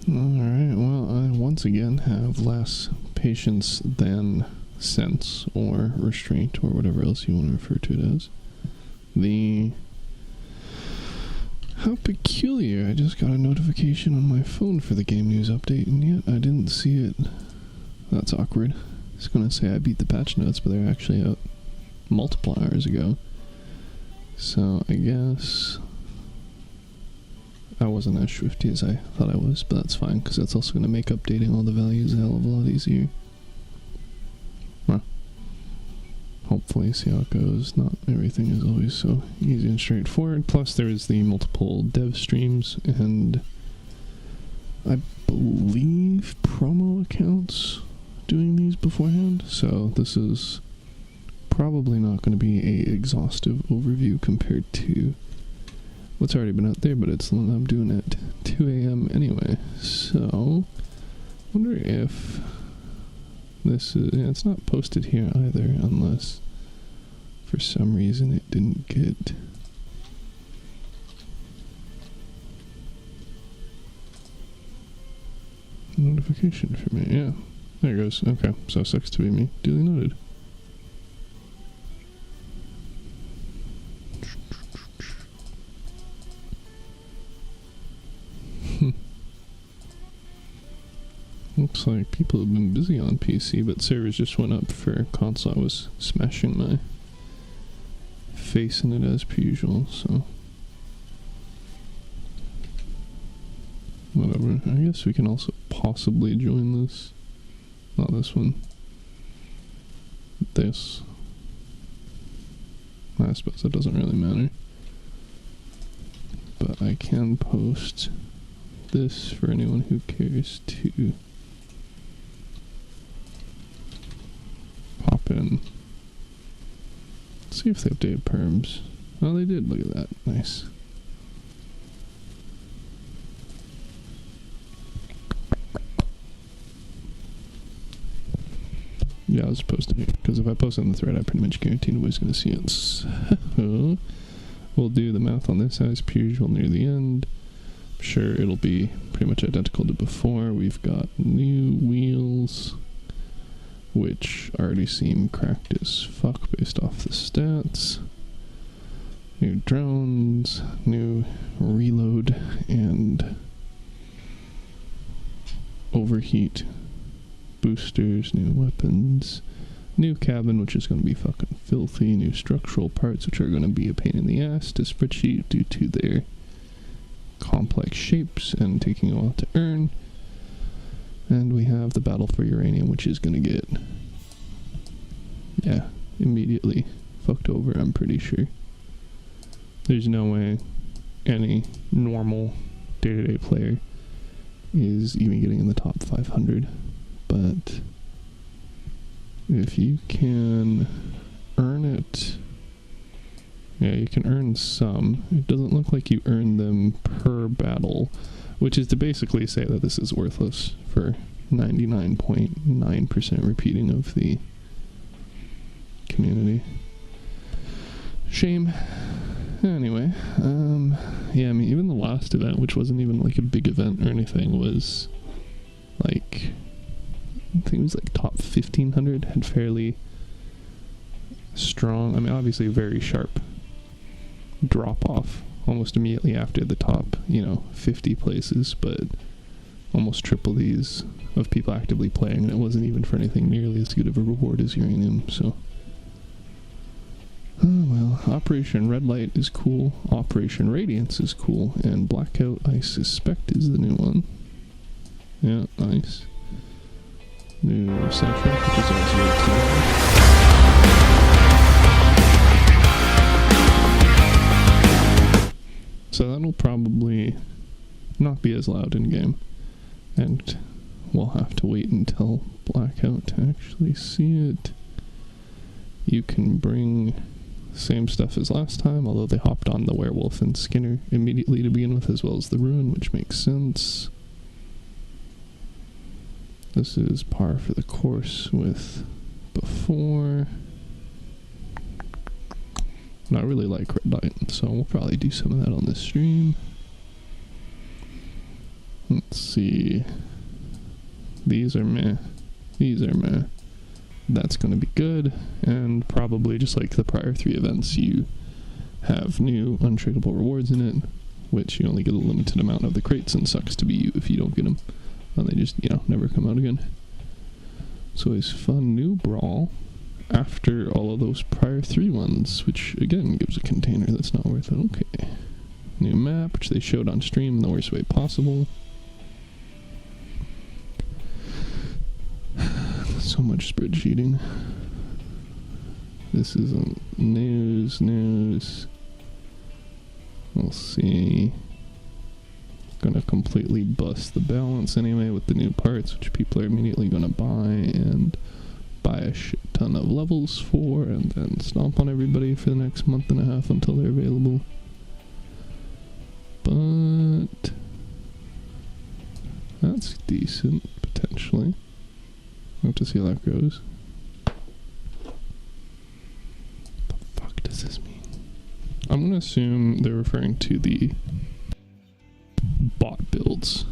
Alright, well, I once again have less patience than sense, or restraint, or whatever else you want to refer to it as. How peculiar, I just got a notification on my phone for the game news update, and yet I didn't see it. That's awkward. I was gonna say I beat the patch notes, but they're actually out multiple hours ago. So, I guess I wasn't as swifty as I thought I was, but that's fine, because that's also going to make updating all the values a hell of a lot easier. Well, hopefully see how it goes. Not everything is always so easy and straightforward. Plus there is the multiple dev streams, and I believe promo accounts doing these beforehand, so this is probably not going to be a exhaustive overview compared to what's already been out there, but it's the one I'm doing at 2 a.m. anyway. So, wonder if this is, yeah, it's not posted here either, unless for some reason it didn't get notification for me. Yeah, there it goes. Okay, so sucks to be me. Duly noted. Looks like people have been busy on PC, but servers just went up for console. I was smashing my face in it as per usual, so whatever. I guess we can also possibly join this. Not this one. This. I suppose that doesn't really matter. But I can post this for anyone who cares to pop in. Let's see if they updated perms. Oh, they did. Look at that. Nice. Yeah, I was posting it, because if I post it on the thread, I pretty much guarantee nobody's going to see it. So, we'll do the math on this as per usual near the end. I'm sure it'll be pretty much identical to before. We've got new wheels, which already seem cracked as fuck based off the stats. New drones, new reload and overheat boosters, new weapons, new cabin, which is going to be fucking filthy, new structural parts, which are going to be a pain in the ass to spreadsheet due to their complex shapes and taking a while to earn. And we have the battle for uranium, which is going to get, yeah, immediately fucked over, I'm pretty sure. There's no way any normal day-to-day player is even getting in the top 500. But if you can earn it, yeah, you can earn some. It doesn't look like you earn them per battle, which is to basically say that this is worthless for 99.9% repeating of the community. Shame. Anyway, yeah, I mean, even the last event, which wasn't even like a big event or anything, was like, I think it was like top 1500, had fairly strong, I mean, obviously a very sharp drop off almost immediately after the top, 50 places, but almost triple these of people actively playing, and it wasn't even for anything nearly as good of a reward as uranium, so. Oh well, Operation Red Light is cool, Operation Radiance is cool, and Blackout, I suspect, is the new one. Yeah, nice. New Ascension, which is also cool. So that'll probably not be as loud in game, and we'll have to wait until Blackout to actually see it. You can bring same stuff as last time, although they hopped on the Werewolf and Skinner immediately to begin with, as well as the Ruin, which makes sense. This is par for the course with before. And I really like Red Light, so we'll probably do some of that on this stream. Let's see. These are meh. These are meh. That's going to be good. And probably just like the prior 3 events, you have new untradeable rewards in it, which you only get a limited amount of the crates, and sucks to be you if you don't get them. And they just, never come out again. So it's fun new brawl after all of those prior 3 ones, which again gives a container that's not worth it. Okay. New map, which they showed on stream in the worst way possible. So much spreadsheeting. This isn't news. We'll see. Gonna completely bust the balance anyway with the new parts, which people are immediately gonna buy and buy a shit ton of levels for, and then stomp on everybody for the next month and a half until they're available. But that's decent, potentially. We'll have to see how that goes. The fuck does this mean? I'm gonna assume they're referring to the bot builds,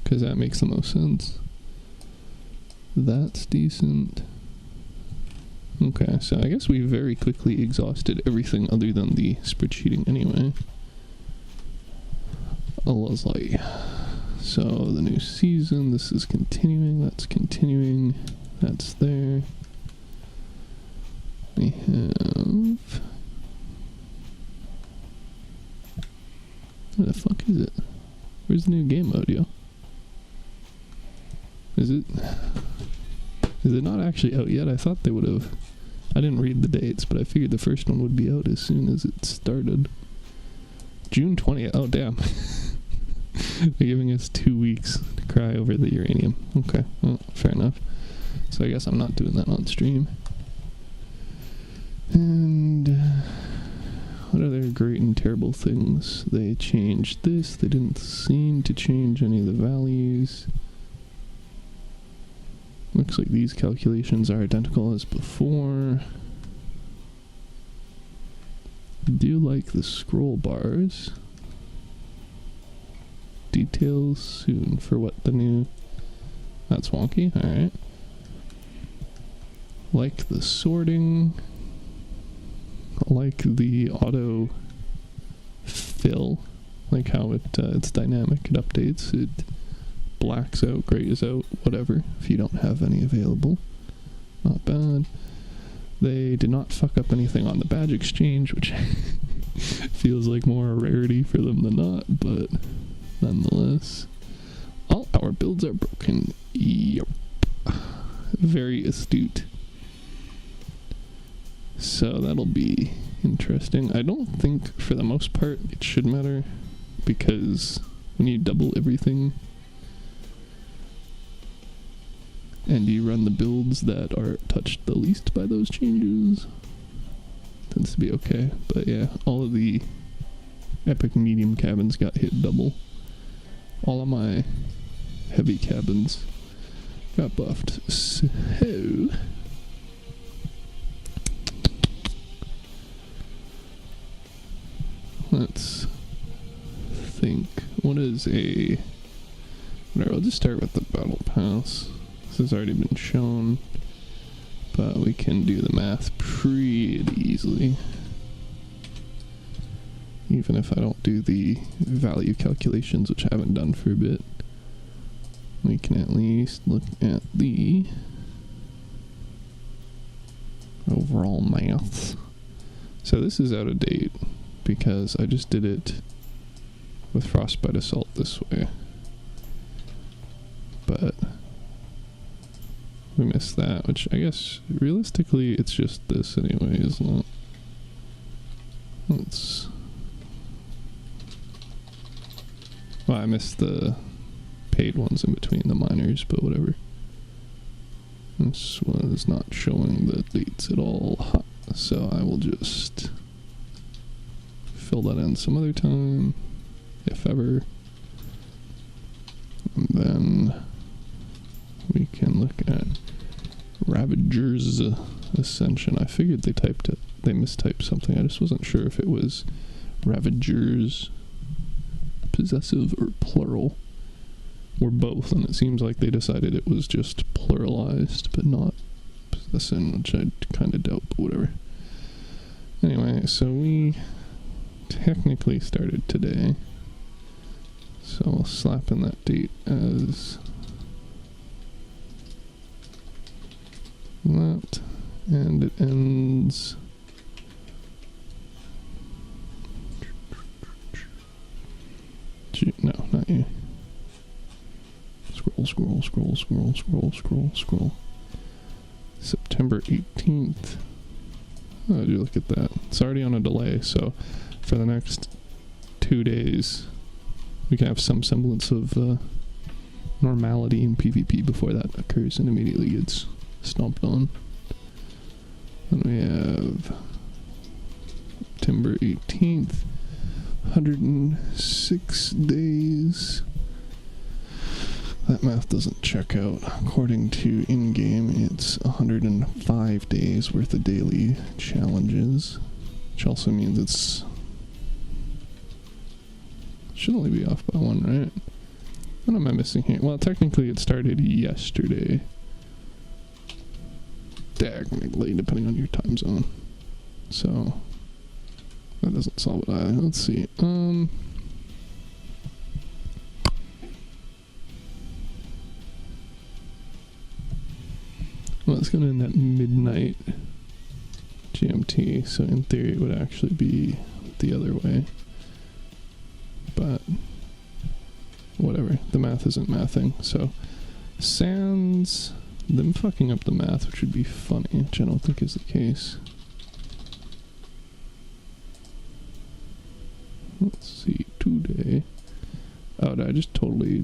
because that makes the most sense. That's decent. Okay, so I guess we very quickly exhausted everything other than the spreadsheeting anyway. Lovely. So the new season, this is continuing, that's continuing, that's there. We have... Where the fuck is it? Where's the new game mode, yo? Is it not actually out yet? I thought they would have. I didn't read the dates, but I figured the first one would be out as soon as it started. June 20th. Oh, damn. They're giving us 2 weeks to cry over the uranium. Okay, well, fair enough. So I guess I'm not doing that on stream. And what other great and terrible things? They changed this. They didn't seem to change any of the values. Looks like these calculations are identical as before. Do like the scroll bars. Details soon for what the new... That's wonky, alright. Like the sorting. Like the auto fill. Like how it's dynamic, it updates, it blacks out, grays out, whatever, if you don't have any available. Not bad. They did not fuck up anything on the badge exchange, which feels like more a rarity for them than not, but nonetheless. All our builds are broken. Yep. Very astute. So that'll be interesting. I don't think, for the most part, it should matter, because when you double everything and you run the builds that are touched the least by those changes, tends to be okay. But yeah, all of the epic medium cabins got hit double. All of my heavy cabins got buffed. So let's think. What is a... Whatever, I'll just start with the battle pass. This has already been shown, but we can do the math pretty easily. Even if I don't do the value calculations, which I haven't done for a bit. We can at least look at the overall math. So this is out of date, because I just did it with Frostbite Assault this way. But we missed that, which I guess realistically it's just this anyway, isn't it? Let's... Well, I missed the paid ones in between the minors, but whatever. This one is not showing the dates at all, so I will just fill that in some other time, if ever. And then we can look at Ravager's Ascension. I figured they mistyped something. I just wasn't sure if it was Ravagers, possessive or plural. or both, and it seems like they decided it was just pluralized, but not possession, which I kind of doubt, but whatever. Anyway, so we technically started today, so I'll slap in that date as that, and it ends no, not you. Scroll. September 18th. Oh, do look at that. It's already on a delay, so for the next 2 days, we can have some semblance of normality in PvP before that occurs and immediately gets stomped on. And we have September 18th, 106 days. That math doesn't check out. According to in-game, it's 105 days worth of daily challenges, which also means it should only be off by 1, right? What am I missing here? Well, technically it started yesterday. Technically, depending on your time zone. So, that doesn't solve it either. Let's see. Well, it's going to end at midnight GMT, so in theory it would actually be the other way. But, whatever. The math isn't mathing. So, sans them fucking up the math, which would be funny, which I don't think is the case. Let's see, today. Oh, did I just totally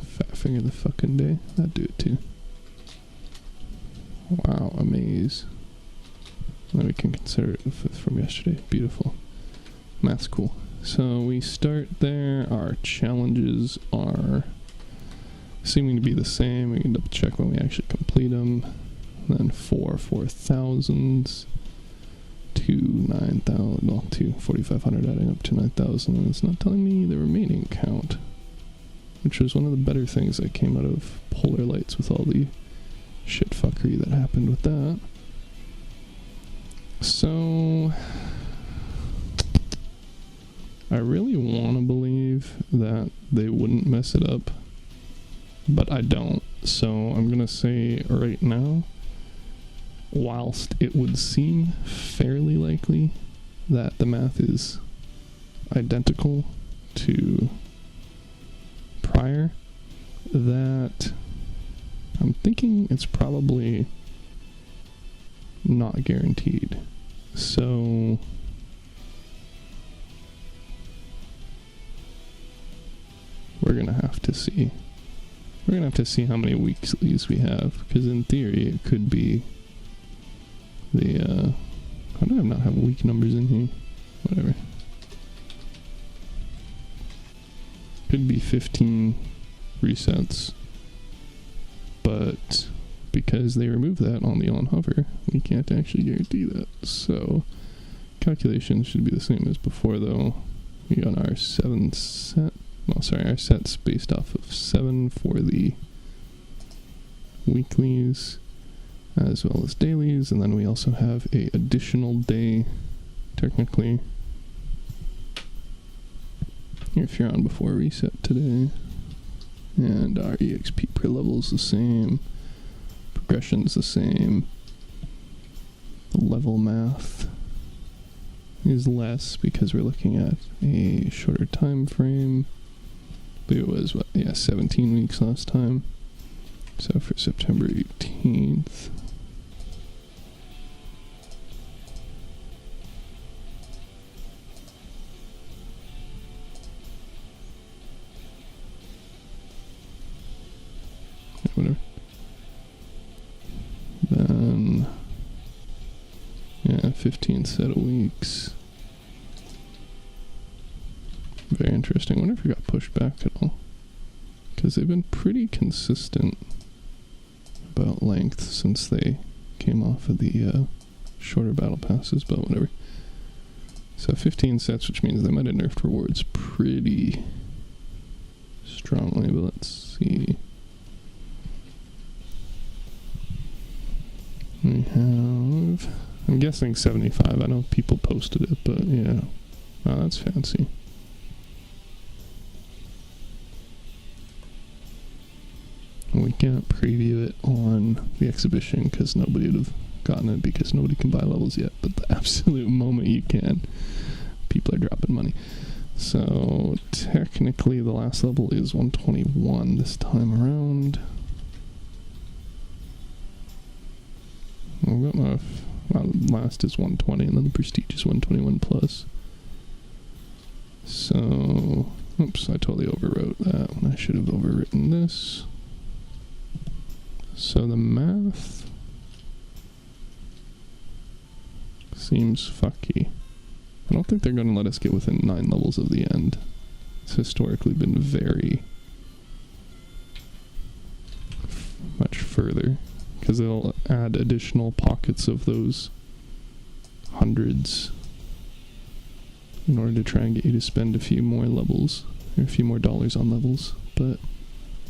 fat finger the fucking day? That'd do it too. Wow, amaze. Then we can consider it from yesterday. Beautiful. Math's cool. So we start there. Our challenges are seeming to be the same. We can double check when we actually complete them. Then 4 4,000s. 2 9,000, well, 2 4,500 adding up to 9,000, and it's not telling me the remaining count, which was one of the better things that came out of Polar Lights with all the shit fuckery that happened with that. So I really want to believe that they wouldn't mess it up, but I don't. So I'm gonna say right now, whilst it would seem fairly likely that the math is identical to prior, that I'm thinking it's probably not guaranteed. So we're gonna have to see. We're gonna have to see how many weeklies we have, because in theory it could be the how do I not have week numbers in here? Whatever. Could be 15 resets, but because they removed that on the on hover, we can't actually guarantee that. So calculations should be the same as before, though. We got our 7 set. Well, sorry, our sets based off of 7 for the weeklies as well as dailies, and then we also have a additional day, technically, if you're on before reset today. And our EXP per level is the same, progression's the same, the level math is less because we're looking at a shorter time frame. I believe it was, 17 weeks last time. So for September 18th, whatever. Then, 15 set of weeks. Very interesting. I wonder if we got pushed back at all, because they've been pretty consistent about length since they came off of the shorter battle passes, but whatever. So 15 sets, which means they might have nerfed rewards pretty strongly, but let's see. We have, I'm guessing 75. I know people posted it, but yeah. Wow, that's fancy. We can't preview it on the exhibition because nobody would have gotten it because nobody can buy levels yet. But the absolute moment you can, people are dropping money. So technically the last level is 121 this time around. I've got my last is 120 and then the prestige is 121 plus. So, oops, I totally overwrote that when I should have overwritten this. So the math seems fucky. I don't think they're going to let us get within 9 levels of the end. It's historically been very much further, because they'll add additional pockets of those hundreds in order to try and get you to spend a few more levels, or a few more dollars on levels, but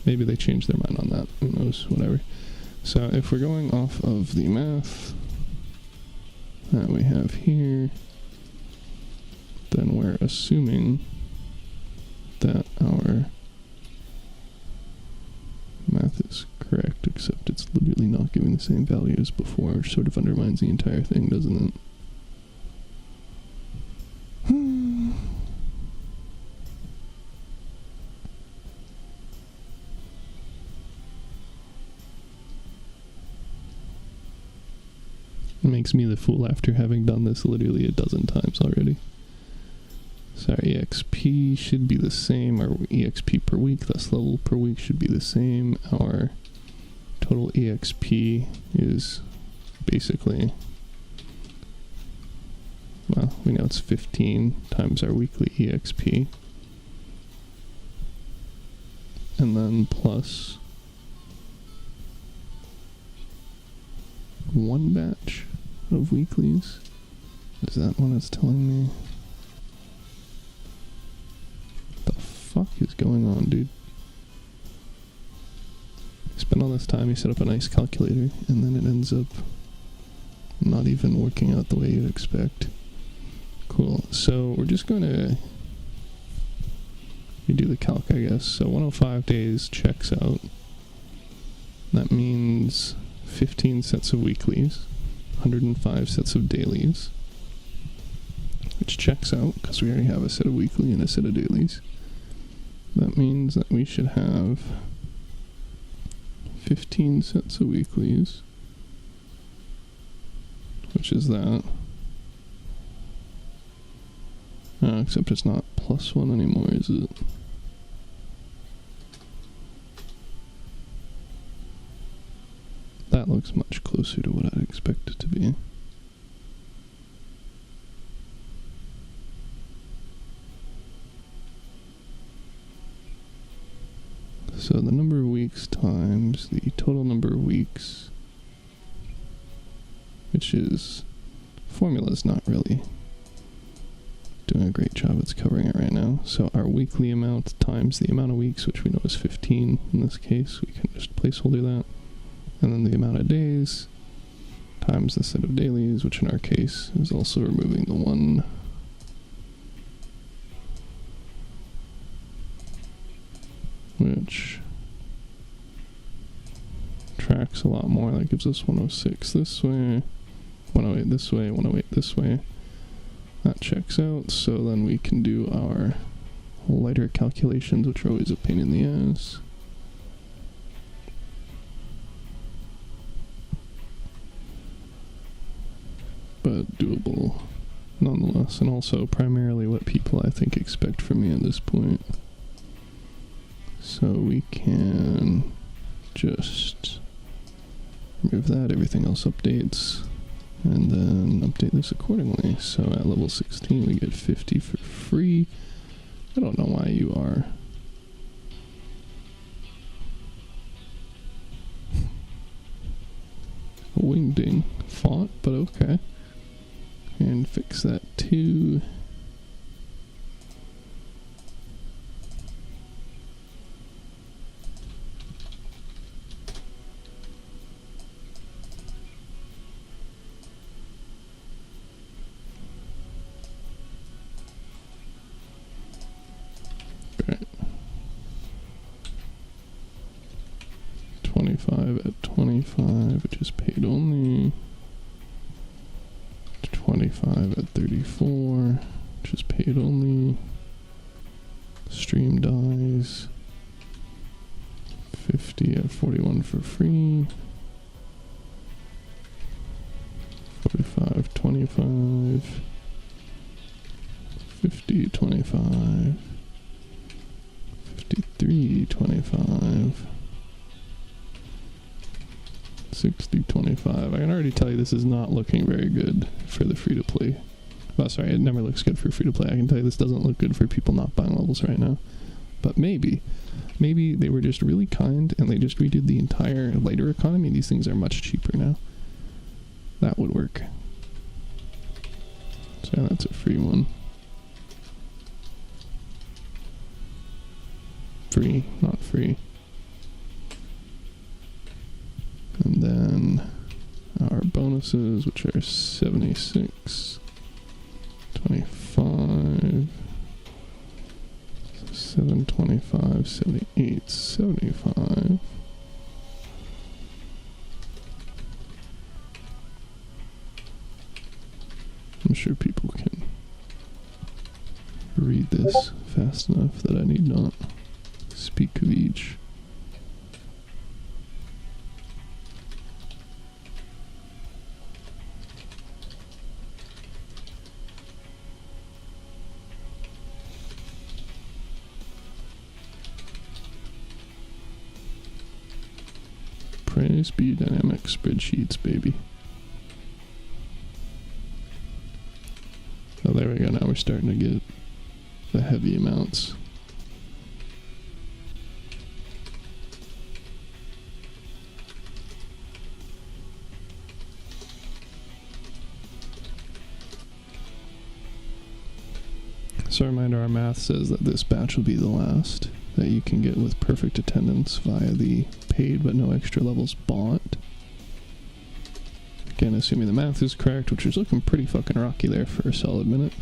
maybe they changed their mind on that, who knows, whatever. So if we're going off of the math that we have here, then we're assuming that our math is correct, except it's literally not giving the same value as before, which sort of undermines the entire thing, doesn't it? It makes me the fool after having done this literally a dozen times already. So our EXP should be the same, our EXP per week, thus level per week should be the same. Our total EXP is basically, well, we know it's 15 times our weekly EXP. And then plus 1 batch of weeklies. Is that what it's telling me? What the fuck is going on, dude? You spend all this time, you set up a nice calculator, and then it ends up not even working out the way you'd expect. Cool. So we're just going to redo the calc, I guess. So 105 days checks out. That means 15 sets of weeklies, 105 sets of dailies, which checks out because we already have a set of weekly and a set of dailies. That means that we should have 15 sets of weeklies, which is that. Except it's not +1 anymore, is it? That looks much closer to what I'd expect it to be. So the number of weeks times the total number of weeks, which is, formula's not really doing a great job. It's covering it right now. So our weekly amount times the amount of weeks, which we know is 15 in this case, we can just placeholder that. And then the amount of days times the set of dailies, which in our case is also removing the 1. Which tracks a lot more. That gives us 106 this way, 108 this way, 108 this way. That checks out, so then we can do our lighter calculations, which are always a pain in the ass. But doable nonetheless, and also primarily what people I think expect from me at this point. So we can just remove that, everything else updates, and then update this accordingly. So at level 16 we get 50 for free. I don't know why you are a wingding font, but okay. And fix that too. 25 at 25, which is paid only. 25 at 34, which is paid only. Stream dies. 50 at 41 for free. 45, 25. 50, 25. 53, 25. 60, 25. I can already tell you this is not looking very good for the free-to-play. Oh, sorry, it never looks good for free-to-play. I can tell you this doesn't look good for people not buying levels right now. But maybe they were just really kind and they just redid the entire lighter economy. These things are much cheaper now. That would work. So that's a free one. Free, not free. And then our bonuses, which are 76, 25, 725, 78, 75. I'm sure people can read this fast enough that I need not speak of each. Praise be dynamic spreadsheets, baby. Oh, there we go. Now we're starting to get the heavy amounts. So a reminder, our math says that this batch will be the last that you can get with perfect attendance via the paid but no extra levels bought. Again, assuming the math is correct, which is looking pretty fucking rocky there for a solid minute.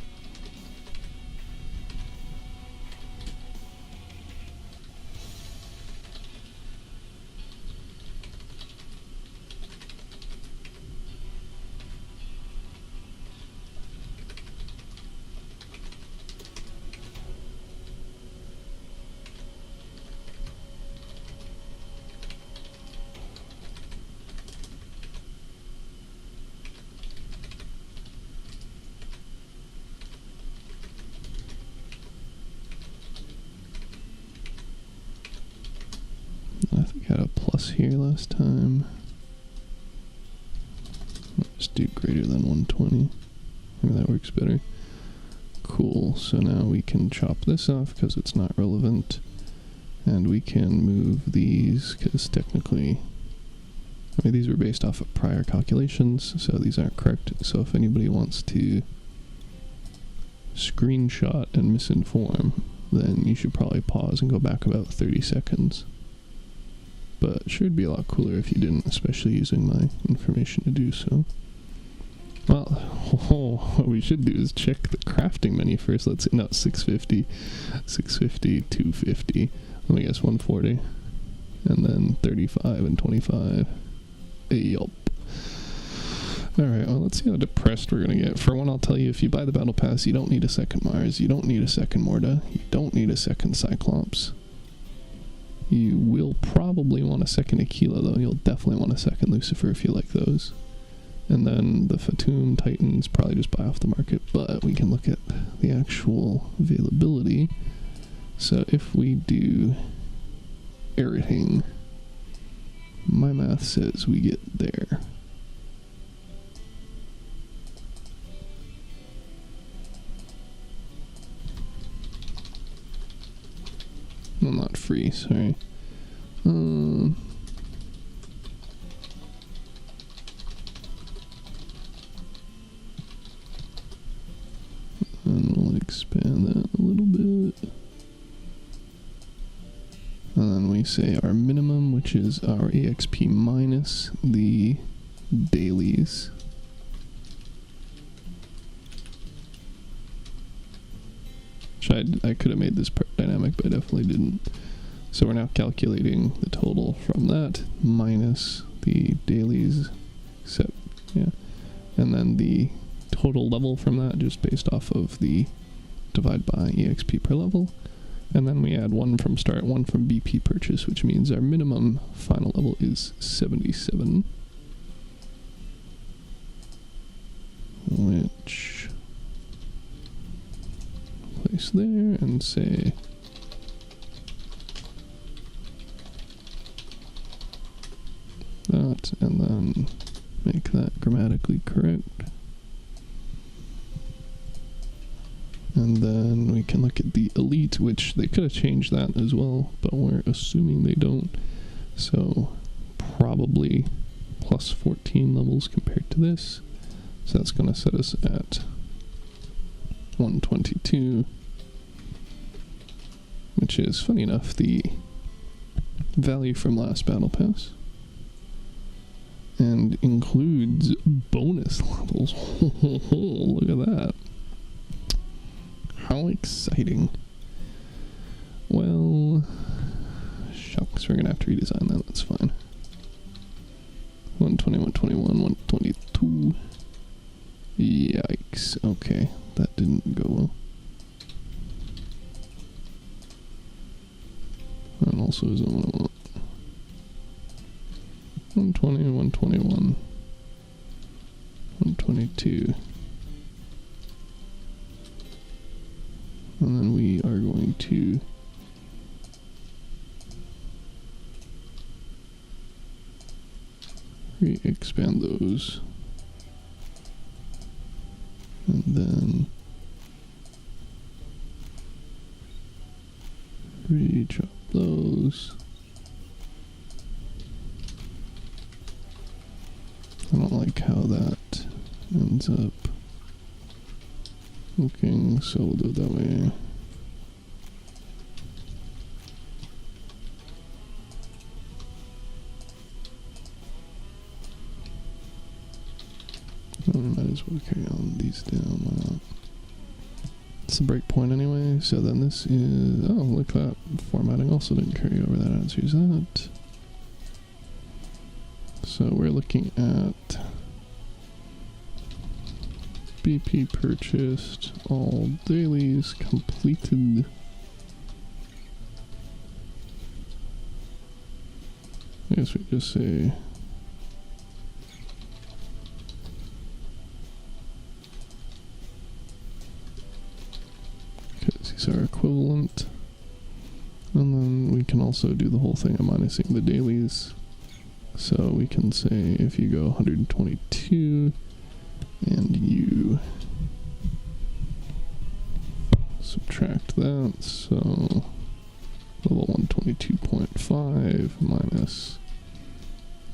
I think I had a plus here last time. Let's do greater than 120. Maybe that works better. Cool, so now we can chop this off because it's not relevant. And we can move these because technically, I mean, these were based off of prior calculations, so these aren't correct. So if anybody wants to screenshot and misinform, then you should probably pause and go back about 30 seconds. But it should be a lot cooler if you didn't, especially using my information to do so. Well, what we should do is check the crafting menu first. Let's see, no, 650, 650, 250, let me guess 140, and then 35 and 25. Yup. Alright, well, let's see how depressed we're gonna get. For one, I'll tell you, if you buy the Battle Pass, you don't need a second Mars, you don't need a second Morda, you don't need a second Cyclops. You will probably want a second Aquila, though. You'll definitely want a second Lucifer if you like those. And then the Fatum Titans probably just buy off the market, but we can look at the actual availability. So if we do everything, my math says we get there. Well, not free, sorry. And we'll expand that a little bit. And then we say our minimum, which is our EXP minus the dailies. I could have made this part dynamic, but I definitely didn't. So we're now calculating the total from that minus the dailies, except, yeah, and then the total level from that just based off of the divide by EXP per level. And then we add 1 from start, 1 from BP purchase, which means our minimum final level is 77. Which, place there and say that, and then make that grammatically correct. And then we can look at the elite, which they could have changed that as well, but we're assuming they don't. So probably plus 14 levels compared to this. So that's going to set us at 122, which is, funny enough, the value from last battle pass. And includes bonus levels. Look at that. How exciting. Well, shucks, we're going to have to redesign that. That's fine. 120, 121, 122. Yikes. Okay, that didn't go well. And also isn't what I want. 120, 121, 122. And then we are going to re-expand those. And then re-chop those. I don't like how that ends up looking, so we'll do it that way. I might as well carry on these down. Why not? It's the breakpoint anyway, so then this is... Oh, look, that formatting also didn't carry over. That answers that. So we're looking at BP purchased, all dailies completed. I guess we just say because these are equivalent. And then we can also do the whole thing of minusing the dailies. So we can say if you go 122 and you subtract that, so level 122.5 minus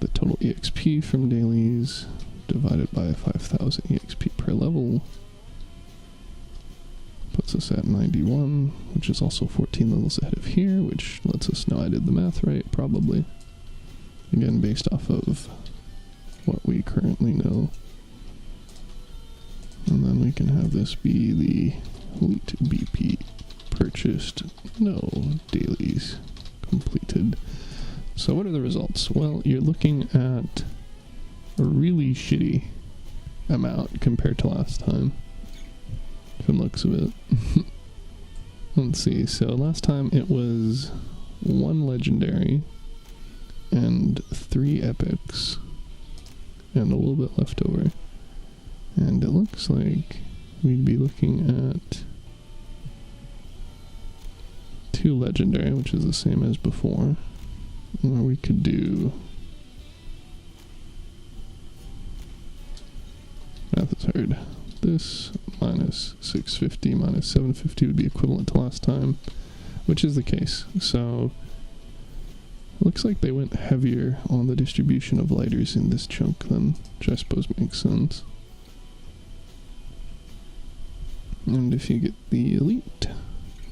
the total EXP from dailies divided by 5,000 EXP per level puts us at 91, which is also 14 levels ahead of here, which lets us know I did the math right, probably. Again, based off of what we currently know. And then we can have this be the elite BP purchased, no dailies completed. So what are the results? Well, you're looking at a really shitty amount compared to last time, from the looks of it. Let's see, so last time it was 1 legendary and 3 epics and a little bit left over. And it looks like we'd be looking at 2 legendary, which is the same as before, or we could do, math is hard, this minus 650 minus 750 would be equivalent to last time, which is the case. So looks like they went heavier on the distribution of lighters in this chunk then, which I suppose makes sense. And if you get the elite,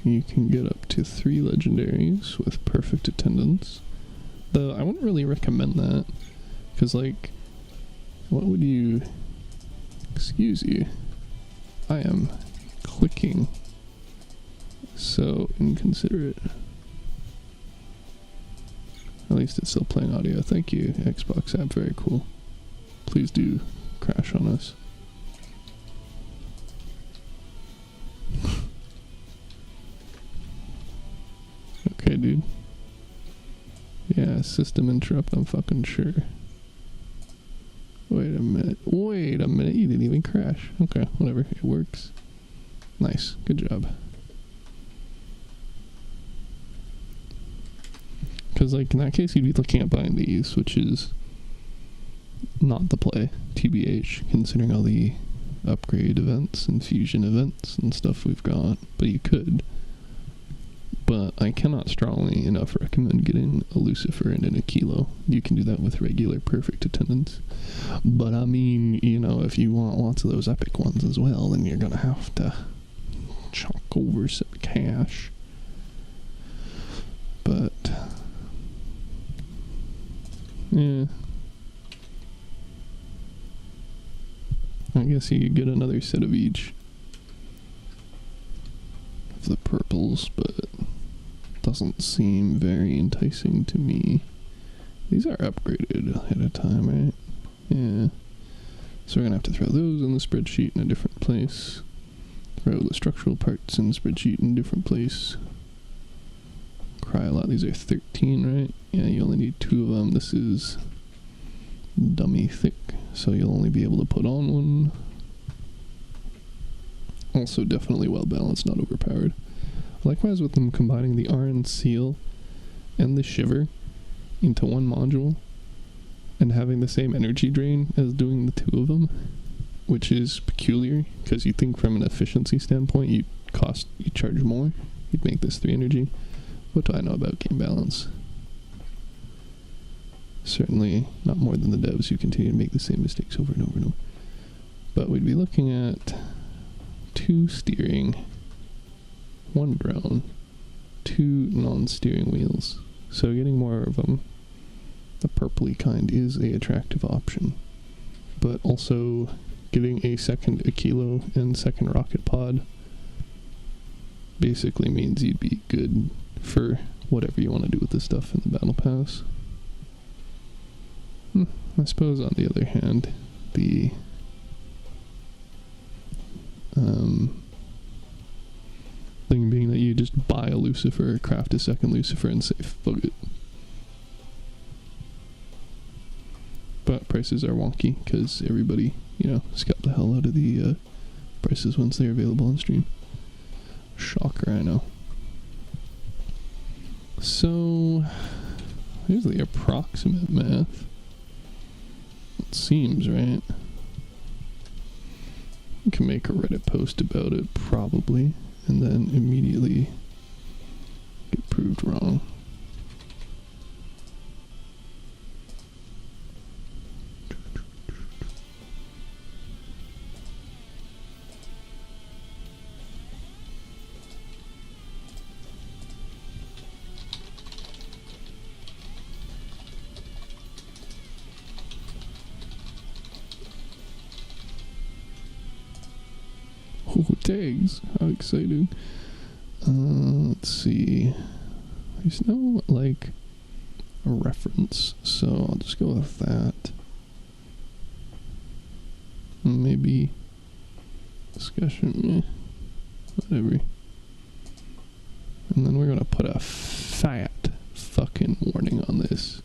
you can get up to 3 legendaries with perfect attendance. Though I wouldn't really recommend that, because like, what would you... Excuse you. I am clicking. So inconsiderate. At least it's still playing audio. Thank you, Xbox app. Very cool. Please do crash on us. Okay, dude. Yeah, system interrupt, I'm fucking sure. Wait a minute. Wait a minute. You didn't even crash. Okay, whatever. It works. Nice. Good job. Because, like, in that case, you'd be looking at buying these, which is not the play, TBH, considering all the upgrade events and fusion events and stuff we've got. But you could. But I cannot strongly enough recommend getting a Lucifer and a Kilo. You can do that with regular perfect attendance. But I mean, you know, if you want lots of those epic ones as well, then you're gonna have to chalk over some cash. But yeah, I guess you could get another set of each of the purples, but doesn't seem very enticing to me. These are upgraded ahead of time, right? Yeah. So we're gonna have to throw those in the spreadsheet in a different place. Throw the structural parts in the spreadsheet in a different place. Cry a lot. These are 13, right? Yeah, you only need 2 of them. This is dummy thick, so you'll only be able to put on 1. Also definitely well balanced, not overpowered. Likewise with them combining the Iron Seal and the Shiver into one module and having the same energy drain as doing the 2 of them, which is peculiar because you think from an efficiency standpoint you charge more, you'd make this 3 energy. What do I know about game balance? Certainly not more than the devs who continue to make the same mistakes over and over and over. But we'd be looking at 2 steering, 1 drone, 2 non-steering wheels. So getting more of them, the purpley kind, is a attractive option. But also getting a second Kilo and second rocket pod basically means you'd be good for whatever you want to do with this stuff in the battle pass. I suppose on the other hand, the thing being that you just buy a Lucifer, craft a second Lucifer, and say, fuck it. But prices are wonky, because everybody, you know, scalp the hell out of the prices once they're available on stream. Shocker, I know. So, here's the approximate math. It seems, right? You can make a Reddit post about it, probably, and then immediately get proved wrong. Oh, tags. How exciting. Let's see. There's no, like, a reference, so I'll just go with that. Maybe discussion, whatever. And then we're gonna put a fat fucking warning on this.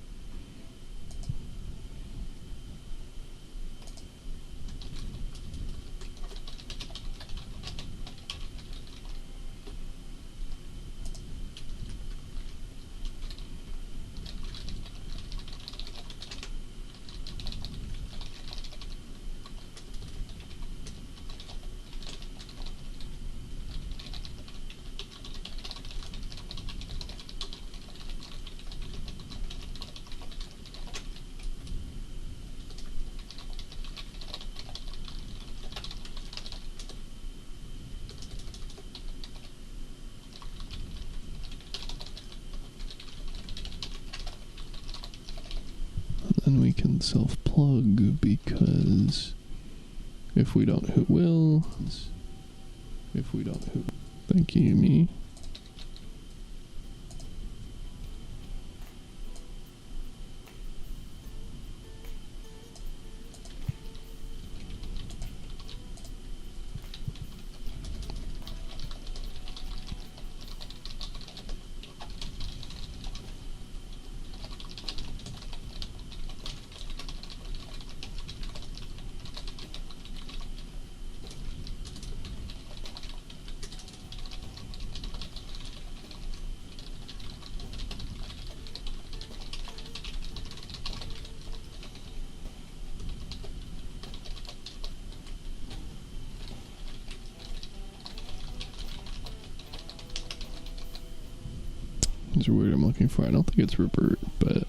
And we can self-plug, because if we don't, who will? If we don't, who? Thank you, me. is the word I'm looking for. I don't think it's revert, but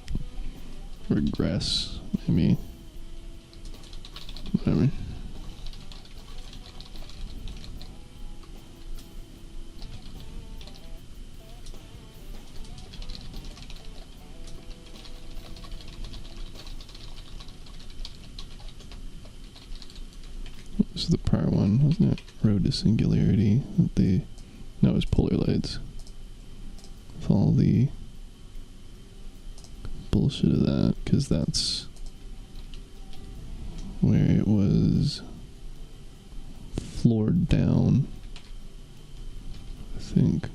regress, maybe. Whatever. What was the prior one? Wasn't it Road to Singularity? No, it was Polar Lights. With all the bullshit of that, because that's where it was floored down, I think.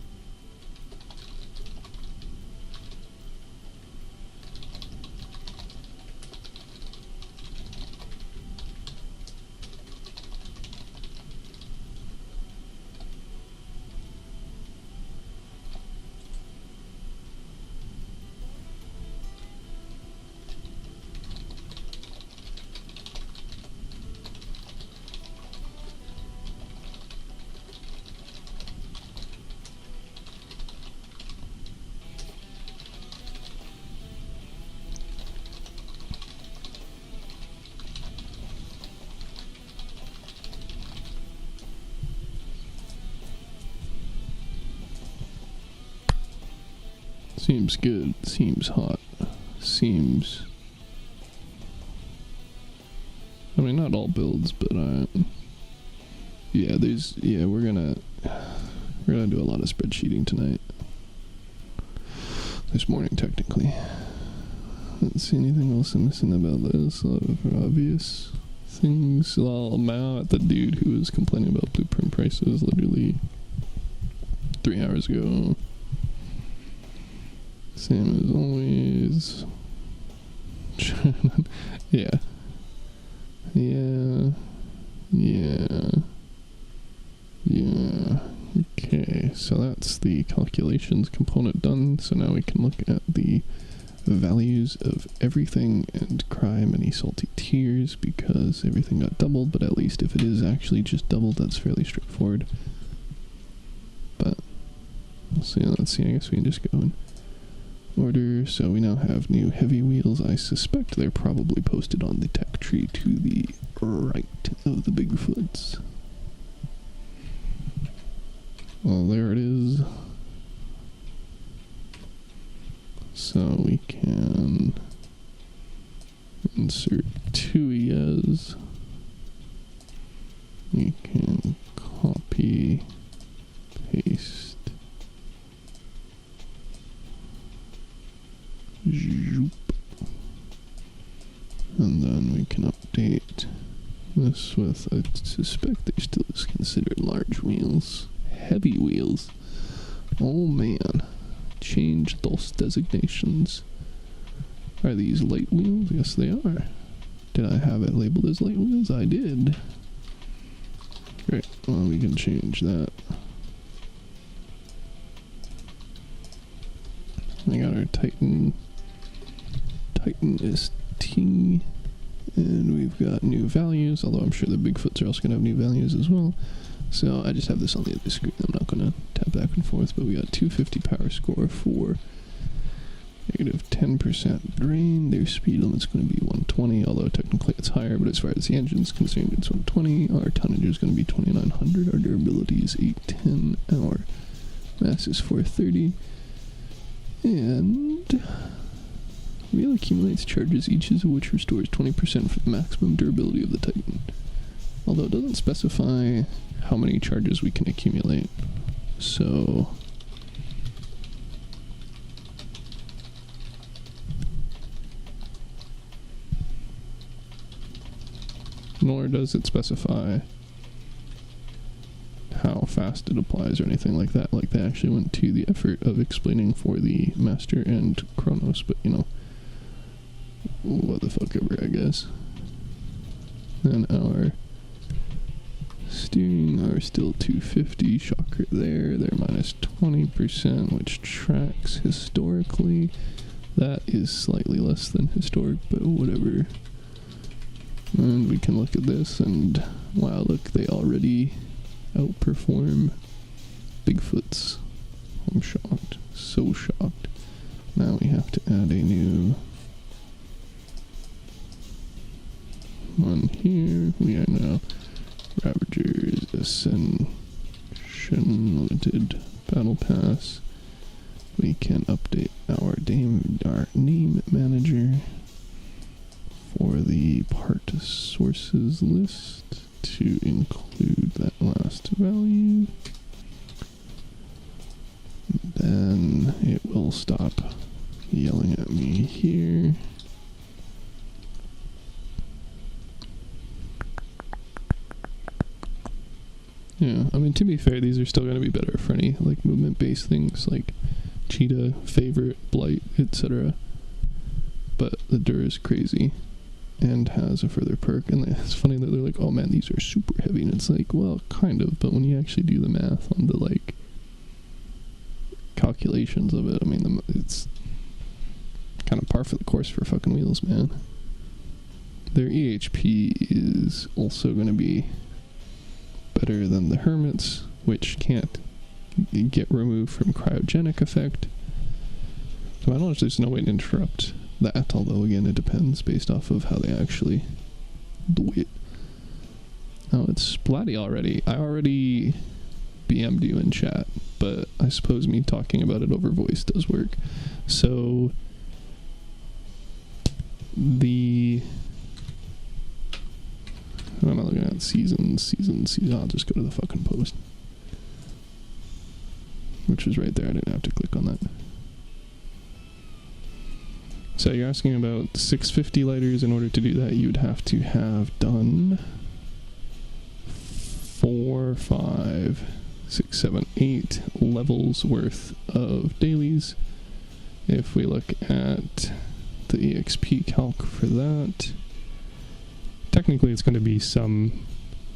Seems good, seems hot, seems... I mean, not all builds, but yeah, we're gonna do a lot of spreadsheeting tonight. This morning, technically. I don't see anything else I'm missing about this. A lot of obvious things. I'll mow at the dude who was complaining about blueprint prices literally 3 hours ago. Same as always. Yeah. Okay, so that's the calculations component done. So now we can look at the values of everything and cry many salty tears because everything got doubled, but at least if it is actually just doubled, that's fairly straightforward. But let's see, I guess we can just go in order. So we now have new heavy wheels. I suspect they're probably posted on the tech tree to the right of the Bigfoots. Well, there it is. So we can insert 2 ES. We can copy, paste. Zoop. And then we can update this with, I suspect they still is considered large wheels. Heavy wheels. Oh man. Change those designations. Are these light wheels? Yes, they are. Did I have it labeled as light wheels? I did. Great. Well, we can change that. We got our Titan ST, and we've got new values, although I'm sure the Bigfoots are also going to have new values as well. So I just have this on the other screen. I'm not going to tap back and forth, but we got 250 power score for negative 10% drain. Their speed limit's going to be 120, although technically it's higher, but as far as the engine's concerned, it's 120. Our tonnage is going to be 2,900. Our durability is 810. Our mass is 430. And wheel accumulates charges, each of which restores 20% for the maximum durability of the Titan. Although it doesn't specify how many charges we can accumulate. So nor does it specify how fast it applies or anything like that. Like, they actually went to the effort of explaining for the Master and Chronos, but you know, what the fuck ever, I guess. And our steering are still 250, shocker there. They're minus 20%, which tracks historically. That is slightly less than historic, but whatever. And we can look at this, and wow, look, they already outperform Bigfoot's. I'm shocked. So shocked. Now we have to add a new one here. We are now Ravager's Ascension Limited Battle Pass. We can update our name manager for the part sources list to include that last value. Then it will stop yelling at me here. Yeah, I mean, to be fair, these are still going to be better for any like movement-based things like cheetah, favorite, blight, etc. But the Dur is crazy and has a further perk, and it's funny that they're like, oh man, these are super heavy, and it's like, well, kind of, but when you actually do the math on the like calculations of it, I mean, it's kind of par for the course for fucking wheels, man. Their EHP is also going to be better than the Hermits, which can't get removed from cryogenic effect. To my knowledge, there's no way to interrupt that, although again it depends based off of how they actually do it. Oh, it's Splatty already. I already BM'd you in chat, but I suppose me talking about it over voice does work. So what am I looking at? Season. I'll just go to the fucking post, which was right there. I didn't have to click on that. So you're asking about 650 lighters. In order to do that, you'd have to have done 4, 5, 6, 7, 8 levels worth of dailies. If we look at the EXP calc for that, technically it's going to be some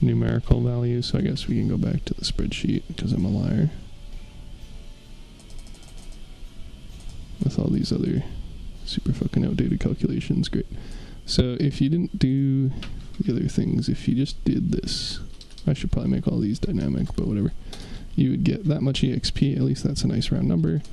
numerical value, so I guess we can go back to the spreadsheet because I'm a liar with all these other super fucking outdated calculations. Great. So if you didn't do the other things, if you just did this, I should probably make all these dynamic, but whatever, you would get that much EXP. At least that's a nice round number.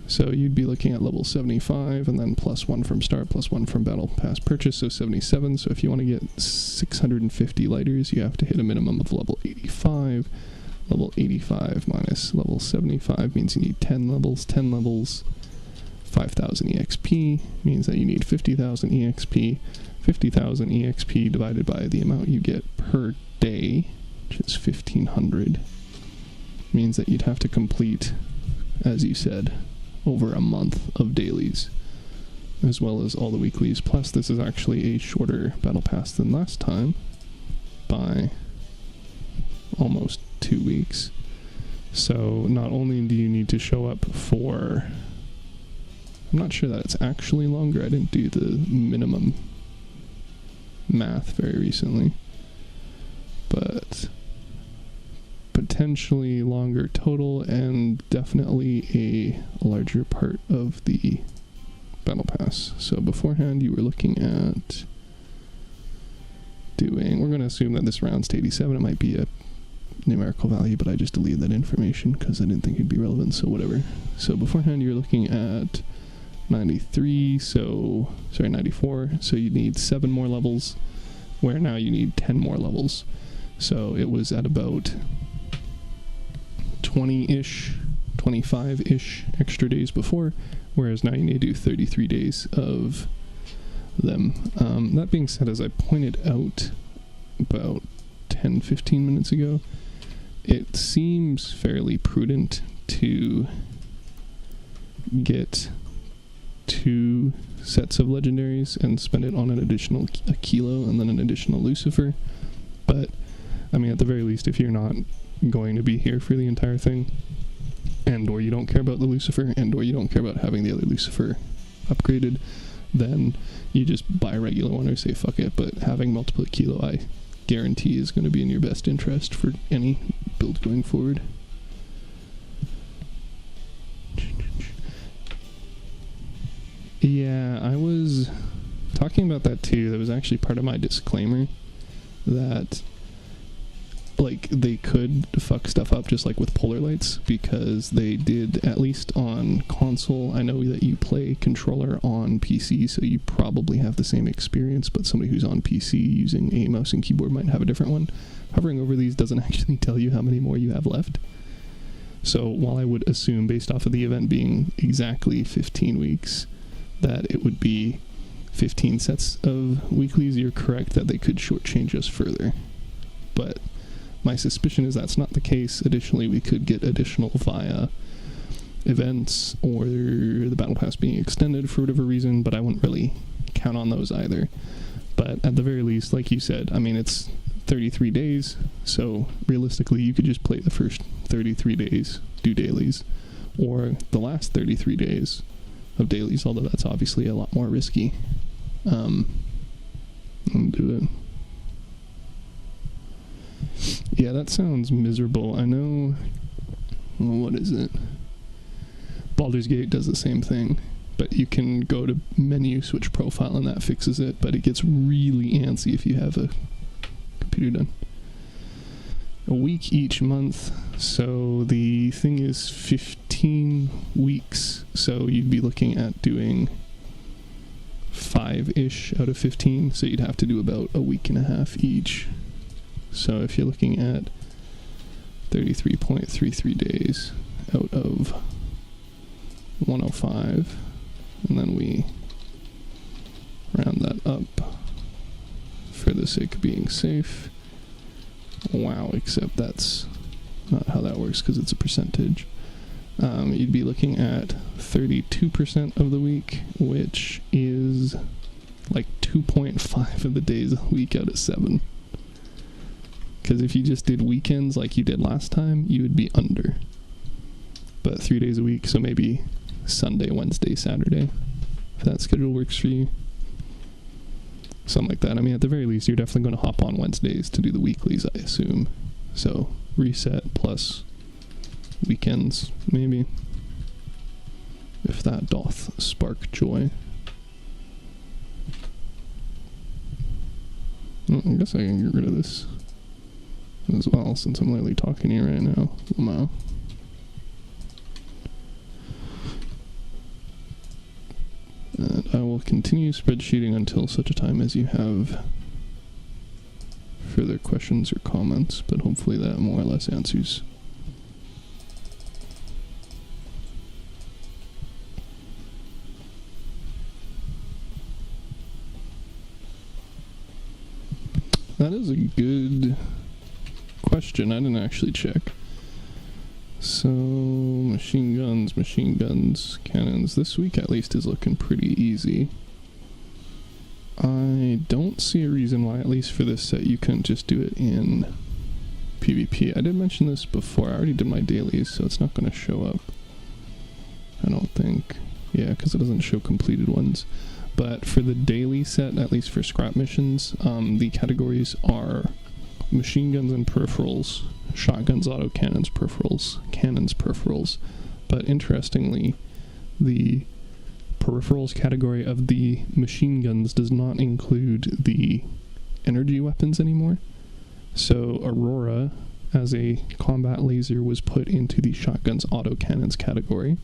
So you'd be looking at level 75, and then +1 from start, +1 from battle pass purchase, so 77. So if you want to get 650 lighters, you have to hit a minimum of level 85. Level 85 minus level 75 means you need 10 levels. 10 levels, 5,000 EXP, means that you need 50,000 EXP. 50,000 EXP divided by the amount you get per day, which is 1,500, means that you'd have to complete, as you said, over a month of dailies, as well as all the weeklies. Plus, this is actually a shorter battle pass than last time by almost 2 weeks. So not only do you need to show up for, I'm not sure that it's actually longer. I didn't do the minimum math very recently, but potentially longer total, and definitely a larger part of the battle pass. So beforehand you were looking at doing, we're going to assume that this rounds to 87. It might be a numerical value, but I just deleted that information because I didn't think it'd be relevant, so whatever. So beforehand you were looking at 93, so sorry, 94, so you need 7 more levels, where now you need 10 more levels. So it was at about 20-ish, 25-ish extra days before, whereas now you need to do 33 days of them. That being said, as I pointed out about 10-15 minutes ago, it seems fairly prudent to get 2 sets of legendaries and spend it on an additional a kilo and then an additional Lucifer. But I mean, at the very least, if you're not going to be here for the entire thing, and or you don't care about the Lucifer, and or you don't care about having the other Lucifer upgraded, then you just buy a regular one or say fuck it. But having multiple kilo, I guarantee, is going to be in your best interest for any build going forward. Yeah, I was talking about that too. That was actually part of my disclaimer, that like, they could fuck stuff up just like with polar lights, because they did, at least on console. I know that you play controller on PC, so you probably have the same experience, but somebody who's on PC using a mouse and keyboard might have a different one. Hovering over these doesn't actually tell you how many more you have left. So while I would assume, based off of the event being exactly 15 weeks, that it would be 15 sets of weeklies, you're correct that they could shortchange us further. But my suspicion is that's not the case. Additionally, we could get additional via events or the battle pass being extended for whatever reason, but I wouldn't really count on those either. But at the very least, like you said, I mean, it's 33 days, so realistically you could just play the first 33 days, do dailies, or the last 33 days of dailies, although that's obviously a lot more risky. And do it. Yeah, that sounds miserable. I know, well, what is it? Baldur's Gate does the same thing, but you can go to menu, switch profile, and that fixes it, but it gets really antsy if you have a computer done. A week each month, so the thing is 15 weeks, so you'd be looking at doing 5-ish out of 15, so you'd have to do about a week and a half each. So if you're looking at 33.33 days out of 105, and then we round that up for the sake of being safe. Wow, except that's not how that works because it's a percentage. You'd be looking at 32% of the week, which is like 2.5 of the days a week out of 7. Because if you just did weekends like you did last time, you would be under. But 3 days a week, so maybe Sunday, Wednesday, Saturday, if that schedule works for you. Something like that. I mean, at the very least, you're definitely going to hop on Wednesdays to do the weeklies, I assume. So, reset plus weekends, maybe. If that doth spark joy. Well, I guess I can get rid of this as well, since I'm literally talking to you right now. Wow. And I will continue spreadsheeting until such a time as you have further questions or comments, but hopefully that more or less answers. That is a good question. I didn't actually check. So, machine guns, cannons. This week at least is looking pretty easy. I don't see a reason why, at least for this set, you couldn't just do it in PvP. I did mention this before. I already did my dailies, so it's not going to show up. I don't think. Yeah, because it doesn't show completed ones. But for the daily set, at least for scrap missions, the categories are machine guns and peripherals, shotguns, autocannons, peripherals, cannons, peripherals. But interestingly, the peripherals category of the machine guns does not include the energy weapons anymore. So Aurora, as a combat laser, was put into the shotguns, autocannons category.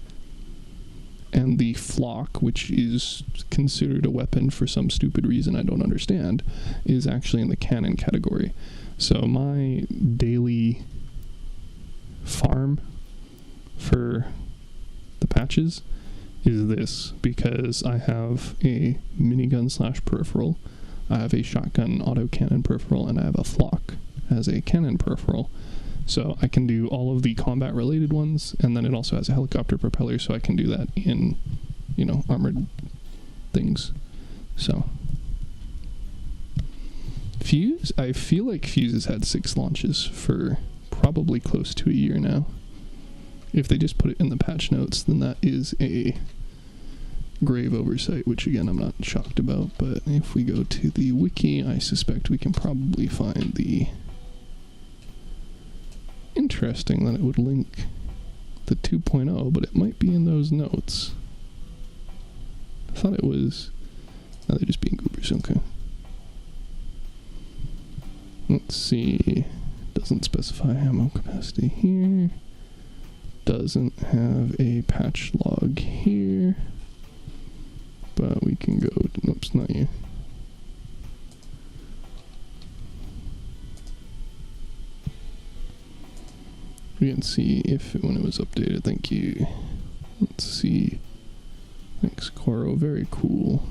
And the flock, which is considered a weapon for some stupid reason I don't understand, is actually in the cannon category. So my daily farm for the patches is this, because I have a minigun / peripheral, I have a shotgun autocannon peripheral, and I have a flock as a cannon peripheral. So I can do all of the combat related ones, and then it also has a helicopter propeller, so I can do that in, armored things. So Fuse, I feel like Fuse has had 6 launches for probably close to a year now. If they just put it in the patch notes, then that is a grave oversight, which again I'm not shocked about. But if we go to the wiki, I suspect we can probably find the... Interesting that it would link the 2.0, but it might be in those notes. I thought it was... No, they're just being goobers, okay. Let's see. Doesn't specify ammo capacity here. Doesn't have a patch log here. But we can go to, oops, not you. We can see if when it was updated. Thank you. Let's see. Thanks, Coro. Very cool.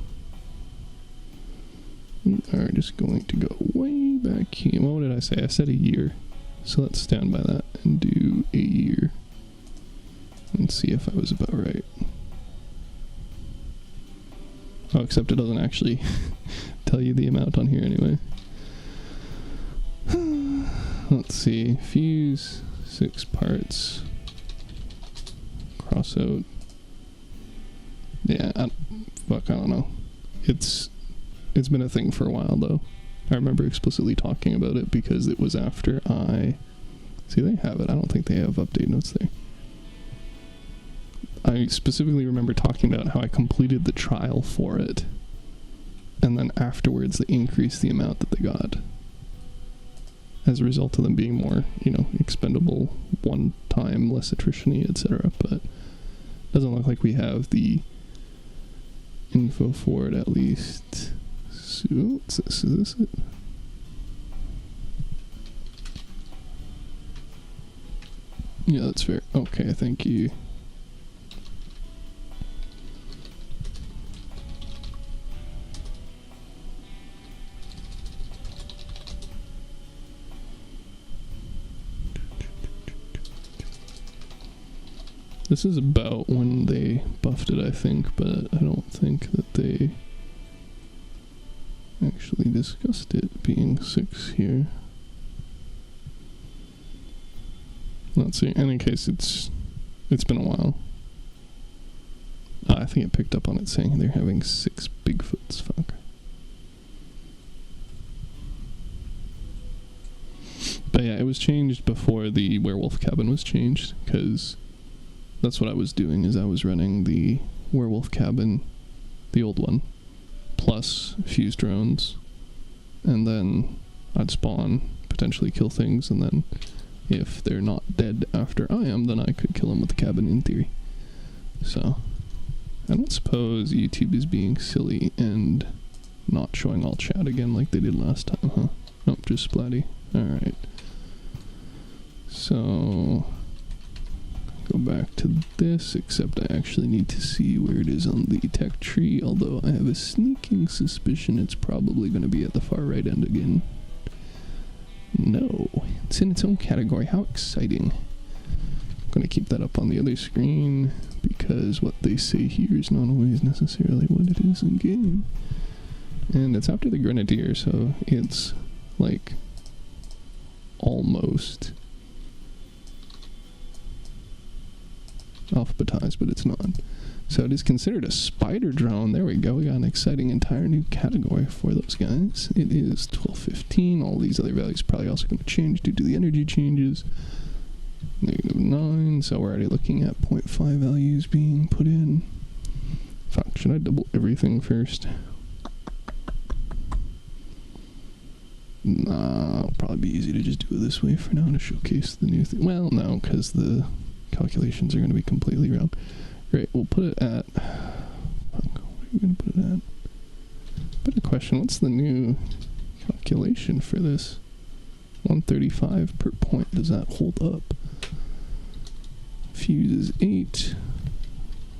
We are just going to go way back here. What did I say? I said a year. So let's stand by that and do a year. And see if I was about right. Oh, except it doesn't actually tell you the amount on here anyway. Let's see. Fuse, 6 parts. Crossout. Yeah, I don't know. It's been a thing for a while though. I remember explicitly talking about it because it was after see, they have it. I don't think they have update notes there. I specifically remember talking about how I completed the trial for it, and then afterwards they increased the amount that they got as a result of them being more, expendable, one time, less attrition-y, etc. But it doesn't look like we have the info for it, at least. So, what's this? Is this it? Yeah, that's fair. Okay, thank you. This is about when they buffed it, I think, but I don't think that they actually discussed it being 6 here. Let's see. In any case, it's been a while. I think it picked up on it saying they're having 6 Bigfoots. Fuck. But yeah, it was changed before the werewolf cabin was changed, because that's what I was doing, is I was running the werewolf cabin, the old one, plus fuse drones, and then I'd spawn, potentially kill things, and then if they're not dead after I am, then I could kill them with the cabin in theory. So, I don't suppose YouTube is being silly and not showing all chat again like they did last time, huh? Nope, just Splatty. Alright. So, go back to this, except I actually need to see where it is on the tech tree, although I have a sneaking suspicion it's probably going to be at the far right end again. No, it's in its own category. How exciting. I'm going to keep that up on the other screen, because what they say here is not always necessarily what it is in game. And it's after the Grenadier, so it's like almost alphabetized, but it's not. So it is considered a spider drone. There we go. We got an exciting entire new category for those guys. It is 1215. All these other values are probably also going to change due to the energy changes. -9. So we're already looking at 0.5 values being put in. Fuck, should I double everything first? Nah, it'll probably be easy to just do it this way for now to showcase the new thing. Well, no, because the calculations are going to be completely wrong. Great, we'll put it at... Fuck, what are you going to put it at? Better question, what's the new calculation for this? 135 per point, does that hold up? Fuse is 8.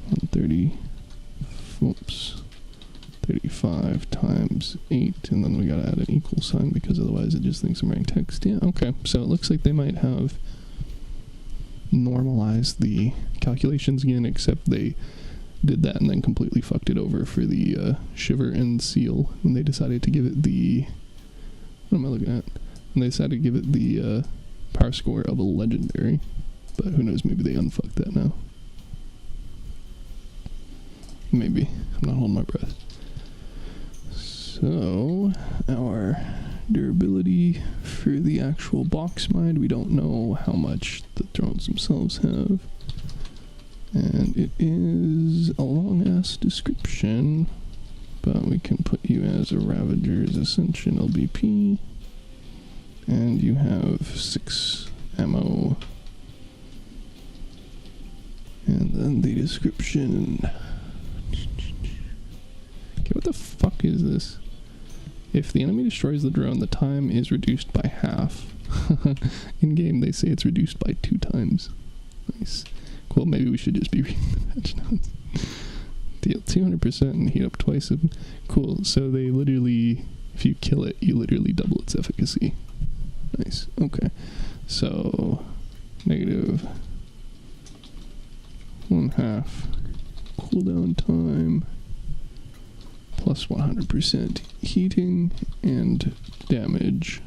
130... Whoops. 35 times 8, and then we gotta add an equal sign, because otherwise it just thinks I'm writing text. Yeah, okay, so it looks like they might have normalized the calculations again, except they did that and then completely fucked it over for the Shiver and Seal when they decided to give it the... What am I looking at? When they decided to give it the power score of a legendary, but who knows, maybe they unfucked that now. Maybe. I'm not holding my breath. So, our durability for the actual box mind, we don't know how much the drones themselves have. And it is a long-ass description, but we can put you as a Ravager's Ascension LBP. And you have 6 ammo. And then the description. Okay, what the fuck is this? If the enemy destroys the drone, the time is reduced by half. In game, they say it's reduced by 2 times. Nice. Cool, maybe we should just be reading the patch notes. Deal 200% and heat up twice. Cool, so they literally, if you kill it, you literally double its efficacy. Nice, okay. So, negative 1/2 cooldown time, plus 100% heating and damage,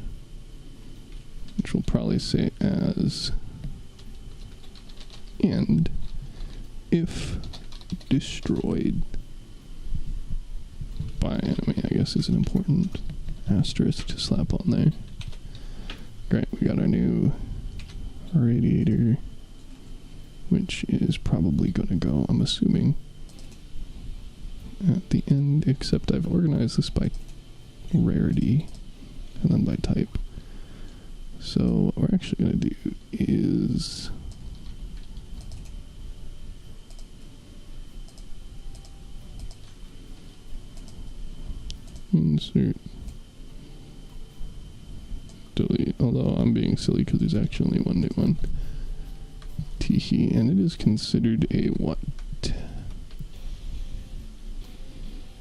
which we'll probably say as and if destroyed by enemy, I guess is an important asterisk to slap on there. Great, we got our new radiator, which is probably going to go, I'm assuming, at the end, except I've organized this by rarity and then by type. So what we're actually going to do is insert delete, although I'm being silly because there's actually only one new one. Teehee, and it is considered a what?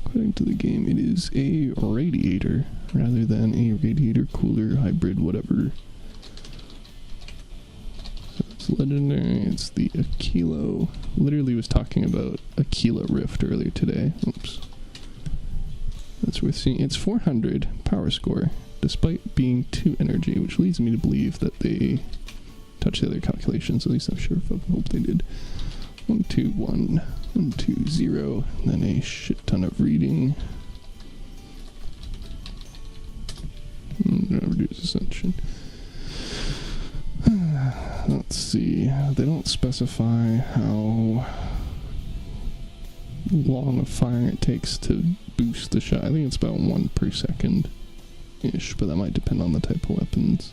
According to the game, it is a radiator rather than a radiator cooler hybrid whatever. So it's legendary. It's the Aquilo. Literally was talking about Aquila Rift earlier today. Oops. That's worth seeing. It's 400 power score, despite being 2 energy, which leads me to believe that they touched the other calculations. At least I'm sure fucking hope they did. 1, 2, 1, 1, 2, 0, then a shit ton of reading. Reduce Ascension. Let's see. They don't specify how long of firing it takes to boost the shot. I think it's about 1 per second ish, but that might depend on the type of weapons.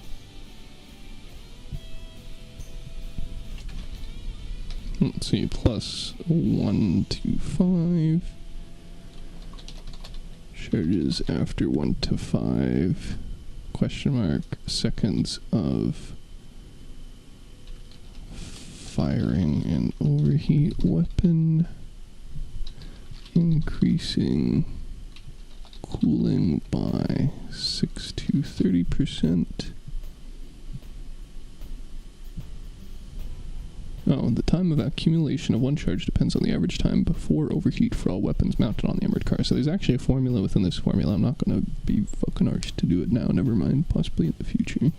Let's see, plus 1 to 5. Charges after 1 to 5. Question mark, seconds of firing an overheat weapon. Increasing cooling by 6 to 30%. Oh, the time of accumulation of one charge depends on the average time before overheat for all weapons mounted on the armored car. So there's actually a formula within this formula. I'm not going to be fucking arsed to do it now, never mind, possibly in the future.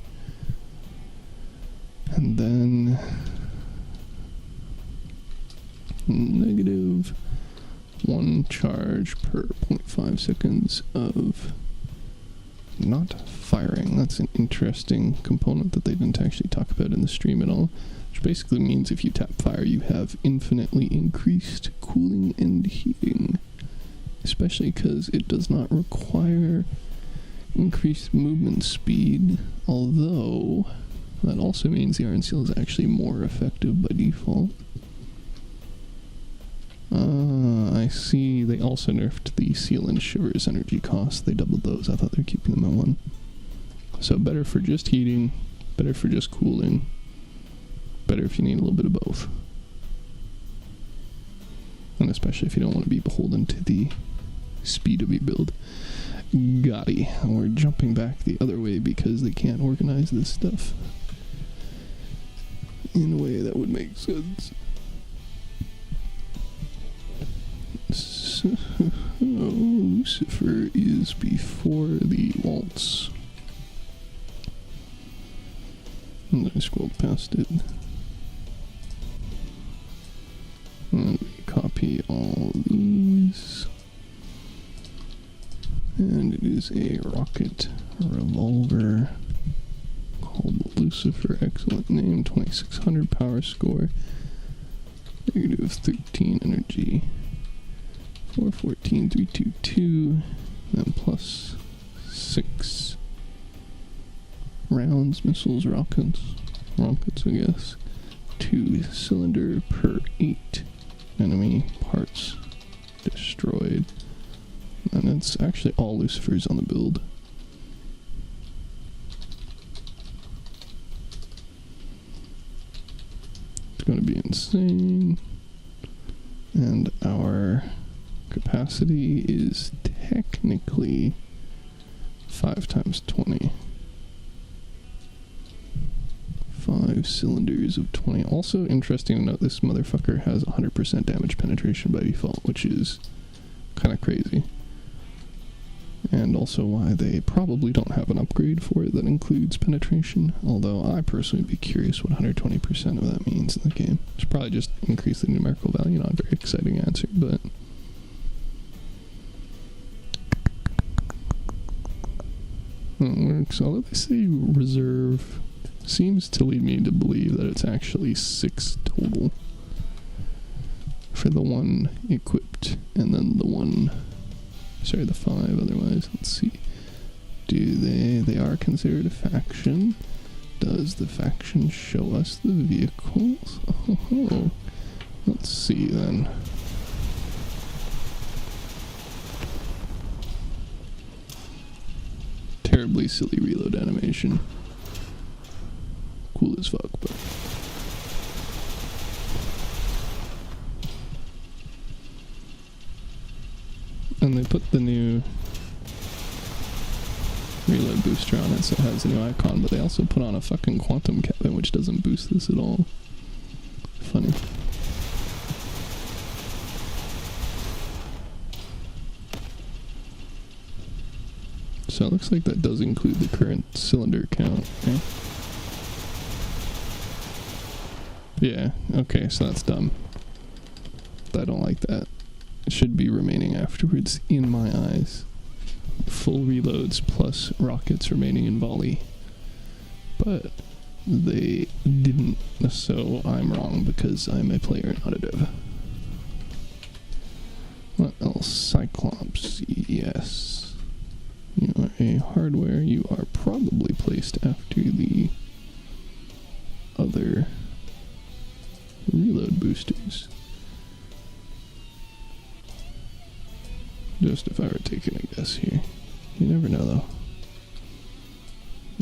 And then negative 1 charge per 0.5 seconds of not firing. That's an interesting component that they didn't actually talk about in the stream at all. Which basically means if you tap fire, you have infinitely increased cooling and heating. Especially because it does not require increased movement speed. Although, that also means the Iron Seal is actually more effective by default. I see they also nerfed the Seal and Shivers energy costs. They doubled those. I thought they were keeping them at 1. So better for just heating, better for just cooling. Better if you need a little bit of both. And especially if you don't want to be beholden to the speed of your build. Gotti. We're jumping back the other way because they can't organize this stuff in a way that would make sense. So, Lucifer is before the waltz. And I scrolled past it. And we copy all these. And it is a rocket revolver called Lucifer. Excellent name. 2600 power score. Negative 13 energy. 414, 322. Then plus 6 rounds, missiles, rockets, I guess. 2 cylinder per 8 enemy parts destroyed. And it's actually all Lucifers on the build. It's going to be insane. And our capacity is technically 5 times 20. 5 cylinders of 20. Also interesting to note, this motherfucker has 100% damage penetration by default, which is kind of crazy. And also why they probably don't have an upgrade for it that includes penetration, although I personally would be curious what 120% of that means in the game. It's probably just increase the numerical value, not a very exciting answer, but... works. Although they say reserve seems to lead me to believe that it's actually 6 total for the one equipped, and then the one, sorry, the 5 otherwise. Let's see. Do they are considered a faction. Does the faction show us the vehicles? Oh, let's see then. Terribly silly reload animation. Cool as fuck, but... And they put the new reload booster on it, so it has a new icon, but they also put on a fucking quantum cabin, which doesn't boost this at all. Funny. So it looks like that does include the current cylinder count, right? Yeah, okay, so that's dumb. I don't like that. It should be remaining afterwards, in my eyes. Full reloads plus rockets remaining in volley. But they didn't, so I'm wrong because I'm a player, not a dev. What else? Cyclops, yes. You are a hardware. You are probably placed after the other reload boosters. Just if I were taking a guess here. You never know though.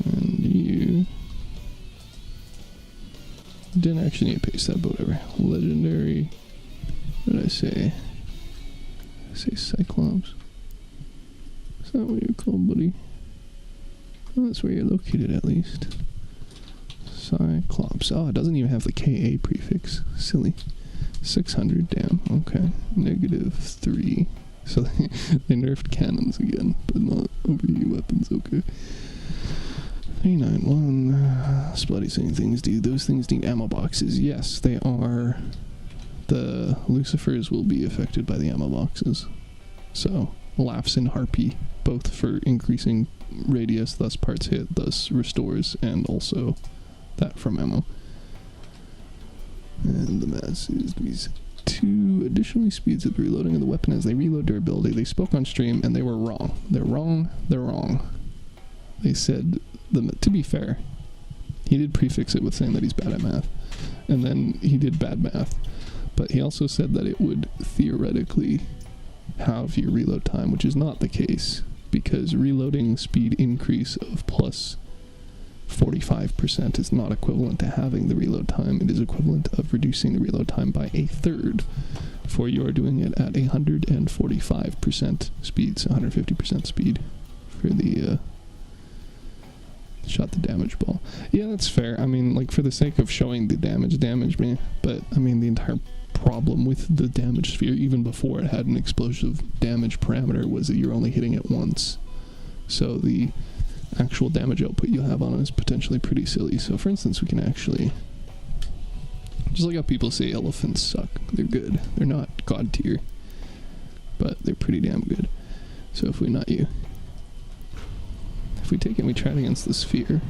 And you didn't actually need to paste that, but whatever. Legendary. What did I say? I say Cyclops. Is that what you're called, buddy? Oh, that's where you're located at least. Cyclops. Oh, it doesn't even have the KA prefix. Silly. 600, damn. Okay. -3. So they nerfed cannons again, but not overheat weapons, okay. 391. Splatty saying things, dude. Those things need ammo boxes. Yes, they are. The Lucifers will be affected by the ammo boxes. So, Laughs and Harpy, both for increasing radius, thus parts hit, thus restores, and also that from ammo. And the mass is these 2 additionally speeds of the reloading of the weapon as they reload durability. They spoke on stream and they were wrong. They're wrong. They're wrong. They said, to be fair, he did prefix it with saying that he's bad at math. And then he did bad math. But he also said that it would theoretically have your reload time, which is not the case, because reloading speed increase of plus 45% is not equivalent to having the reload time. It is equivalent of reducing the reload time by 1/3, for you are doing it at 145% speed, so 150% speed for the shot the damage ball. Yeah, that's fair. I mean, like, for the sake of showing the damage me, but I mean, the entire problem with the damage sphere, even before it had an explosive damage parameter, was that you're only hitting it once. So the actual damage output you have on it is potentially pretty silly. So for instance, we can actually, just like how people say elephants suck, they're good. They're not god tier, but they're pretty damn good. So if we take it and we try it against the sphere,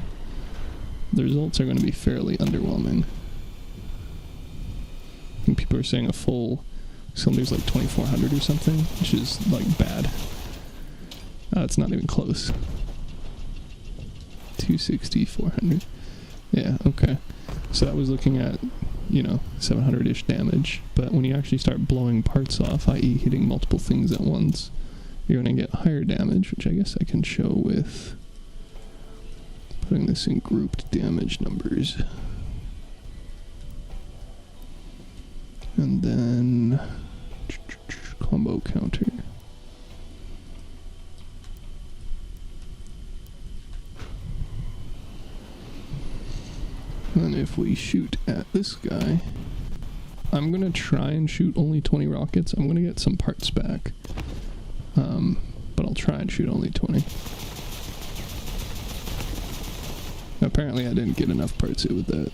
the results are going to be fairly underwhelming. I think people are saying a full cylinder's like 2400 or something, which is like bad. It's not even close. 260, 400. Yeah, okay. So that was looking at, you know, 700-ish damage. But when you actually start blowing parts off, i.e. hitting multiple things at once, you're going to get higher damage, which I guess I can show with putting this in grouped damage numbers. And then combo counter. And if we shoot at this guy, I'm going to try and shoot only 20 rockets. I'm going to get some parts back. But I'll try and shoot only 20. Apparently I didn't get enough parts hit with that.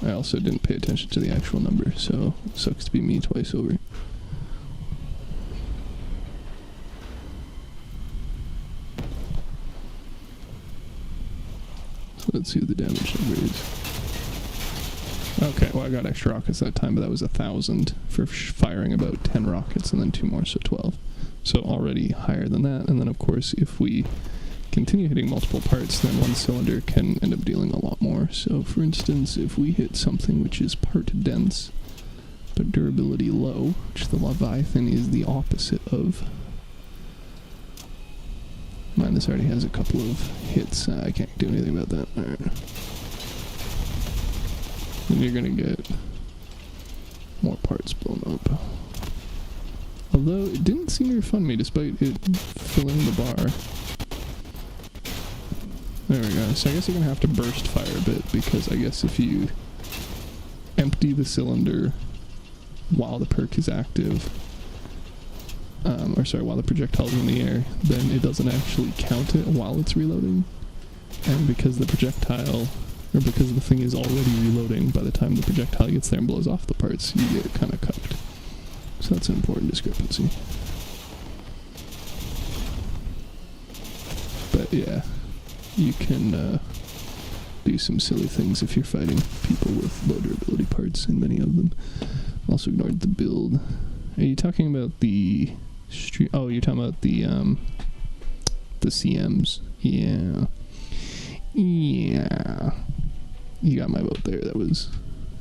I also didn't pay attention to the actual number, so it sucks to be me twice over. So let's see what the damage number is. Okay, well I got extra rockets that time, but that was 1,000 for firing about 10 rockets and then 2 more, so 12. So already higher than that, and then of course if we continue hitting multiple parts, then one cylinder can end up dealing a lot more. So for instance, if we hit something which is part dense, but durability low, which the Leviathan is the opposite of. Man, this already has a couple of hits. I can't do anything about that. Alright. Then you're gonna get more parts blown up. Although it didn't seem to refund me despite it filling the bar. There we go. So I guess you're gonna have to burst fire a bit, because I guess if you empty the cylinder while the perk is active, or sorry, while the projectile's in the air, then it doesn't actually count it while it's reloading. And because the projectile, or because the thing is already reloading by the time the projectile gets there and blows off the parts, you get kind of cucked. So that's an important discrepancy. But yeah, you can do some silly things if you're fighting people with low durability parts, and many of them. Also ignored the build. Are you talking about the oh, you're talking about the CMs. Yeah. Yeah. You got my vote there. That was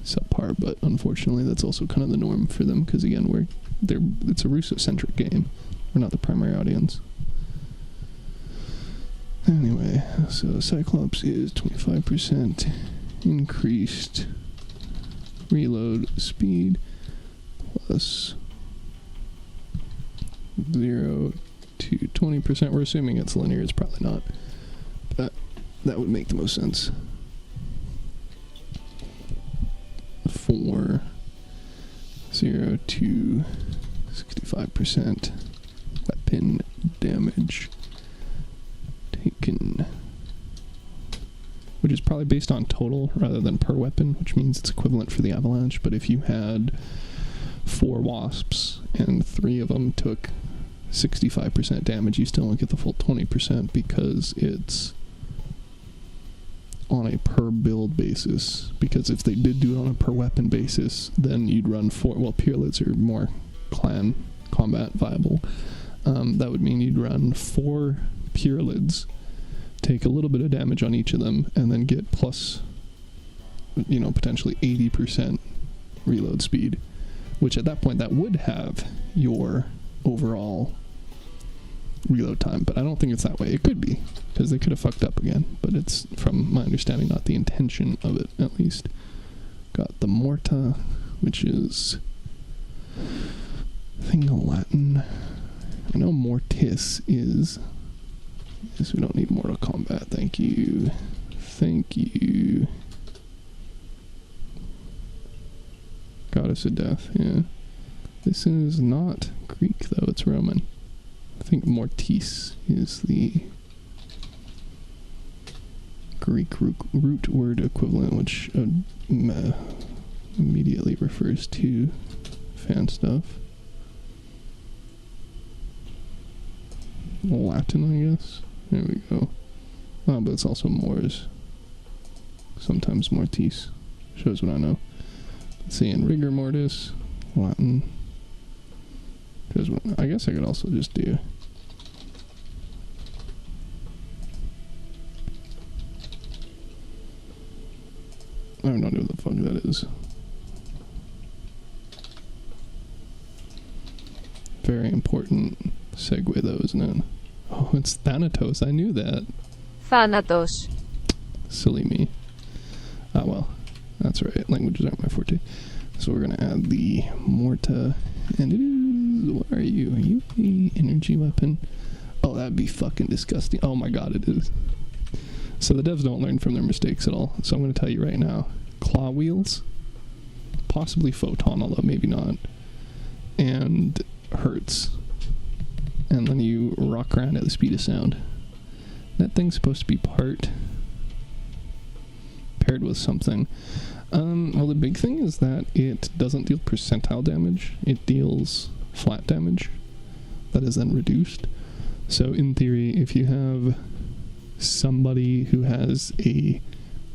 subpar, but unfortunately that's also kind of the norm for them, because again, it's a Russo-centric game. We're not the primary audience. Anyway, so Cyclops is 25% increased reload speed plus 0 to 20%. We're assuming it's linear, it's probably not, but that would make the most sense. For 0 to 65% weapon damage taken, which is probably based on total rather than per weapon, which means it's equivalent for the Avalanche. But if you had 4 wasps and 3 of them took 65% damage, you still don't get the full 20%, because it's on a per build basis. Because if they did do it on a per weapon basis, then you'd run 4, well, Pyralids are more clan combat viable. That would mean you'd run 4 Pyralids, take a little bit of damage on each of them, and then get plus, you know, potentially 80% reload speed, which at that point that would have your overall reload time. But I don't think it's that way. It could be, because they could have fucked up again, but it's, from my understanding, not the intention of it, at least. Got the Morta, which is I think Latin. I know Mortis is. Yes, we don't need Mortal Kombat. Thank you. Thank you. Goddess of Death, yeah. This is not Greek, though. It's Roman. I think Mortis is the Greek root word equivalent, which immediately refers to fan stuff. Latin, I guess. There we go. Oh, but it's also Moors. Sometimes Mortis. Shows what I know. Let's see, in Rigor Mortis, Latin. Shows what, I guess I could also just do I don't know what the fuck that is. Very important segue though, isn't it? Oh, it's Thanatos. I knew that. Thanatos. Silly me. Ah, well. That's right. Languages aren't my forte. So we're going to add the Morta. And it is... What are you? Are you the energy weapon? Oh, that'd be fucking disgusting. Oh my god, it is. So the devs don't learn from their mistakes at all. So I'm going to tell you right now. Claw wheels. Possibly photon, although maybe not. And hertz. And then you rock around at the speed of sound. That thing's supposed to be paired with something. Well, the big thing is that it doesn't deal percentile damage. It deals flat damage that is then reduced. So in theory, if you have somebody who has a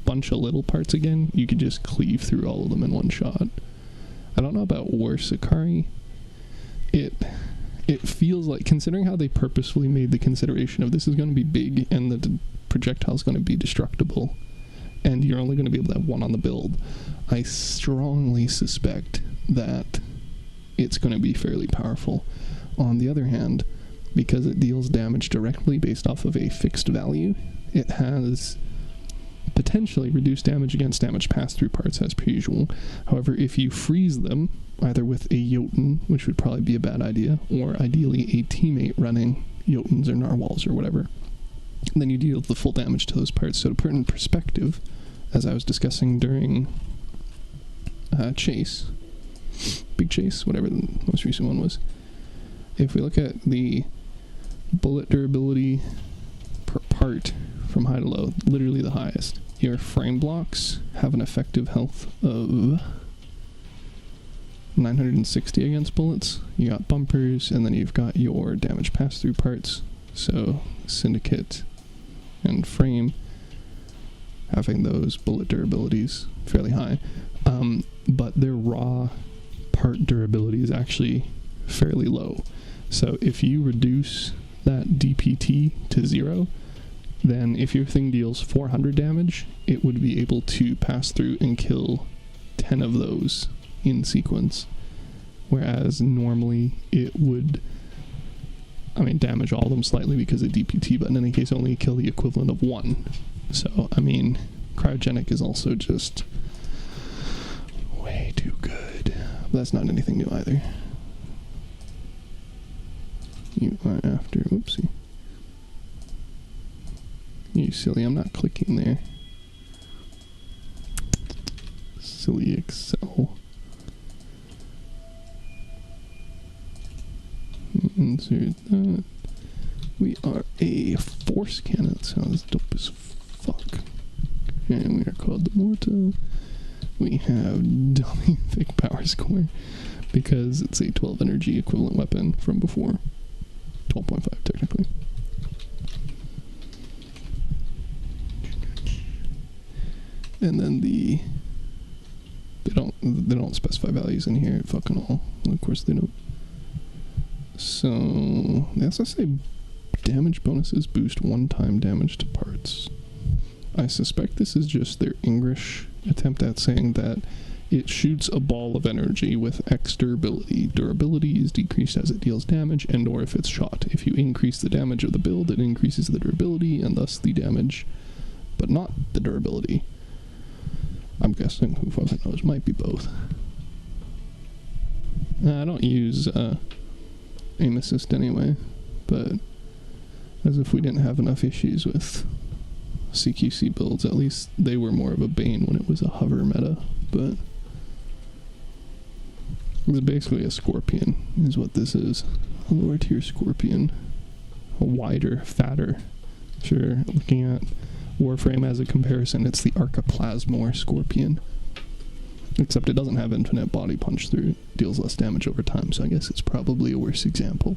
bunch of little parts again, you could just cleave through all of them in one shot. I don't know about War Sakari. It feels like, considering how they purposefully made the consideration of this is going to be big and the projectile is going to be destructible, and you're only going to be able to have one on the build, I strongly suspect that it's going to be fairly powerful. On the other hand, because it deals damage directly based off of a fixed value, it has potentially reduced damage against damage pass-through parts as per usual. However, if you freeze them, either with a Jotun, which would probably be a bad idea, or ideally a teammate running Jotuns or Narwhals or whatever, then you deal the full damage to those parts. So to put it in perspective, as I was discussing during Chase, Big Chase, whatever the most recent one was, if we look at the bullet durability per part from high to low, literally the highest, your frame blocks have an effective health of 960 against bullets. You got bumpers, and then you've got your damage pass-through parts, so Syndicate and Frame having those bullet durabilities fairly high, but their raw part durability is actually fairly low. So if you reduce that DPT to 0, then if your thing deals 400 damage, it would be able to pass through and kill 10 of those in sequence. Whereas normally it would, damage all of them slightly because of DPT, but in any case only kill the equivalent of 1. So, cryogenic is also just way too good. But that's not anything new either. You are after, whoopsie. You silly, I'm not clicking there. Silly Excel. Insert that. We are a force cannon. That sounds dope as fuck. And we are called the Morta. We have dummy thick power score because it's a 12 energy equivalent weapon from before. 12.5 technically. And then they don't specify values in here fucking all. Of course they don't. So they also say damage bonuses boost one-time damage to parts. I suspect this is just their English attempt at saying that it shoots a ball of energy with X durability. Durability is decreased as it deals damage and or if it's shot. If you increase the damage of the build, it increases the durability and thus the damage, but not the durability. I'm guessing, who fucking knows, might be both. I don't use aim assist anyway, but as if we didn't have enough issues with CQC builds, at least they were more of a bane when it was a hover meta, but it's basically a Scorpion is what this is. A lower tier Scorpion. A wider, fatter. Sure, looking at Warframe as a comparison, it's the Archiplasmor Scorpion. Except it doesn't have infinite body punch through. It deals less damage over time, so I guess it's probably a worse example.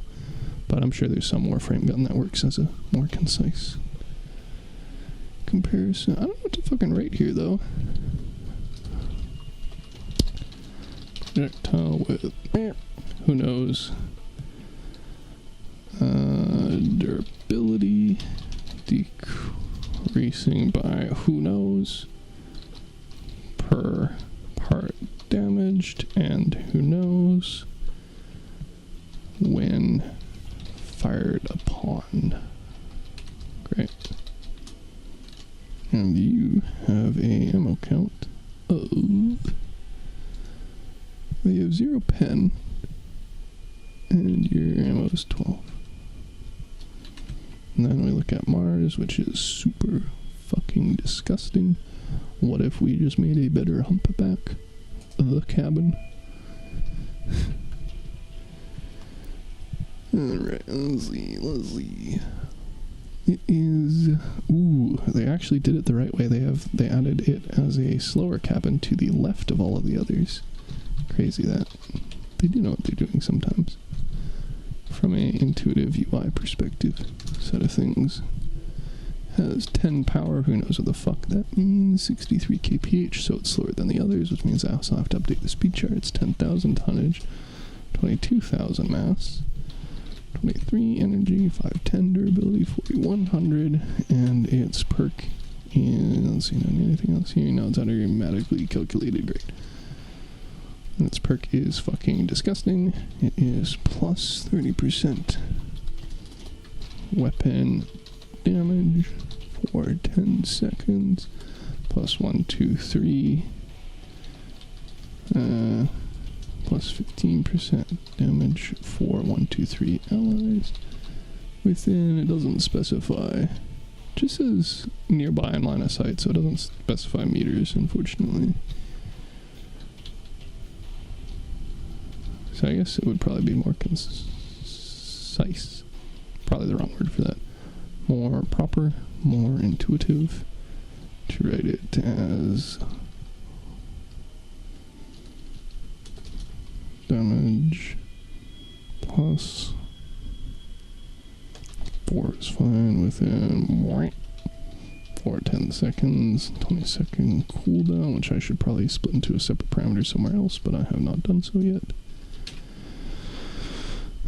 But I'm sure there's some Warframe gun that works as a more concise comparison. I don't know what to fucking rate here, though. Projectile with... who knows? Durability... decreasing by who knows. per part damaged, and who knows when fired upon. Great. And you have a ammo count of... You have 0 pen, and your ammo is 12. And then we look at Mars, which is super fucking disgusting. What if we just made a better humpback of the cabin? Alright, let's see. It is... Ooh, they actually did it the right way. They added it as a slower cabin to the left of all of the others. Crazy that. They do know what they're doing sometimes. From a intuitive UI perspective set of things. Has 10 power, who knows what the fuck that means. 63 kph, so it's slower than the others, which means I also have to update the speed charts. 10,000 tonnage, 22,000 mass, 23 energy, 510 durability, 4100, and its perk is, let's see, not anything else here. No, it's automatically calculated, great. And its perk is fucking disgusting. It is plus 30% weapon damage for 10 seconds. Plus 1, 2, 3. Plus 15% damage for 1, 2, 3 allies. Within, it doesn't specify. Just says nearby in line of sight, so it doesn't specify meters, unfortunately. So I guess it would probably be more concise. Probably the wrong word for that. More proper, more intuitive. To write it as damage plus 4 is fine within 10 seconds, 20-second cooldown, which I should probably split into a separate parameter somewhere else, but I have not done so yet.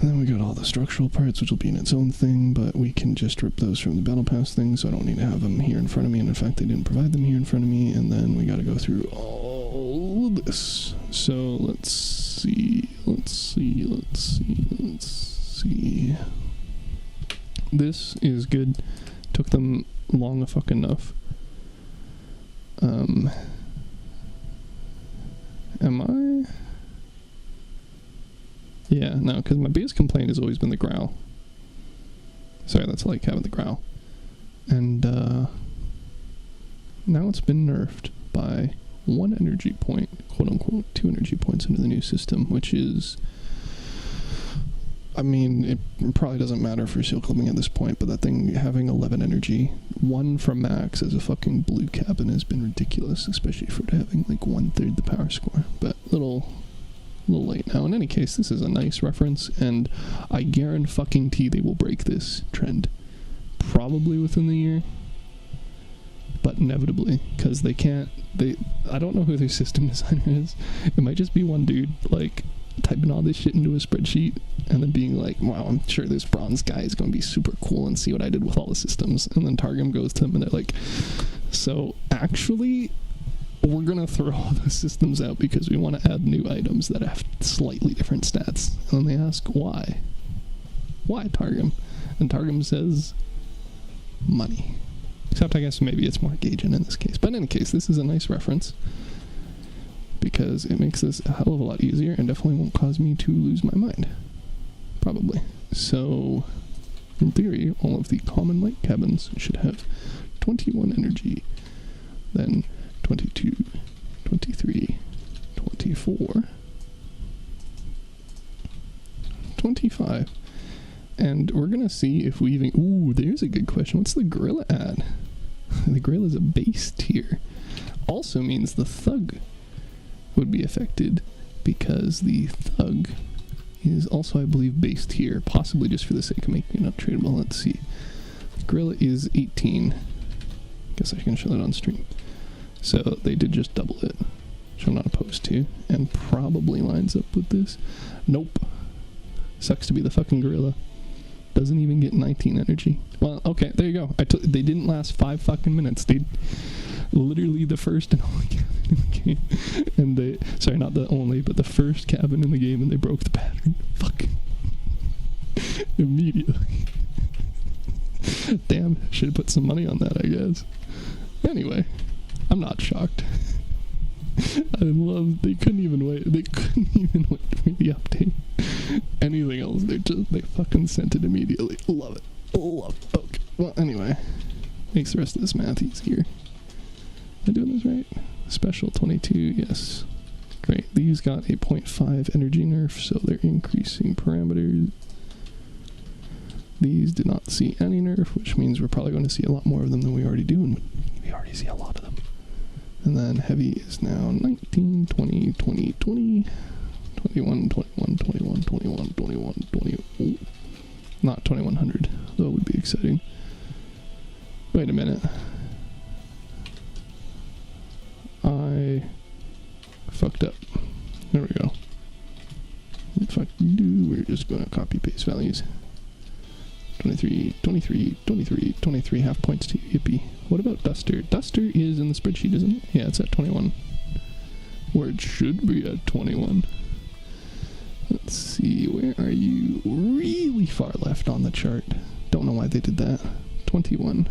And then we got all the structural parts, which will be in its own thing, but we can just rip those from the Battle Pass thing, so I don't need to have them here in front of me, and in fact they didn't provide them here in front of me, and then we gotta go through all of this. So let's see. This is good. Took them long fucking enough. Am I? Yeah, no, because my biggest complaint has always been the growl. Sorry, that's like having the growl. And, now it's been nerfed by 1 energy point, quote-unquote, 2 energy points into the new system, which is... I mean, it probably doesn't matter for seal clipping at this point, but that thing having 11 energy, 1 from max as a fucking blue cabin has been ridiculous, especially for it having, like, 1/3 the power score. But little late now. In any case, this is a nice reference, and I guarantee they will break this trend. Probably within the year, but inevitably, because I don't know who their system designer is. It might just be one dude, like, typing all this shit into a spreadsheet, and then being like, wow, I'm sure this bronze guy is going to be super cool and see what I did with all the systems. And then Targum goes to them, and they're like, so, actually... we're going to throw all the systems out because we want to add new items that have slightly different stats. And then they ask, why? Why, Targum? And Targum says, money. Except I guess maybe it's more Gaijin in this case. But in any case, this is a nice reference because it makes this a hell of a lot easier and definitely won't cause me to lose my mind. Probably. So, in theory, all of the common light cabins should have 21 energy. Then 22, 23, 24, 25. And we're going to see if we even... Ooh, there's a good question. What's the gorilla at? The gorilla is a base tier. Also means the thug would be affected because the thug is also, I believe, base tier, possibly just for the sake of making it uptradable. Let's see. The gorilla is 18. Guess I can show that on stream. So they did just double it, which I'm not opposed to, and probably lines up with this. Nope. Sucks to be the fucking gorilla. Doesn't even get 19 energy. Well, okay, there you go. They didn't last 5 fucking minutes, dude. Literally the first and only cabin. in the game. And they, sorry, not the only, but the first cabin in the game, and they broke the pattern. Fucking immediately. Damn, should have put some money on that, I guess. Anyway, I'm not shocked. I love, they couldn't even wait for the update. Anything else, they fucking sent it immediately. Love it. Okay, well, anyway, makes the rest of this math easier. Am I doing this right? Special 22, yes. Great, these got a 0.5 energy nerf, so they're increasing parameters. These did not see any nerf, which means we're probably going to see a lot more of them than we already do, and we already see a lot of them. And then heavy is now 19, 20, 20, 20, 21, 21, 21, 21, 21, 20. Oh, not 2100, though it would be exciting. Wait a minute. I fucked up. There we go. What the fuck do? We're just going to copy paste values. 23, 23, 23, 23 half points to Yippee. What about Duster? Duster is in the spreadsheet, isn't it? Yeah, it's at 21. Where it should be at 21. Let's see, where are you? Really far left on the chart. Don't know why they did that. 21.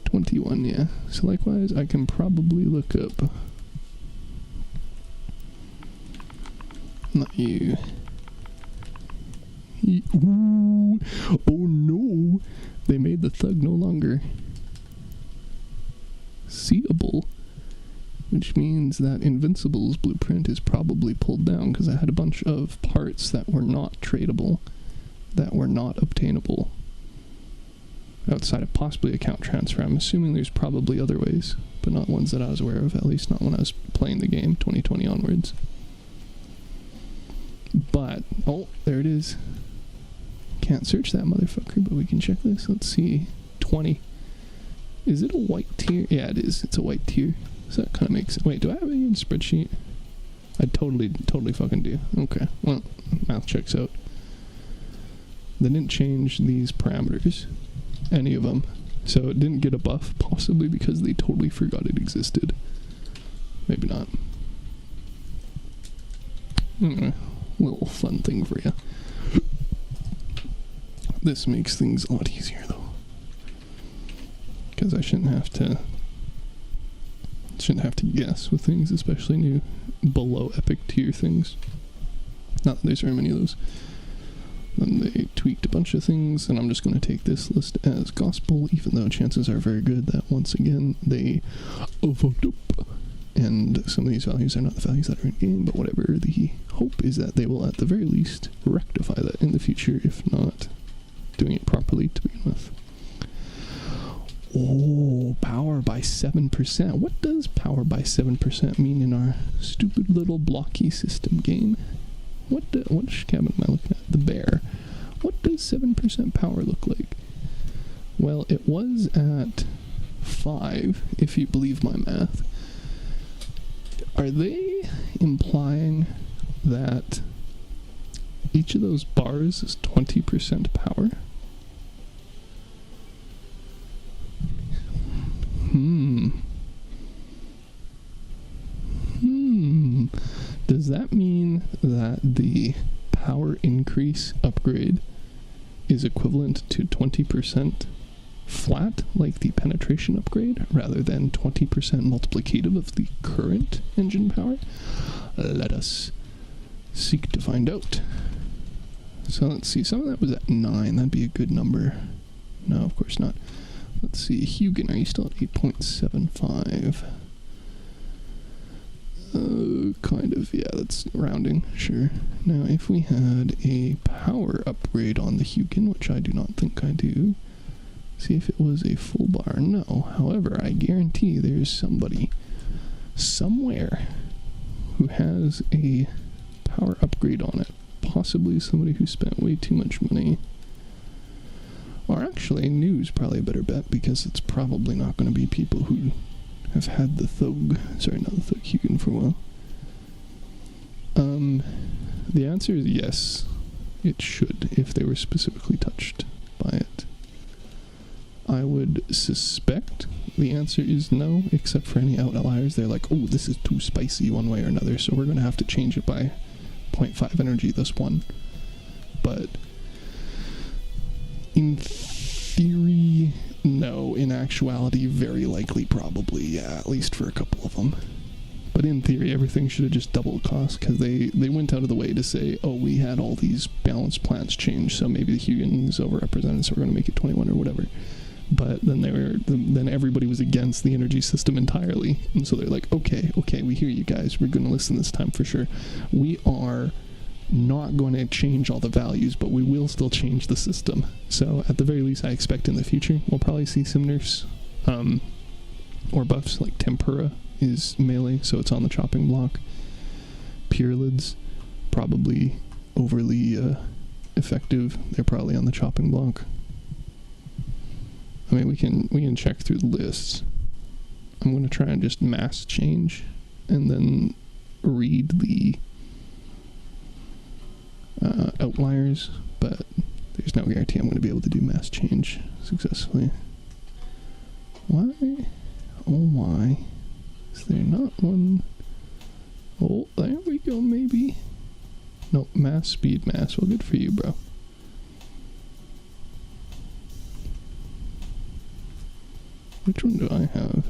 21, yeah. So likewise, I can probably look up... Not you. Ooh. Oh no! They made the thug no longer seeable, which means that Invincible's blueprint is probably pulled down because I had a bunch of parts that were not tradable, that were not obtainable outside of possibly account transfer. I'm assuming there's probably other ways, but not ones that I was aware of, at least not when I was playing the game 2020 onwards. But, oh, there it is. Can't search that motherfucker, but we can check this. Let's see. 20. Is it a white tier? Yeah, it is. It's a white tier. So that kind of makes... Wait, do I have it in spreadsheet? I totally fucking do. Okay. Well, math checks out. They didn't change these parameters. Any of them. So it didn't get a buff, possibly because they totally forgot it existed. Maybe not. Anyway, little fun thing for you. This makes things a lot easier, though. Because I shouldn't have to guess with things, especially new below epic tier things. Not that there's very many of those. Then they tweaked a bunch of things, and I'm just going to take this list as gospel, even though chances are very good that once again they fucked up. And some of these values are not the values that are in game, but whatever. The hope is that they will at the very least rectify that in the future, if not doing it properly to begin with. Oh, power by 7%. What does power by 7% mean in our stupid little blocky system game? Which cabin am I looking at? The bear. What does 7% power look like? Well, it was at 5, if you believe my math. Are they implying that each of those bars is 20% power? Does that mean that the power increase upgrade is equivalent to 20% flat, like the penetration upgrade, rather than 20% multiplicative of the current engine power? Let us seek to find out. So let's see, some of that was at 9, that'd be a good number. No, of course not. Let's see, Hugin, are you still at 8.75? Kind of, yeah, that's rounding, sure. Now, if we had a power upgrade on the Hugin, which I do not think I do, see if it was a full bar. No, however, I guarantee there's somebody, somewhere, who has a power upgrade on it. Possibly somebody who spent way too much money. Or actually, new's probably a better bet, because it's probably not going to be people who have had the Thug, sorry, not the Thug Hugin for a while. The answer is yes, it should, if they were specifically touched by it. I would suspect the answer is no, except for any outliers. They're like, oh, this is too spicy one way or another, so we're going to have to change it by 0.5 energy this one. But in theory, no. In actuality, very likely, probably, yeah, at least for a couple of them. But in theory, everything should have just doubled cost, because they went out of the way to say, oh, we had all these balanced plants change, so maybe the Hugin is overrepresented, so we're going to make it 21 or whatever. But then then everybody was against the energy system entirely, and so they're like, okay, we hear you guys, we're going to listen this time for sure. We are not going to change all the values, but we will still change the system. So at the very least, I expect in the future we'll probably see some nerfs or buffs. Like Tempura is melee, so it's on the chopping block. Pyralids, probably overly effective, they're probably on the chopping block. I mean, we can check through the lists. I'm going to try and just mass change and then read the outliers, but there's no guarantee I'm going to be able to do mass change successfully. Why? Oh my. Is there not one? Oh, there we go, maybe. No, mass, speed, mass. Well, good for you, bro. Which one do I have?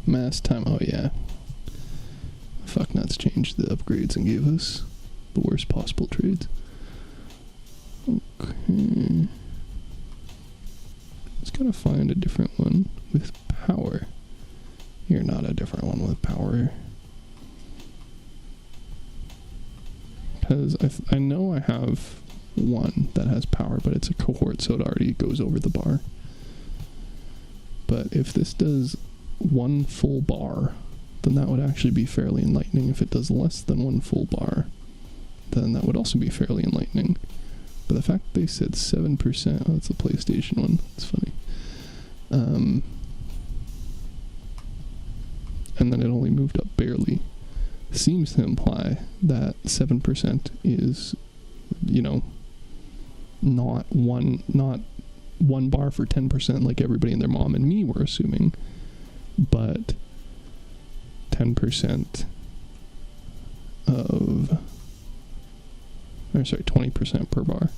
Mass time. Oh, yeah. Fuck nuts changed the upgrades and gave us the worst possible trades. Okay. Just gotta find a different one with power. You're not a different one with power. Because I know I have one that has power, but it's a cohort, so it already goes over the bar. But if this does one full bar, then that would actually be fairly enlightening. If it does less than one full bar, then that would also be fairly enlightening. But the fact they said 7%, oh, that's the PlayStation one, that's funny. And then it only moved up barely, seems to imply that 7% is, you know, not one bar for 10% like everybody and their mom and me were assuming, but 10% of, or sorry, 20% per bar,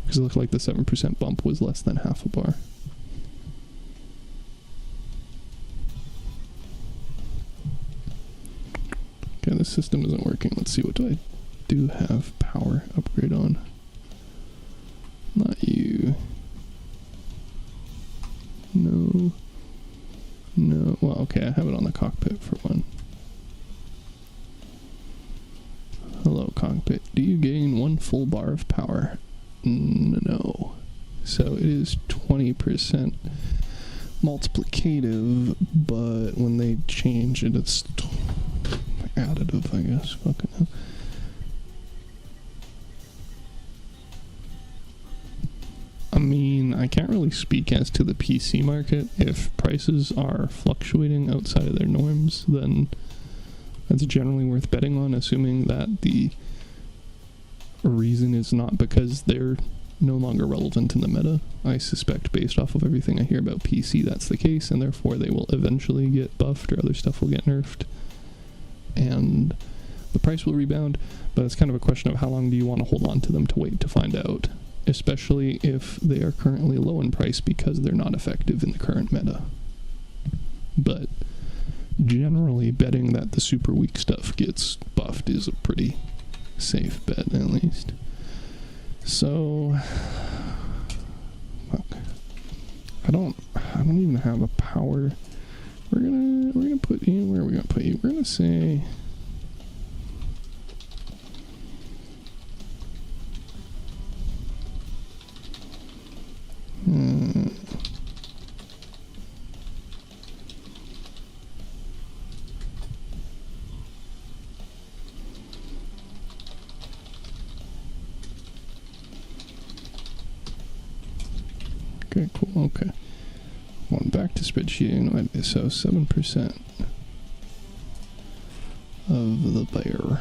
because it looked like the 7% bump was less than half a bar. Okay, this system isn't working. Let's see, what do I do have power upgrade on? Not you. No. Well, okay, I have it on the cockpit for one. Hello, cockpit. Do you gain one full bar of power? No. So it is 20% multiplicative, but when they change it, it's additive, I guess. Fucking hell. I mean, I can't really speak as to the PC market. If prices are fluctuating outside of their norms, then that's generally worth betting on, assuming that the reason is not because they're no longer relevant in the meta. I suspect, based off of everything I hear about PC, that's the case, and therefore they will eventually get buffed or other stuff will get nerfed, and the price will rebound. But it's kind of a question of how long do you want to hold on to them to wait to find out, especially if they are currently low in price because they're not effective in the current meta. But generally, betting that the super weak stuff gets buffed is a pretty safe bet, at least. So, fuck. I don't even have a power. We're gonna put you. Where are we gonna put you? We're gonna say. Okay, cool, okay. Going back to spreadsheet, so 7% of the bear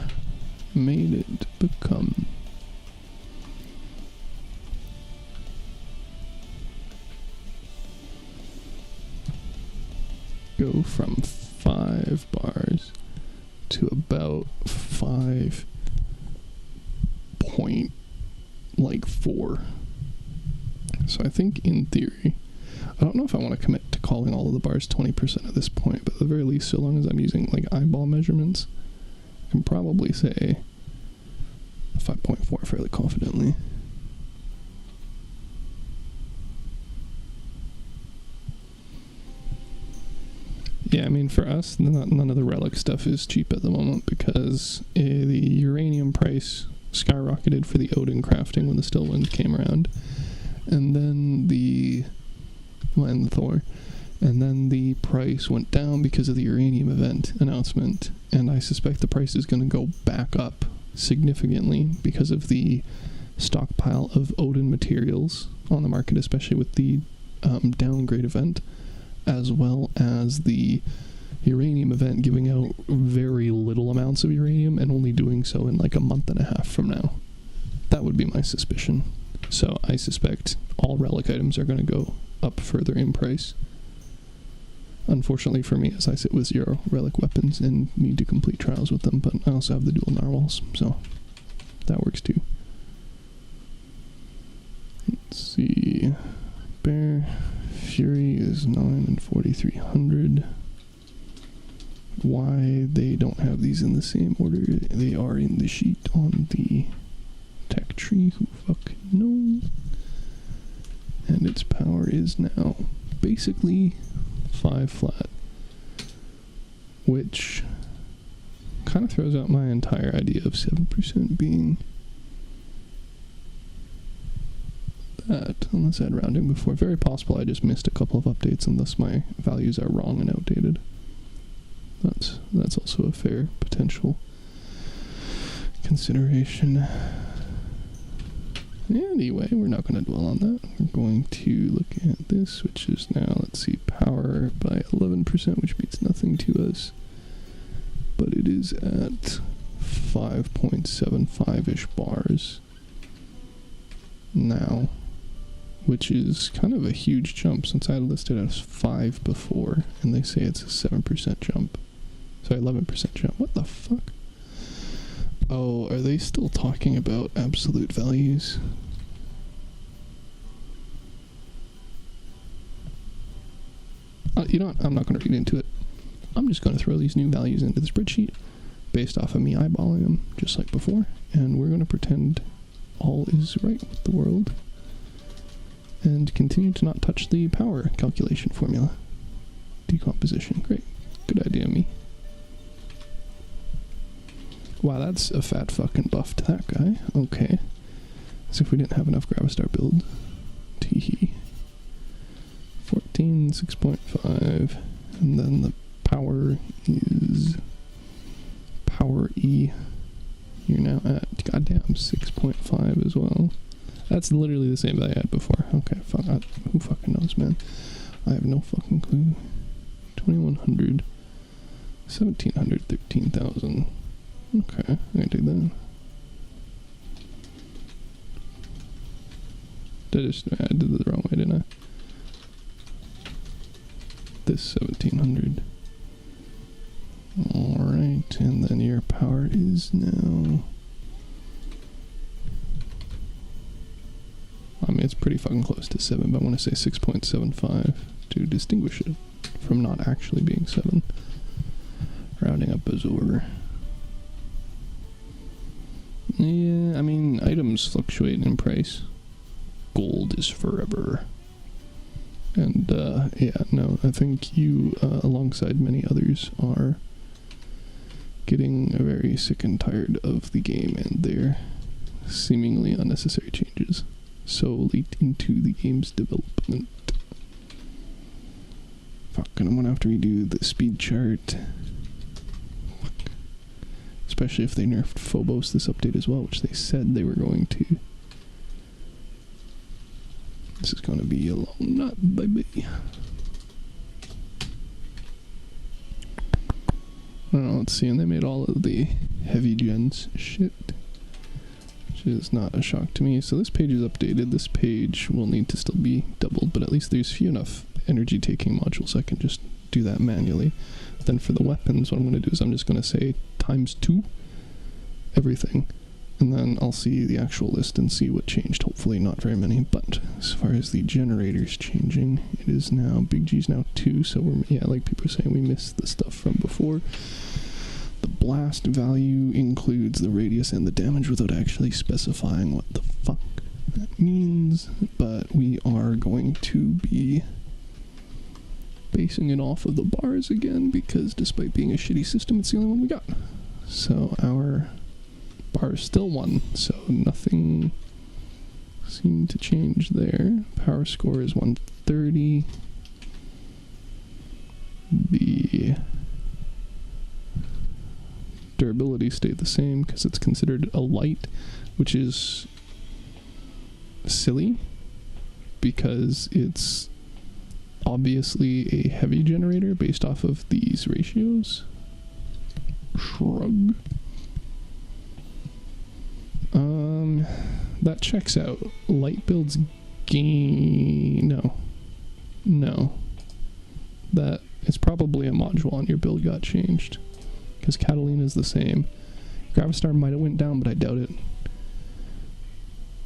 made it become go from 5 bars to about 5.4. So I think in theory, I don't know if I want to commit to calling all of the bars 20% at this point, but at the very least, so long as I'm using like eyeball measurements, I can probably say 5.4 fairly confidently. Yeah, I mean, for us, none of the relic stuff is cheap at the moment because the uranium price skyrocketed for the Odin crafting when the Stillwind came around. And then and the Thor. And then the price went down because of the uranium event announcement. And I suspect the price is going to go back up significantly because of the stockpile of Odin materials on the market, especially with the downgrade event, as well as the uranium event giving out very little amounts of uranium and only doing so in like a month and a half from now. That would be my suspicion. So I suspect all relic items are going to go up further in price. Unfortunately for me, as I sit with 0 relic weapons and need to complete trials with them, but I also have the dual narwhals, so that works too. Let's see. Bear Fury is 9 and 4,300. Why they don't have these in the same order they are in the sheet on the tech tree, who fuck knows? And its power is now basically 5 flat, which kind of throws out my entire idea of 7% being that, unless I had rounding before. Very possible I just missed a couple of updates and thus my values are wrong and outdated. That's also a fair potential consideration. Anyway, we're not going to dwell on that. We're going to look at this, which is now, let's see, power by 11%, which means nothing to us. But it is at 5.75-ish bars now, which is kind of a huge jump since I had listed as 5 before, and they say it's a 7% jump. Sorry, 11% jump. What the fuck? Oh, are they still talking about absolute values? You know what? I'm not going to read into it. I'm just going to throw these new values into the spreadsheet based off of me eyeballing them, just like before, and we're going to pretend all is right with the world and continue to not touch the power calculation formula. Decomposition. Great. Good idea, me. Wow, that's a fat fucking buff to that guy. Okay. As if we didn't have enough Gravistar build. Teehee. 14, 6.5. And then the power is power E. You're now at, goddamn, 6.5 as well. That's literally the same value I had before. Okay, fuck. Who fucking knows, man? I have no fucking clue. 2,100. 1,700, 13,000. Okay, I can do that. I did it the wrong way, didn't I? This 1,700. Alright, and then your power is now... I mean, it's pretty fucking close to 7, but I want to say 6.75 to distinguish it from not actually being 7. Rounding up as over. Yeah, I mean, items fluctuate in price. Gold is forever. And, yeah, no, I think you, alongside many others, are getting very sick and tired of the game and their seemingly unnecessary changes so late into the game's development. Fuck, and I'm gonna have to redo the speed chart. Fuck. Especially if they nerfed Phobos this update as well, which they said they were going to. This is gonna be a long nut, baby. I don't know, let's see, and they made all of the heavy gens shit, which is not a shock to me. So this page is updated. This page will need to still be doubled, but at least there's few enough energy taking modules I can just do that manually. Then for the weapons, what I'm going to do is I'm just going to say ×2 everything, and then I'll see the actual list and see what changed. Hopefully not very many, but as far as the generators changing, it is now, big G's now 2, so we're, yeah, like people are saying, we missed the stuff from before. The blast value includes the radius and the damage without actually specifying what the fuck that means, but we are going to be basing it off of the bars again, because despite being a shitty system, it's the only one we got. So our bar is still 1, so nothing seemed to change there. Power score is 130. The durability stayed the same because it's considered a light, which is silly because it's obviously a heavy generator based off of these ratios. Shrug. That checks out. Light builds gain. No. That is probably a module on your build got changed, because Catalina is the same. Gravistar might have went down, but I doubt it.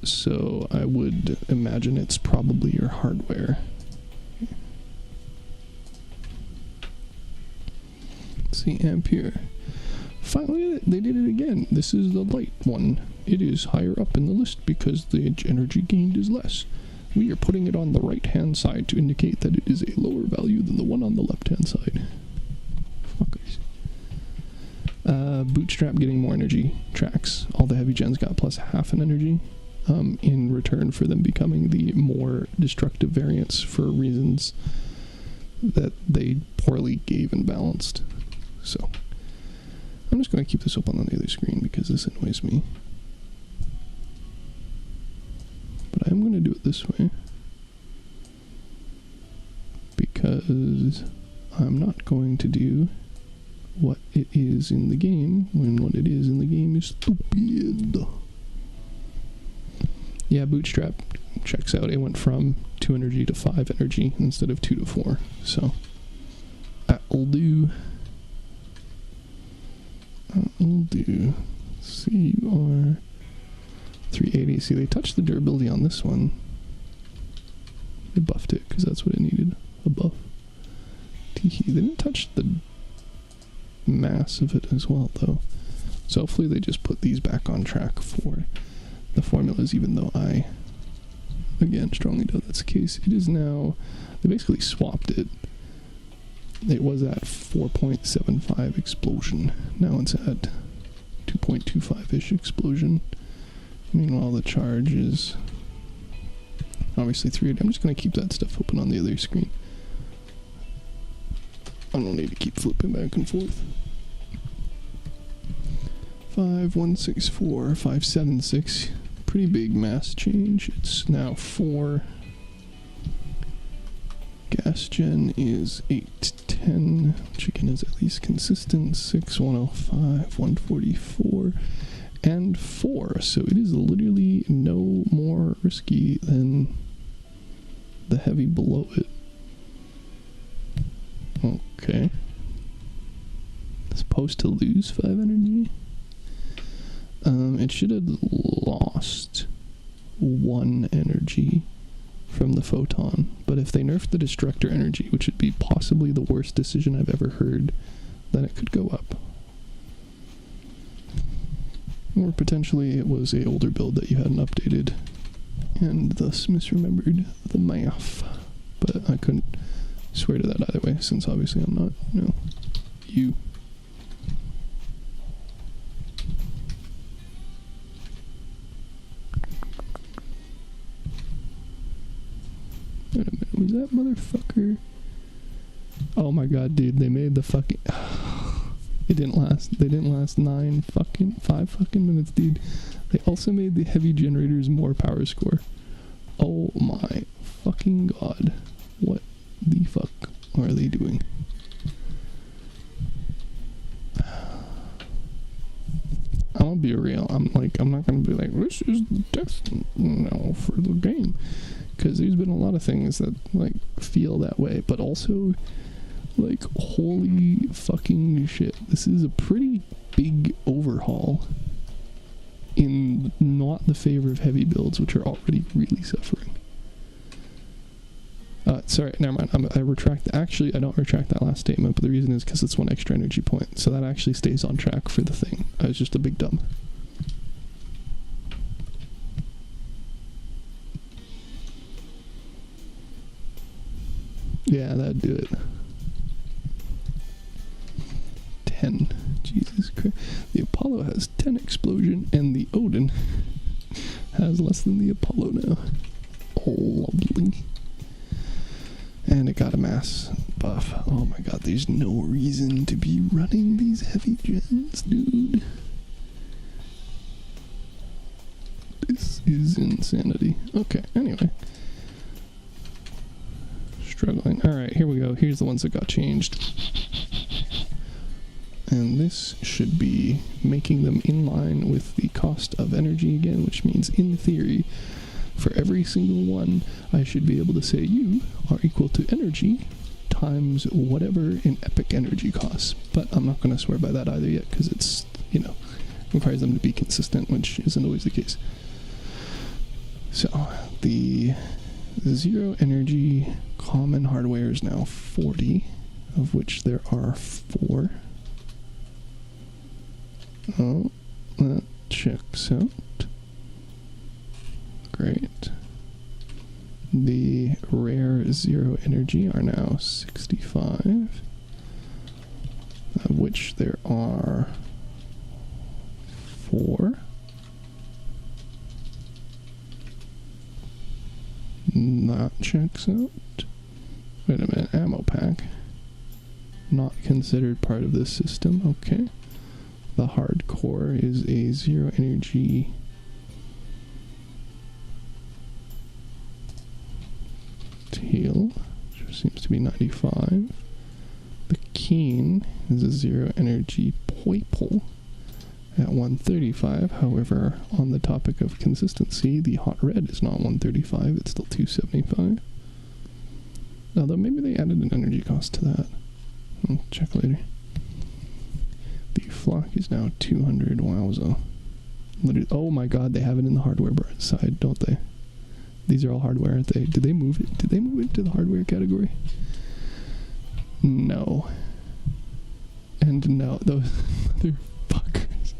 So I would imagine it's probably your hardware. Let's see, Ampere. Finally, they did it again. This is the light one. It is higher up in the list because the energy gained is less. We are putting it on the right-hand side to indicate that it is a lower value than the one on the left-hand side. Fuckers. Bootstrap getting more energy tracks. All the heavy gens got plus half an energy in return for them becoming the more destructive variants for reasons that they poorly gave and balanced. So I'm just going to keep this open on the other screen because this annoys me. But I'm going to do it this way because I'm not going to do what it is in the game when what it is in the game is stupid. Yeah, Bootstrap checks out. It went from 2 energy to 5 energy instead of 2 to 4. So that'll do. That'll do. CUR 380. See, they touched the durability on this one. They buffed it because that's what it needed. A buff. Teehee. They didn't touch the mass of it as well, though. So hopefully they just put these back on track for the formulas, even though I, again, strongly doubt that's the case. It is now, they basically swapped it. It was at 4.75 explosion. Now it's at 2.25-ish explosion. Meanwhile, the charge is obviously 380. I'm just going to keep that stuff open on the other screen. I don't need to keep flipping back and forth. 5164, 576. Pretty big mass change. It's now 4. Gas gen is 810, which again is at least consistent. 6, 105, 144, and 4. So it is literally no more risky than the heavy below it. Okay. It's supposed to lose 5 energy. It should have lost 1 energy from the photon, but if they nerfed the destructor energy, which would be possibly the worst decision I've ever heard, then it could go up. Or potentially it was a older build that you hadn't updated and thus misremembered the math, but I couldn't swear to that either way, since obviously I'm not, you. Wait a minute, was that motherfucker? Oh my god, dude, they made the fucking... They didn't last 5 fucking minutes, dude. They also made the heavy generators more power score. Oh my fucking god. What the fuck are they doing? I'm gonna be real. I'm not gonna be like, this is the death knell for the game. Because there's been a lot of things that, feel that way. But also, Like, holy fucking shit. This is a pretty big overhaul in not the favor of heavy builds, which are already really suffering. Sorry, never mind. I retract. Actually, I don't retract that last statement, but the reason is because it's 1 extra energy point, so that actually stays on track for the thing. I was just a big dumb. Yeah, that'd do it. 10. Jesus Christ. The Apollo has 10 explosion, and the Odin has less than the Apollo now. Oh, lovely. And it got a mass buff. Oh my god, there's no reason to be running these heavy gens, dude. This is insanity. Okay, anyway. Struggling. Alright, here we go. Here's the ones that got changed. And this should be making them in line with the cost of energy again, which means, in theory, for every single one, I should be able to say you are equal to energy times whatever in epic energy costs. But I'm not going to swear by that either yet, because it's, you know, requires them to be consistent, which isn't always the case. So, the 0 energy common hardware is now 40, of which there are 4. Oh, that checks out. Great. The rare 0 energy are now 65, of which there are 4. That checks out. Wait a minute, ammo pack. Not considered part of this system, okay. The hardcore is a 0 energy tail, which seems to be 95. The keen is a 0 energy poiple at 135. However, on the topic of consistency, the hot red is not 135, it's still 275. Although maybe they added an energy cost to that. I'll check later. The flock is now 200. Wowza. Literally, oh my god, they have it in the hardware side, don't they? These are all hardware, aren't they? Did they move it? Did they move it to the hardware category? No. And no, those motherfuckers.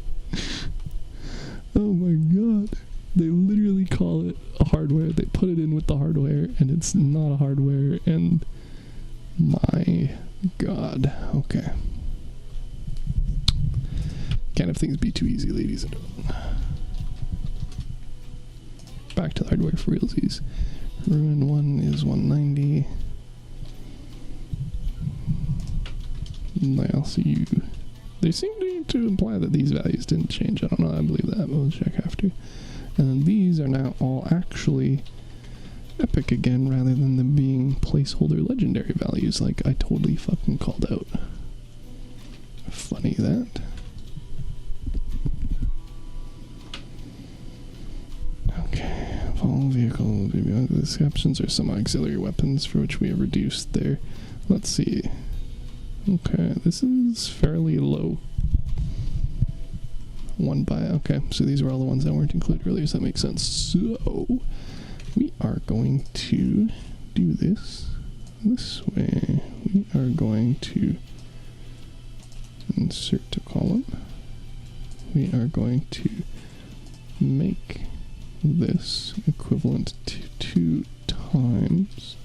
Oh my god. They literally call it a hardware. They put it in with the hardware, and it's not a hardware, and my god. Okay. Can't have things be too easy, ladies and gentlemen. Back to the hardware for realsies. Ruin 1 is 190. ILCU. They seem to imply that these values didn't change. I don't know, I believe that, but we'll check after. And these are now all actually epic again, rather than them being placeholder legendary values like I totally fucking called out. Funny that. Okay, all vehicles. The exceptions are some auxiliary weapons for which we have reduced their. Let's see. Okay, this is fairly low. Okay, so these were all the ones that weren't included earlier, so that makes sense. So, we are going to do this way. We are going to insert a column. We are going to make this equivalent to 2 times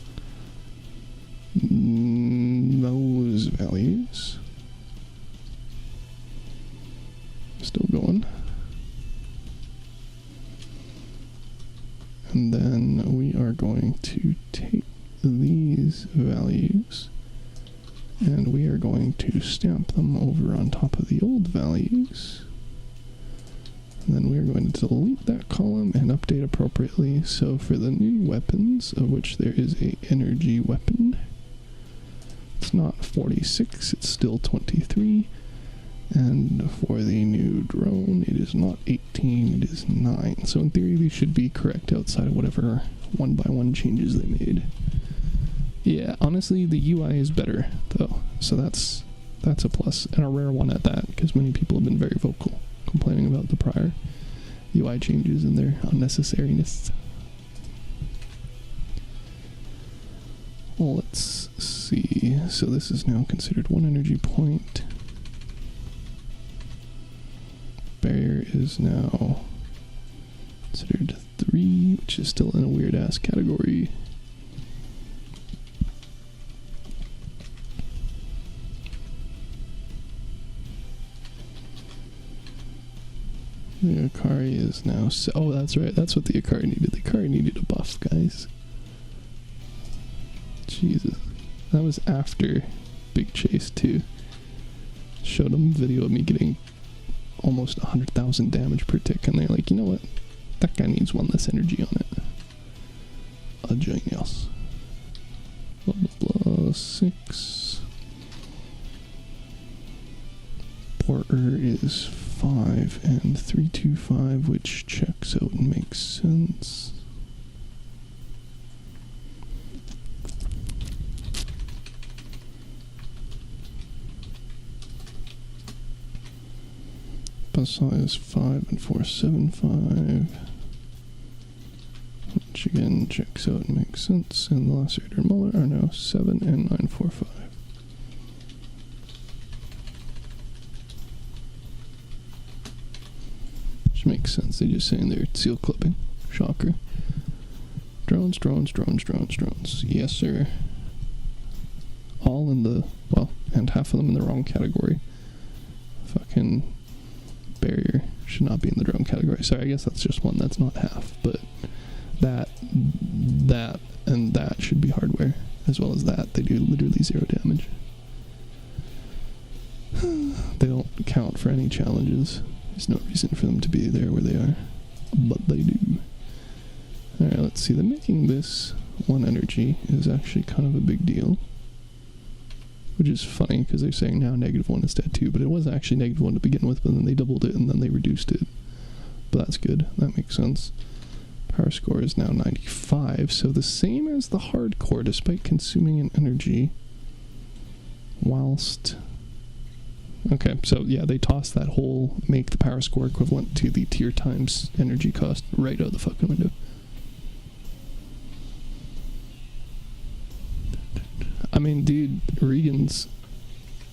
those values. Still going. And then we are going to take these values and we are going to stamp them over on top of the old values. And then we are going to delete that column and update appropriately. So for the new weapons, of which there is a energy weapon, it's not 46, it's still 23. And for the new drone, it is not 18, it is 9. So in theory, these should be correct outside of whatever one-by-one changes they made Yeah, honestly, the UI is better, though. So that's a plus, and a rare one at that, because many people have been very vocal, complaining about the prior UI changes and their unnecessariness. Well, let's see. So this is now considered 1 energy point. Barrier is now considered 3, which is still in a weird-ass category. The Akari is now... oh, that's right. That's what the Akari needed. The Akari needed a buff, guys. Jesus. That was after Big Chase, too. Showed them a video of me getting almost 100,000 damage per tick, and they're like, you know what? That guy needs 1 less energy on it. A genius. Blah, blah, blah. 6. Porter is 5 and 325, which checks out and makes sense. Basai is 5 and 475, which again checks out and makes sense. And the Lacerator and Muller are now 7 and 945. Makes sense. They're just saying they're seal clipping. Shocker. Drones, drones, drones, drones, drones. Yes, sir. All in the... well, and half of them in the wrong category. Fucking barrier should not be in the drone category. Sorry, I guess that's just one that's not half. But that, and that should be hardware. As well as that. They do literally 0 damage. They don't count for any challenges. There's no reason for them to be there where they are, but they do. Alright, let's see. Them making this 1 energy is actually kind of a big deal. Which is funny, because they're saying now -1 instead 2, but it was actually -1 to begin with, but then they doubled it and then they reduced it. But that's good. That makes sense. Power score is now 95, so the same as the hardcore, despite consuming an energy. Whilst... okay, so yeah, they tossed that whole make the power score equivalent to the tier times energy cost right out the fucking window. I mean, dude, Regan's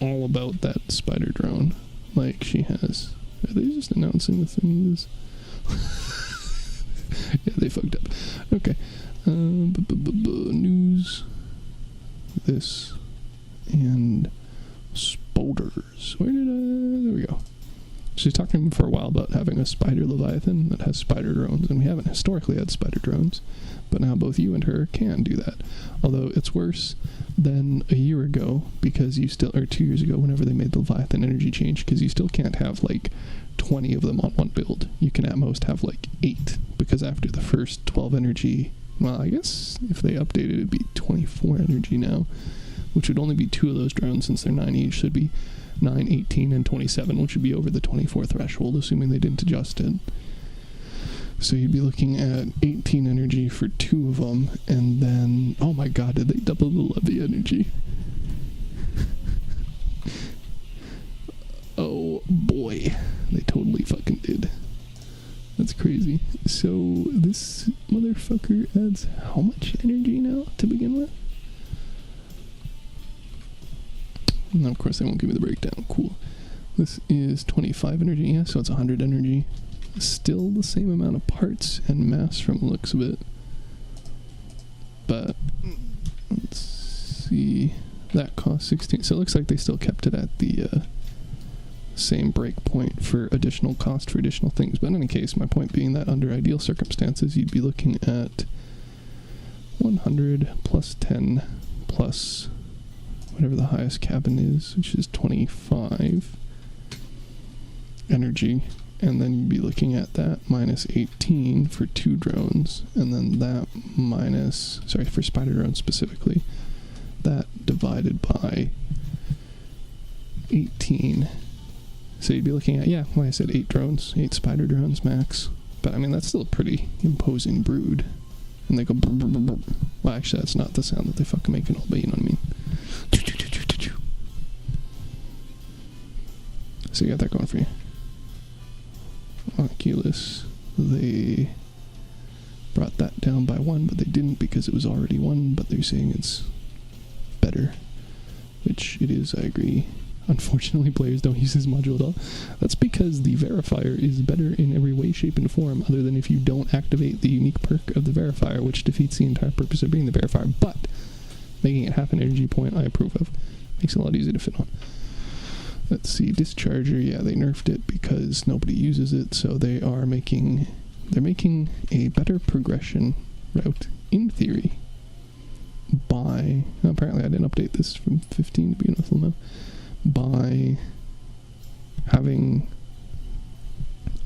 all about that spider drone. Like, she has... are they just announcing the thingies? Yeah, they fucked up. Okay. News. This. And... Spoders. Where did there we go. She's talking for a while about having a spider Leviathan that has spider drones, and we haven't historically had spider drones, but now both you and her can do that. Although it's worse than a year ago, because you still, or 2 years ago, whenever they made the Leviathan energy change, because you still can't have like 20 of them on one build. You can at most have like 8, because after the first 12 energy, well, I guess if they updated it'd be 24 energy now, which would only be 2 of those drones since they're 9 each. Should be 9, 18, and 27, which would be over the 24 threshold, assuming they didn't adjust it. So you'd be looking at 18 energy for 2 of them, and then... oh my god, did they double the levy energy? Oh boy, they totally fucking did. That's crazy. So this motherfucker adds how much energy now to begin with? And of course they won't give me the breakdown. Cool. This is 25 energy, yeah, so it's 100 energy. Still the same amount of parts and mass from the looks of it. But, let's see, that costs 16. So it looks like they still kept it at the same break point for additional cost for additional things. But in any case, my point being that under ideal circumstances, you'd be looking at 100 plus 10 plus whatever the highest cabin is, which is 25 energy, and then you'd be looking at that minus 18 for 2 drones, and then that minus, sorry, for spider drones specifically, that divided by 18. So you'd be looking at, yeah, like I said, 8 drones, 8 spider drones max. But I mean, that's still a pretty imposing brood. and they go brr, brr, brr, brr. Well, actually, that's not the sound that they fucking make and all, but you know what I mean. So you got that going for you. Oculus, they brought that down by 1, but they didn't because it was already 1, but they're saying it's better, which it is, I agree. Unfortunately, players don't use this module at all. That's because the verifier is better in every way, shape, and form, other than if you don't activate the unique perk of the verifier, which defeats the entire purpose of being the verifier. But making it half an energy point, I approve of. Makes it a lot easier to fit on. Let's see, Discharger, yeah, they nerfed it because nobody uses it, so they're making a better progression route, in theory, by, apparently I didn't update this from 15 to begin with, now, by having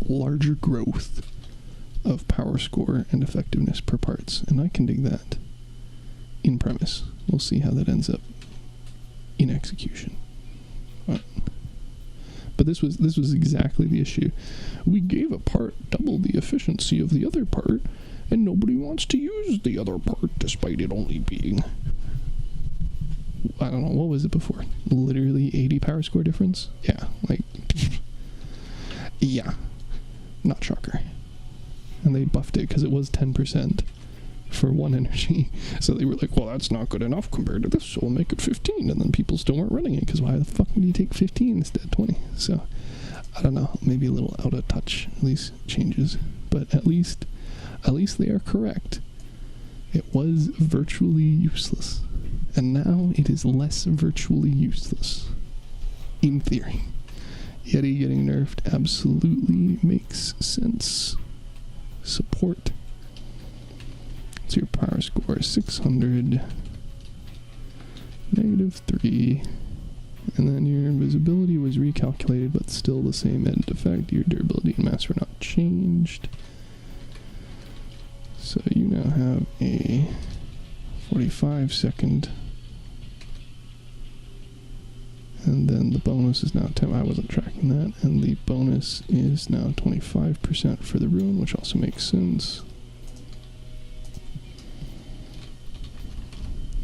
larger growth of power score and effectiveness per parts, and I can dig that in premise. We'll see how that ends up in execution. But this was exactly the issue. We gave a part double the efficiency of the other part, and nobody wants to use the other part despite it only being, I don't know, what was it before? Literally 80 power score difference? Yeah, like, yeah, not shocker. And they buffed it because it was 10% for 1 energy. So they were like, well, that's not good enough compared to this, so we'll make it 15. And then people still weren't running it, because why the fuck would you take 15 instead of 20? So, I don't know, maybe a little out of touch, at least changes. But at least they are correct. It was virtually useless. And now it is less virtually useless. In theory. Yeti getting nerfed absolutely makes sense. Support. So your power score is 600, -3, and then your invisibility was recalculated, but still the same end effect. Your durability and mass were not changed. So you now have a 45-second, and then the bonus is now 10. I wasn't tracking that, and the bonus is now 25% for the ruin, which also makes sense.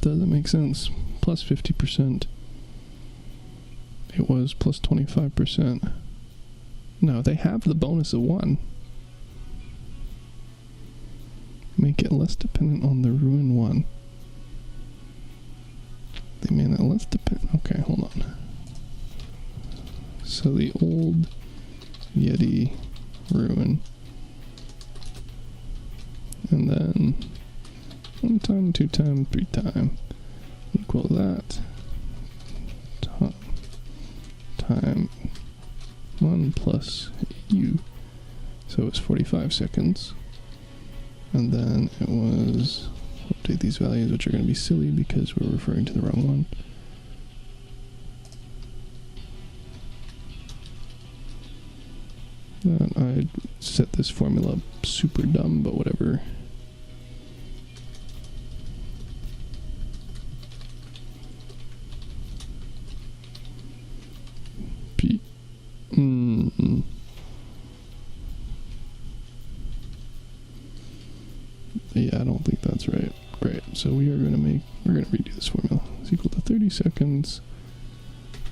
Doesn't make sense. Plus 50%. It was plus 25%. No, they have the bonus of 1. Make it less dependent on the ruin 1. They made it less dependent. Okay, hold on. So the old Yeti ruin. And then 1 time, 2 time, 3 time, equal that, time 1 plus u, so it's 45 seconds, and then it was, update these values, which are going to be silly because we're referring to the wrong one. I set this formula up super dumb, but whatever. Yeah, I don't think that's right. Great. So we're gonna redo this formula. It's equal to 30 seconds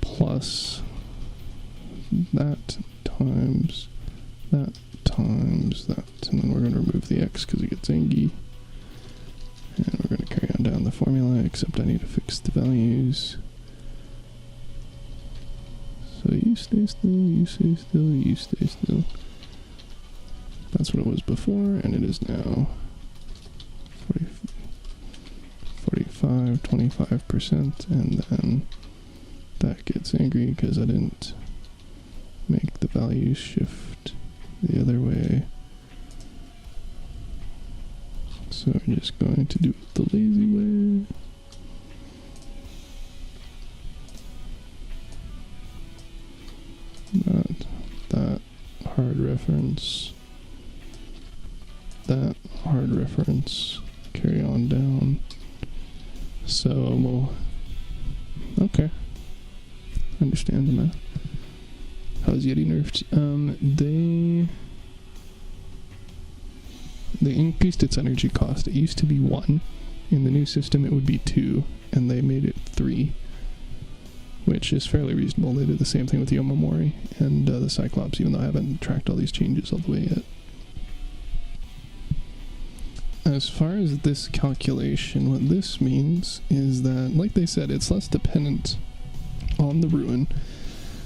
plus that times that times that, and then we're gonna remove the x because it gets angy, and we're gonna carry on down the formula. Except I need to fix the values. So you stay still, you stay still, you stay still. That's what it was before, and it is now 45, 25%, and then that gets angry because I didn't make the values shift the other way. So we're just going to do it the lazy way. That hard reference, that hard reference, carry on down. So we'll, okay, understand the math. How is Yeti nerfed? they increased its energy cost. It used to be 1. In the new system, it would be 2, and they made it 3, which is fairly reasonable. They did the same thing with the Omamori and the Cyclops, even though I haven't tracked all these changes all the way yet. As far as this calculation, what this means is that, like they said, it's less dependent on the ruin,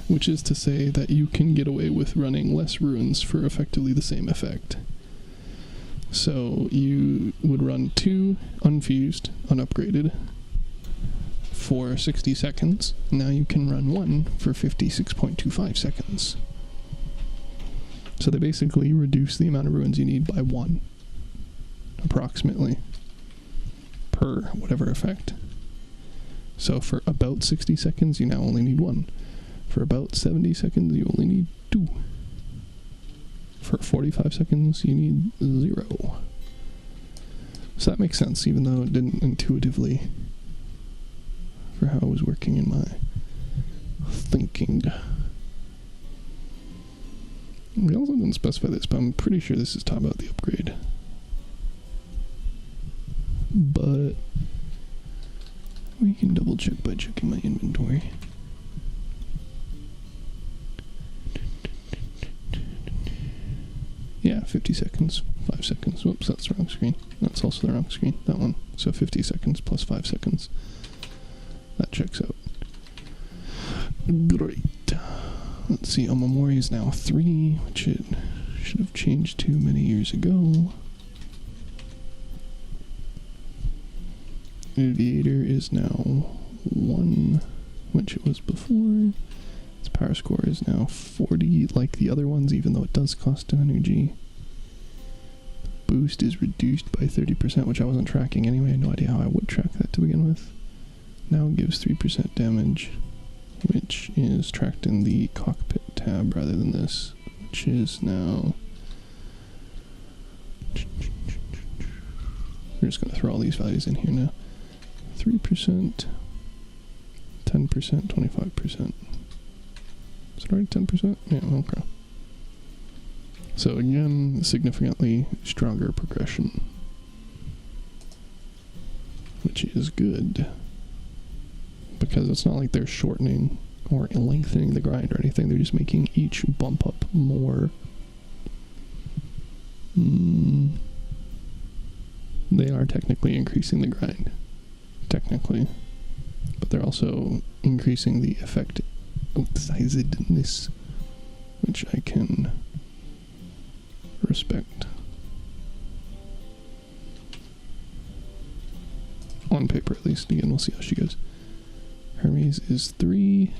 which is to say that you can get away with running less ruins for effectively the same effect. So you would run 2 unfused, unupgraded, for 60 seconds. Now you can run 1 for 56.25 seconds. So they basically reduce the amount of ruins you need by 1. Approximately, per whatever effect. So for about 60 seconds, you now only need 1. For about 70 seconds, you only need 2. For 45 seconds, you need 0. So that makes sense, even though it didn't intuitively, for how it was working in my thinking. We also didn't specify this, but I'm pretty sure this is talking about the upgrade. But we can double check by checking my inventory. Yeah, 50 seconds, 5 seconds. Whoops, that's the wrong screen. That's also the wrong screen, that one. So 50 seconds plus 5 seconds. That checks out. Great. Let's see, Omamori is now 3, which it should have changed to many years ago. Aviator is now 1, which it was before. Its power score is now 40, like the other ones, even though it does cost an energy. The boost is reduced by 30%, which I wasn't tracking anyway. I had no idea how I would track that to begin with. Now it gives 3% damage, which is tracked in the cockpit tab rather than this, which is now... We're just going to throw all these values in here now. 3%, 10%, 25%. Is it already 10%? Yeah, okay. So again, significantly stronger progression, which is good, because it's not like they're shortening or lengthening the grind or anything. They're just making each bump up more. They are technically increasing the grind, technically, but they're also increasing the effect outsisedness, which I can respect. On paper, at least. Again, we'll see how she goes. Hermes is 3,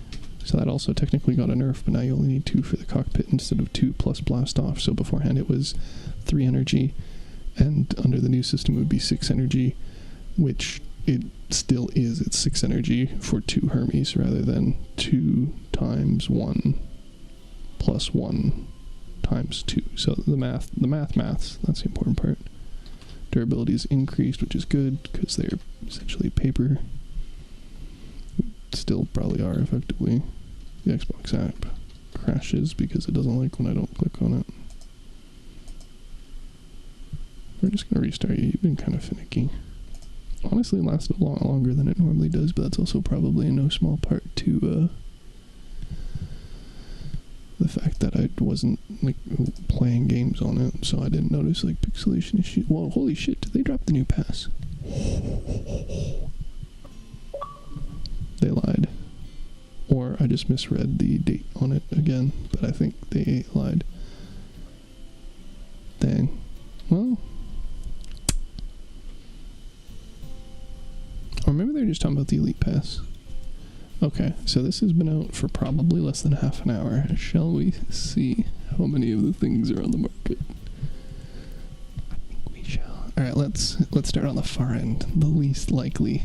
so that also technically got a nerf, but now you only need 2 for the cockpit instead of 2 plus blast off. So beforehand it was 3 energy, and under the new system it would be 6 energy, which it still is. It's 6 energy for 2 Hermes rather than 2 times 1 plus 1 times 2. So the maths, that's the important part. Durability is increased, which is good, because they're essentially paper. Still probably are, effectively. The Xbox app crashes because it doesn't like when I don't click on it. We're just going to restart you. You've been kind of finicky. Honestly, it lasted a lot longer than it normally does, but that's also probably in no small part to the fact that I wasn't like playing games on it, so I didn't notice like pixelation issues. Well, holy shit, did they drop the new pass? They lied. Or I just misread the date on it again, but I think they lied. Dang. Well. Or maybe they're just talking about the Elite Pass. Okay, so this has been out for probably less than half an hour. Shall we see how many of the things are on the market? I think we shall. Alright, let's start on the far end. The least likely.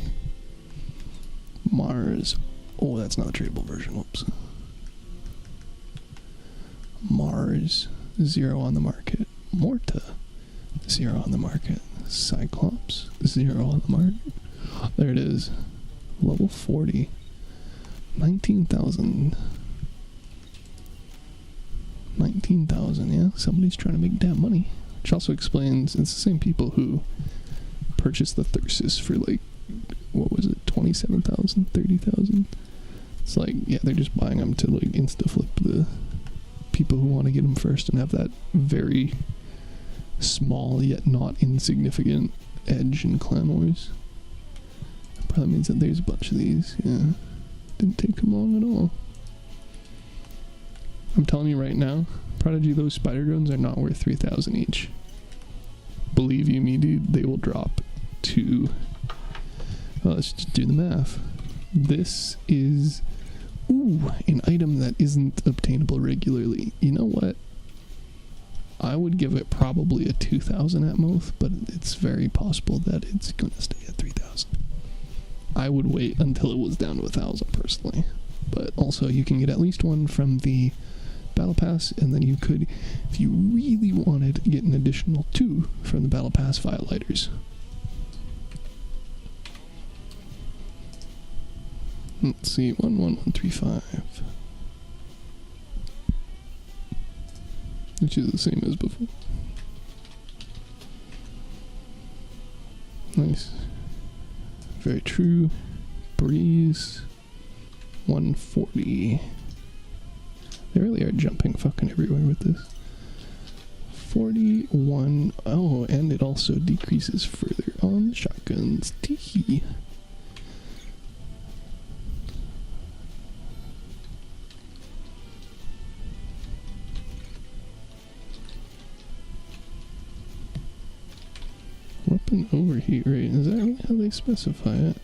Mars. Oh, that's not the tradable version. Whoops. Mars. 0 on the market. Morta. 0 on the market. Cyclops. 0 on the market. There it is. Level 40. 19,000. 19,000, yeah. Somebody's trying to make that money. Which also explains, it's the same people who purchased the Thyrsus for like, what was it, 27,000, 30,000? It's like, yeah, they're just buying them to like insta-flip the people who want to get them first and have that very small yet not insignificant edge in Clan Wars. That probably means that there's a bunch of these, yeah. Didn't take them long at all. I'm telling you right now, Prodigy, those spider drones are not worth 3,000 each. Believe you me, dude, they will drop to... Well, let's just do the math. This is... Ooh, an item that isn't obtainable regularly. You know what? I would give it probably a 2,000 at most, but it's very possible that it's going to stay at 3,000. I would wait until it was down to 1,000 personally. But also, you can get at least one from the Battle Pass, and then you could, if you really wanted, get an additional 2 from the Battle Pass Violators. Let's see, 11135. Which is the same as before. Nice. Very true. Breeze. 140. They really are jumping fucking everywhere with this. 41. Oh, and it also decreases further on the shotguns. Tee. Weapon overheat rate. Is that really how they specify it?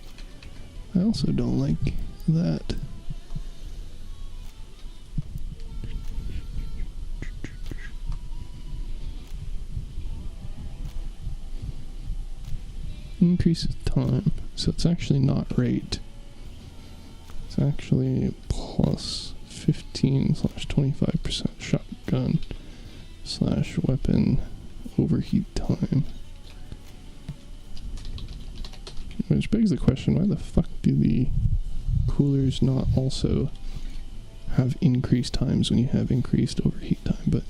I also don't like that. Increases time, so it's actually not rate. It's actually plus 15/25% shotgun / weapon overheat time. Which begs the question, why the fuck do the coolers not also have increased times when you have increased overheat time? But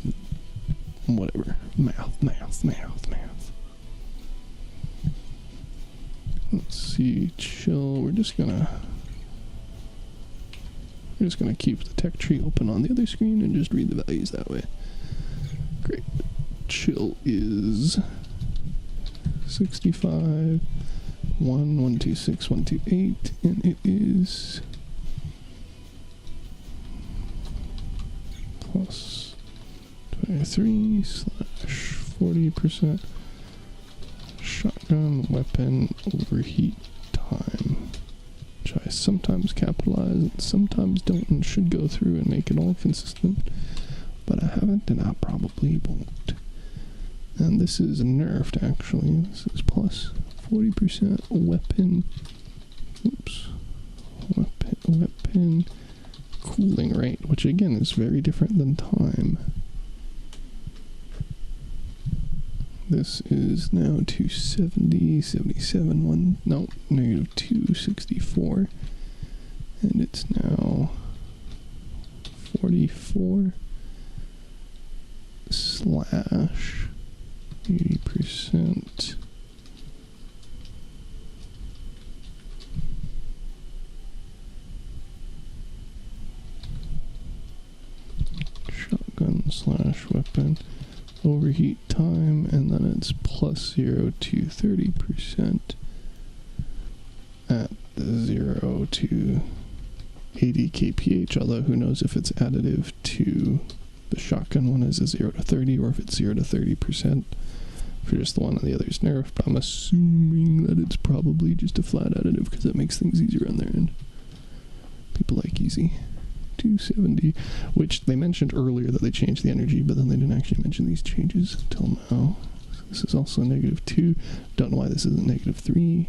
whatever. Math. Let's see, chill. We're just gonna keep the tech tree open on the other screen and just read the values that way. Great. Chill is 65, 126, 128, and it is plus 23/40% shotgun weapon overheat time, which I sometimes capitalize and sometimes don't, and should go through and make it all consistent, but I haven't and I probably won't. And this is nerfed actually. This is plus 40% weapon cooling rate, which again is very different than time. This is now 270, 77, negative 264, and it's now 44/80%. Shotgun / weapon overheat time, and then it's plus 0 to 30% at the 0 to 80 kph, although who knows if it's additive to the shotgun one as a 0 to 30 or if it's 0 to 30% for just the one and the other is nerfed, but I'm assuming that it's probably just a flat additive because that makes things easier on their end. People like easy. 270, which they mentioned earlier that they changed the energy, but then they didn't actually mention these changes until now. So this is also -2. Don't know why this isn't -3.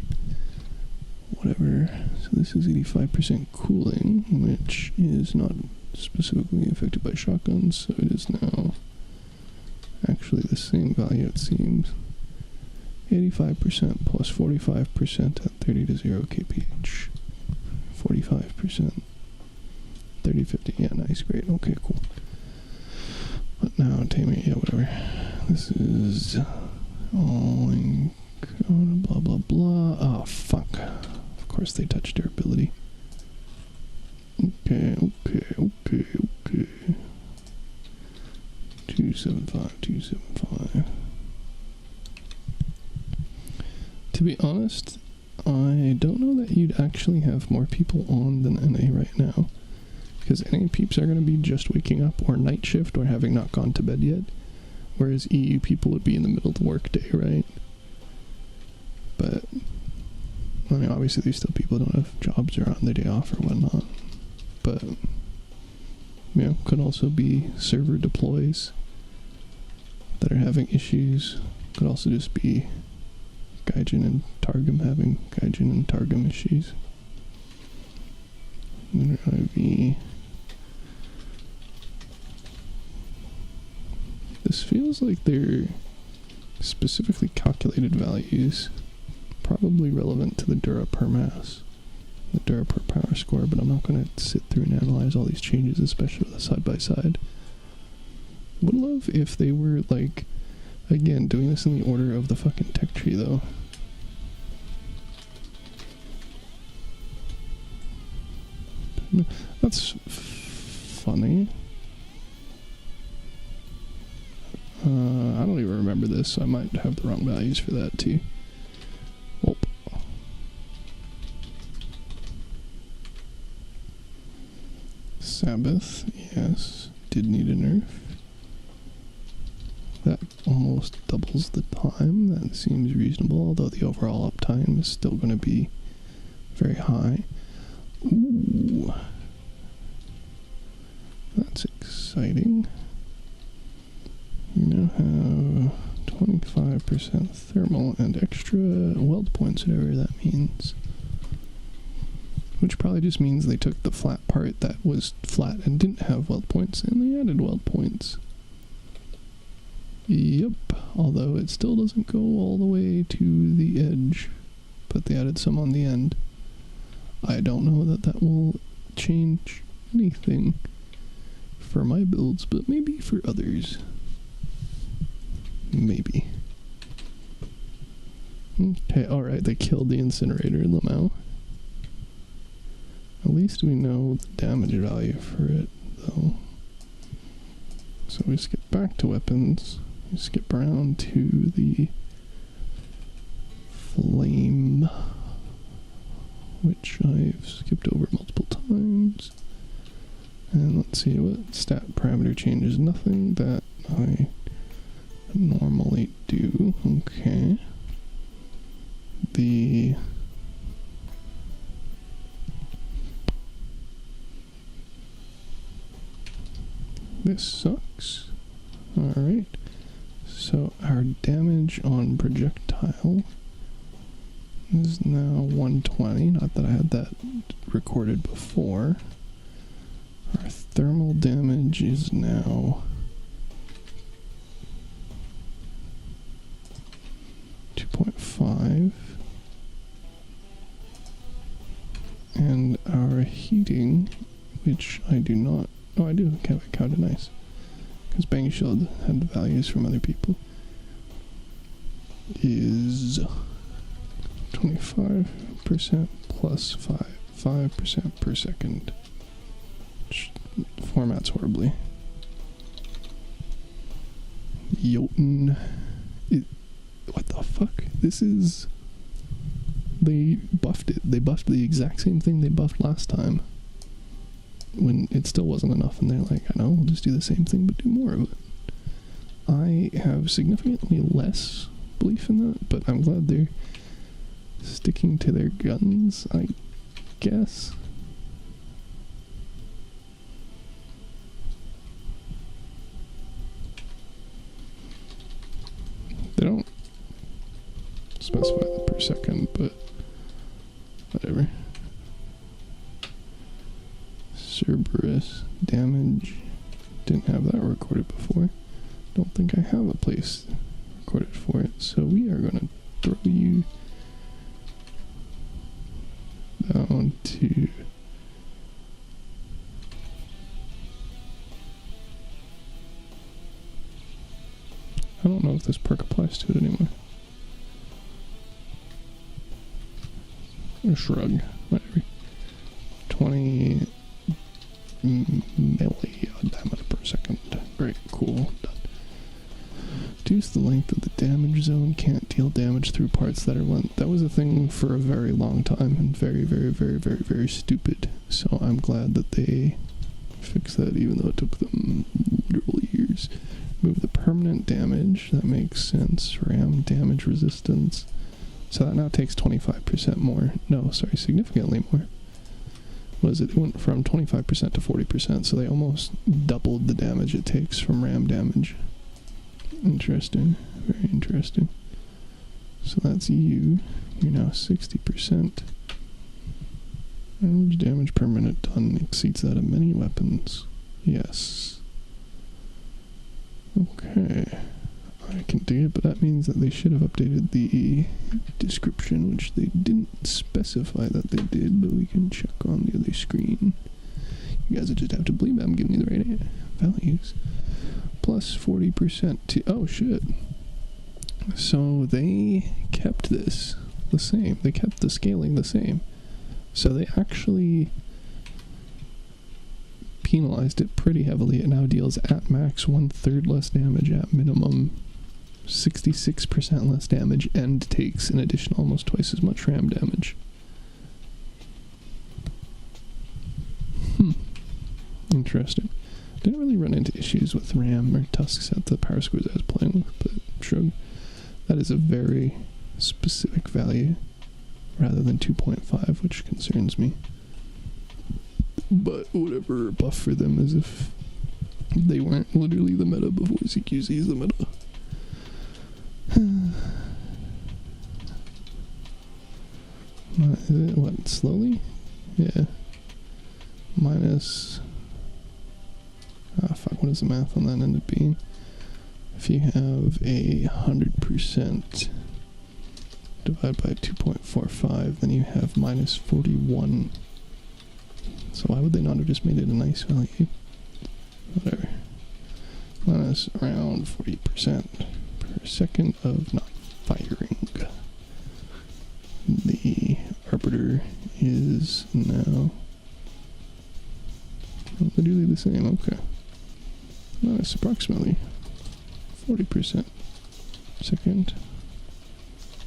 Whatever. So this is 85% cooling, which is not specifically affected by shotguns, so it is now actually the same value, it seems. 85% plus 45% at 30 to 0 kph. 45%. 30, 50, yeah, nice, great, okay, cool. But now, Tamer, yeah, whatever. This is all in blah blah blah. Oh fuck. Of course they touch durability. Okay. 275. To be honest, I don't know that you'd actually have more people on than NA right now. Because NA peeps are going to be just waking up or night shift or having not gone to bed yet. Whereas EU people would be in the middle of the work day, right? But, I mean, obviously there's still people who don't have jobs or on their day off or whatnot. But, you know, could also be server deploys that are having issues. Could also just be Gaijin and Targum having Gaijin and Targum issues. IV. This feels like they're specifically calculated values, probably relevant to the Dura per mass, the Dura per power score, but I'm not going to sit through and analyze all these changes, especially with a side-by-side. Would love if they were, like, again, doing this in the order of the fucking tech tree, though. That's funny. I don't even remember this, so I might have the wrong values for that too. Welp. Sabbath, yes, did need a nerf. That almost doubles the time. That seems reasonable, although the overall uptime is still going to be very high. Ooh. That's exciting. You now have 25% thermal and extra weld points, whatever that means. Which probably just means they took the flat part that was flat and didn't have weld points, and they added weld points. Yep, although it still doesn't go all the way to the edge, but they added some on the end. I don't know that that will change anything for my builds, but maybe for others. Maybe. Okay, alright, they killed the incinerator, Lamau. At least we know the damage value for it, though. So we skip back to weapons. We skip around to the flame, which I've skipped over multiple times. And let's see what stat parameter changes. Nothing that I normally do. Okay. This sucks. Alright. So our damage on projectile is now 120. Not that I had that recorded before. Our thermal damage is now 2.5. And our heating, which I do not... Oh, I do have it counted, nice. Because Bang Shield had the values from other people. Is 25% plus 5% per second. Which formats horribly. Jotun. What the fuck? This is... They buffed it. They buffed the exact same thing they buffed last time. When it still wasn't enough, and they're like, I know, we'll just do the same thing, but do more of it. I have significantly less belief in that, but I'm glad they're sticking to their guns, I guess. They don't specify the per second, but whatever. Cerberus damage, didn't have that recorded before. Don't think I have a place recorded for it, so we are going to throw you down to I don't know if this perk applies to it anymore. Shrug. Whatever. 20 melee damage per second. Great, cool. Done. Reduce the length of the damage zone. Can't deal damage through parts that are length. That was a thing for a very long time and very, very, very, very, very stupid. So I'm glad that they fixed that, even though it took them literal years. Move the permanent damage. That makes sense. Ram damage resistance. So that now takes 25% more. No, sorry, significantly more. What is it? It went from 25% to 40%, so they almost doubled the damage it takes from ram damage. Interesting. Very interesting. So that's you. You're now 60%. Average damage per minute done exceeds that of many weapons. Yes. Okay. I can dig it, but that means that they should have updated the description, which they didn't specify that they did, but we can check on the other screen. You guys will just have to believe I'm giving you the right values. Plus 40% to... Oh, shit. So they kept this the same. They kept the scaling the same. So they actually penalized it pretty heavily. It now deals at max 1/3 less damage, at minimum 66% less damage, and takes an additional almost twice as much ram damage. Interesting. Didn't really run into issues with ram or tusks at the power scores I was playing with, but shrug. That is a very specific value rather than 2.5, which concerns me. But whatever, buff for them as if they weren't literally the meta before CQC is the meta. Is it, what, slowly? Yeah. Minus... fuck, what does the math on that end up being? If you have a 100% divided by 2.45, then you have minus 41. So why would they not have just made it a nice value? Whatever. Minus around 40% per second of not firing. The arbiter is now literally the same. Okay. Minus approximately 40% second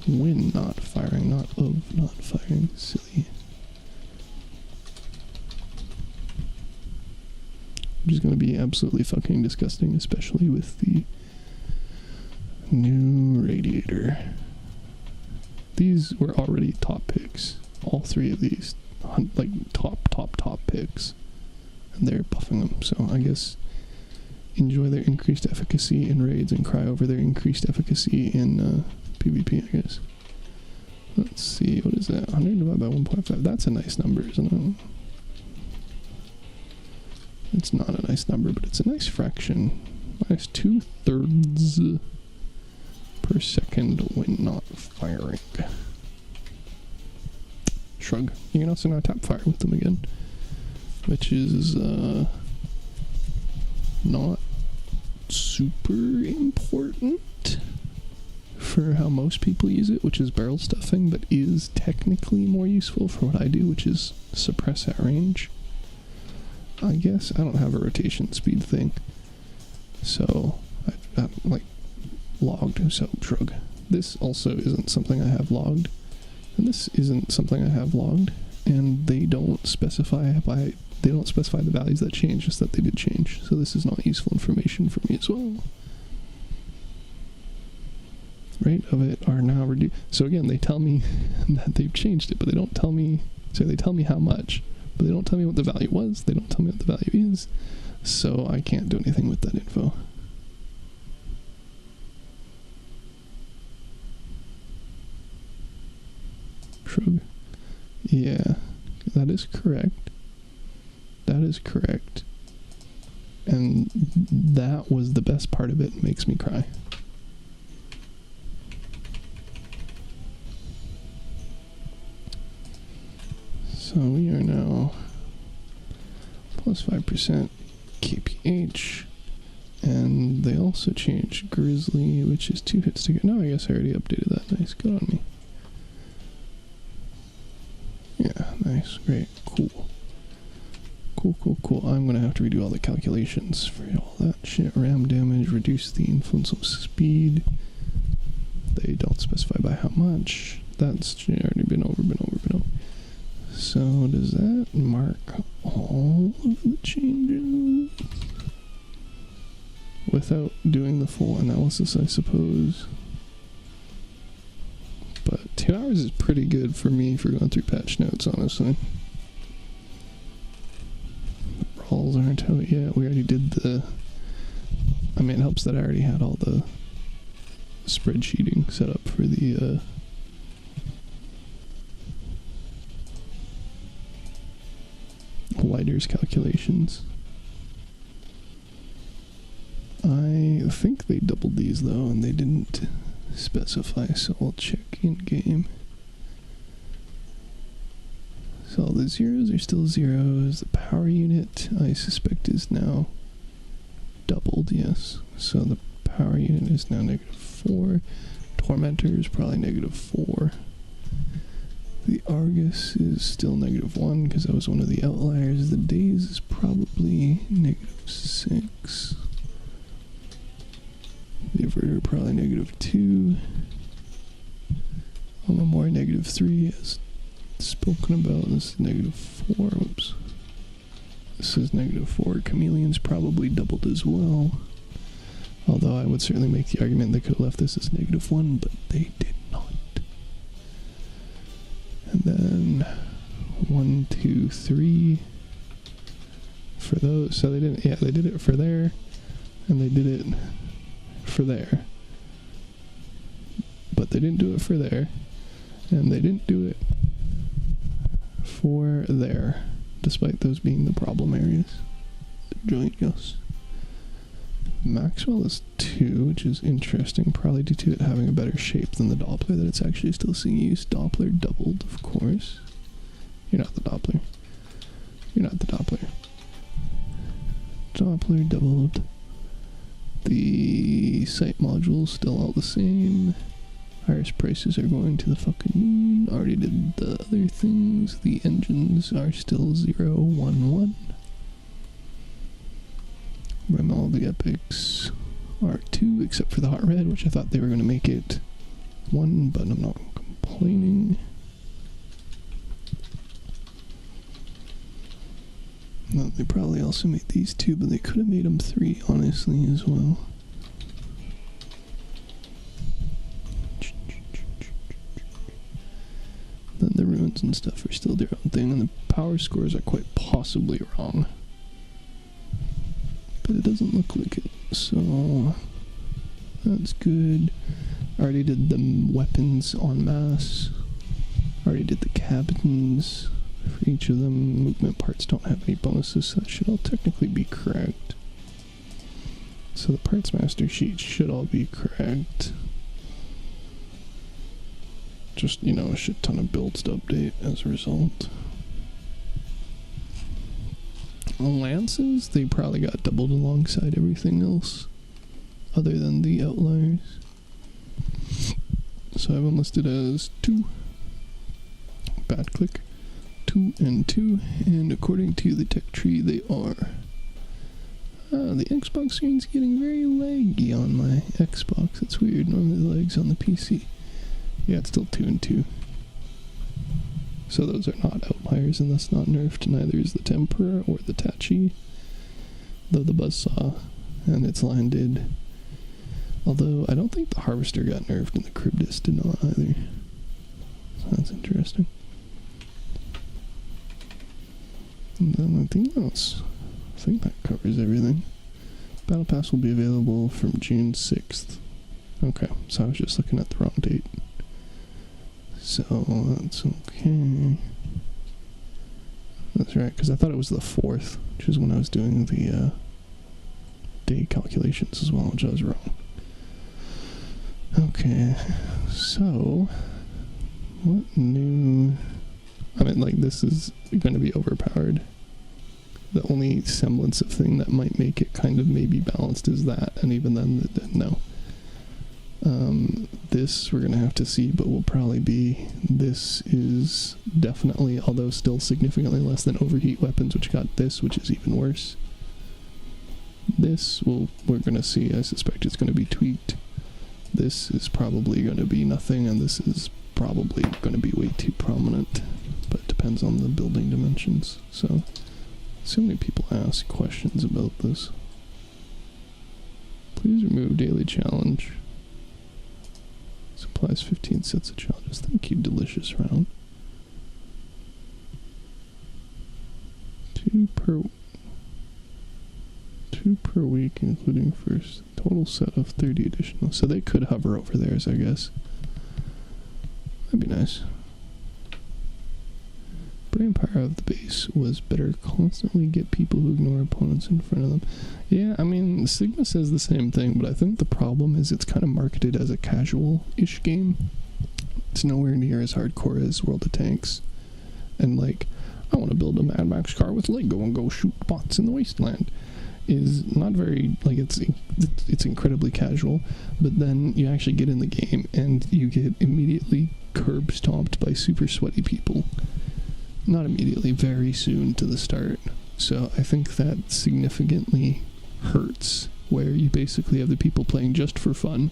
when not firing, not of not firing. Silly. Which is going to be absolutely fucking disgusting, especially with the new radiator. These were already top picks. All three of these, like top picks. And they're buffing them, so I guess enjoy their increased efficacy in raids and cry over their increased efficacy in PvP, I guess. Let's see, what is that? 100 divided by 1.5. That's a nice number, isn't it? It's not a nice number, but it's a nice fraction. Minus 2/3 per second when not firing. Shrug. You can also now tap fire with them again, which is not super important for how most people use it, which is barrel stuffing, but is technically more useful for what I do, which is suppress at range. I guess I don't have a rotation speed thing, so I've like logged, so shrug. This also isn't something I have logged, and this isn't something I have logged, and they don't specify the values that change, just that they did change, so this is not useful information for me as well. Rate of it are now reduced. So again, they tell me that they've changed it, but they don't tell me, so they tell me how much, but they don't tell me what the value was, they don't tell me what the value is, so I can't do anything with that info. Shrug. Yeah, that is correct. That is correct. And that was the best part of it. It makes me cry. So we are now plus 5% KPH And they also changed Grizzly, which is 2 hits to get. No, I guess I already updated that. Nice, good on me. Yeah, nice, great, cool. Cool. I'm gonna have to redo all the calculations for all that shit. Ram damage, reduce the influence of speed. They don't specify by how much. That's already been over. So does that mark all of the changes? Without doing the full analysis, I suppose. But 2 hours is pretty good for me for going through patch notes, honestly. The brawls aren't out yet. We already did the... I mean, it helps that I already had all the spreadsheeting set up for the Whiter's calculations. I think they doubled these though, and they didn't specify, so I'll check in game. So all the zeros are still zeros. The power unit, I suspect, is now doubled, yes. So the power unit is now -4. Tormentor is probably -4. The Argus is still -1 because that was one of the outliers. The Days is probably -6. The Averter probably -2. Omamori -3 as spoken about. This is -4. Whoops. This is -4. Chameleon's probably doubled as well. Although I would certainly make the argument they could have left this as -1, but they did not. And then 1, 2, 3 for those. So they didn't. Yeah, they did it for there, and they did it for there. But they didn't do it for there, and they didn't do it for there, despite those being the problem areas. Joint us. Maxwell is 2, which is interesting, probably due to it having a better shape than the Doppler that it's actually still seeing use. Doppler doubled, of course. You're not the Doppler. You're not the Doppler. Doppler doubled. The site modules still all the same. Iris prices are going to the fucking moon. Already did the other things. The engines are still 0, 1, 1. All the epics are 2, except for the hot red, which I thought they were going to make it 1, but I'm not complaining. No, they probably also made these 2, but they could have made them 3, honestly, as well. Then the ruins and stuff are still their own thing, and the power scores are quite possibly wrong. But it doesn't look like it, so that's good. Already did the weapons en masse. Already did the cabins for each of them. Movement parts don't have any bonuses, so that should all technically be correct. So the parts master sheet should all be correct. Just, you know, a shit ton of builds to update as a result. Lances, they probably got doubled alongside everything else, other than the outliers. So I have them listed as 2. Bad click. 2 and 2, and according to the tech tree, they are. The Xbox screen's getting very laggy on my Xbox. It's weird. Normally the lags on the PC. Yeah, it's still 2 and 2. So those are not outliers, and that's not nerfed. Neither is the Tempura or the Tachi, though the Buzzsaw and its line did. Although I don't think the Harvester got nerfed, and the Cribdis did not either. So that's interesting. And then anything else? I think that covers everything. Battle Pass will be available from June 6th. Okay, so I was just looking at the wrong date. So, that's okay. That's right, because I thought it was the 4th, which is when I was doing the day calculations as well, which I was wrong. Okay, so, what new... I mean, like, this is going to be overpowered. The only semblance of thing that might make it kind of maybe balanced is that, and even then, no. This we're going to have to see, but will probably be, this is definitely, although still significantly less than overheat weapons, which got this, which is even worse. This, we're going to see, I suspect it's going to be tweaked. This is probably going to be nothing, and this is probably going to be way too prominent, but it depends on the building dimensions. So many people ask questions about this. Please remove daily challenge. Supplies 15 sets of challenges. Thank you, delicious round. 2 per week, including first. Total set of 30 additional. So they could hover over theirs, I guess. That'd be nice. Brain power of the base was better constantly get people who ignore opponents in front of them. Yeah, I mean, Sigma says the same thing, but I think the problem is it's kind of marketed as a casual-ish game. It's nowhere near as hardcore as World of Tanks. And like, I want to build a Mad Max car with Lego and go shoot bots in the wasteland. Is not very, like, it's incredibly casual, but then you actually get in the game and you get immediately curb stomped by super sweaty people. Not immediately, very soon to the start. So I think that significantly hurts, where you basically have the people playing just for fun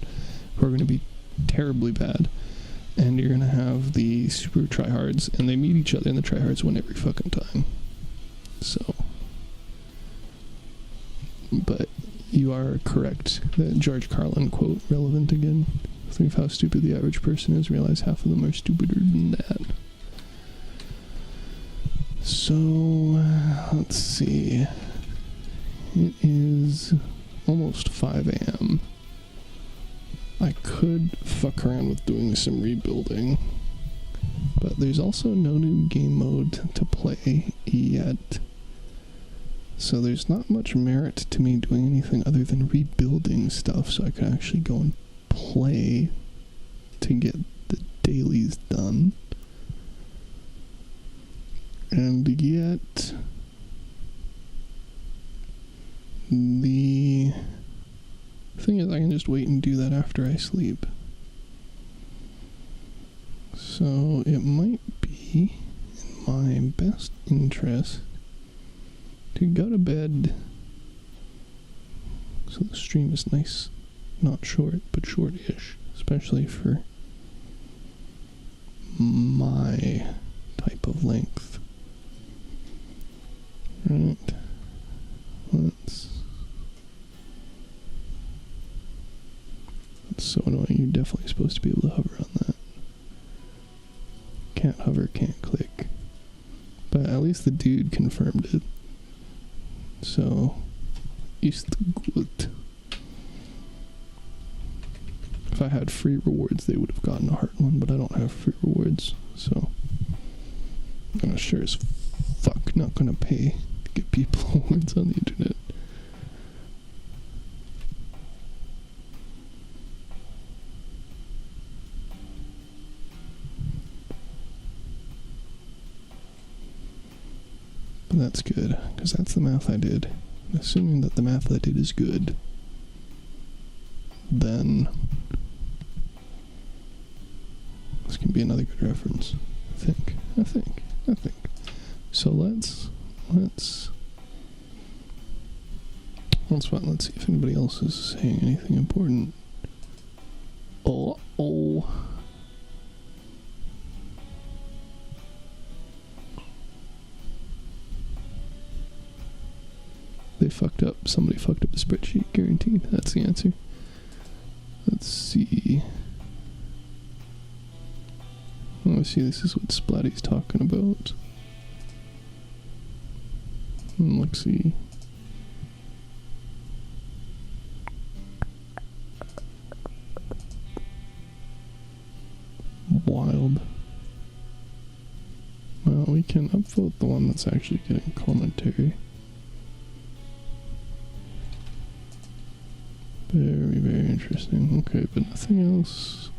who are going to be terribly bad, and you're going to have the super tryhards, and they meet each other, and the tryhards win every fucking time. So, but you are correct. The George Carlin quote, relevant again. Think of how stupid the average person is, realize half of them are stupider than that. So, let's see. It is almost 5 a.m. I could fuck around with doing some rebuilding, but there's also no new game mode to play yet. So there's not much merit to me doing anything other than rebuilding stuff so I can actually go and play to get the dailies done. And yet, the thing is I can just wait and do that after I sleep. So it might be in my best interest to go to bed so the stream is nice, not short, but short-ish, especially for my type of length. Right, that's so annoying. You're definitely supposed to be able to hover on that. Can't hover, can't click. But at least the dude confirmed it. So, ist gut. If I had free rewards, they would have gotten a heart one, but I don't have free rewards, so I'm sure as fuck not gonna pay to get people awards on the internet. But that's good, because that's the math I did. Assuming that the math I did is good, then this can be another good reference. I think. So let's see if anybody else is saying anything important. Oh. They fucked up. Somebody fucked up the spreadsheet, guaranteed. That's the answer. Let's see. Oh, see, this is what Splatty's talking about. Let's see. Wild. Well, we can upvote the one that's actually getting commentary. Very, very interesting. Okay, but nothing else.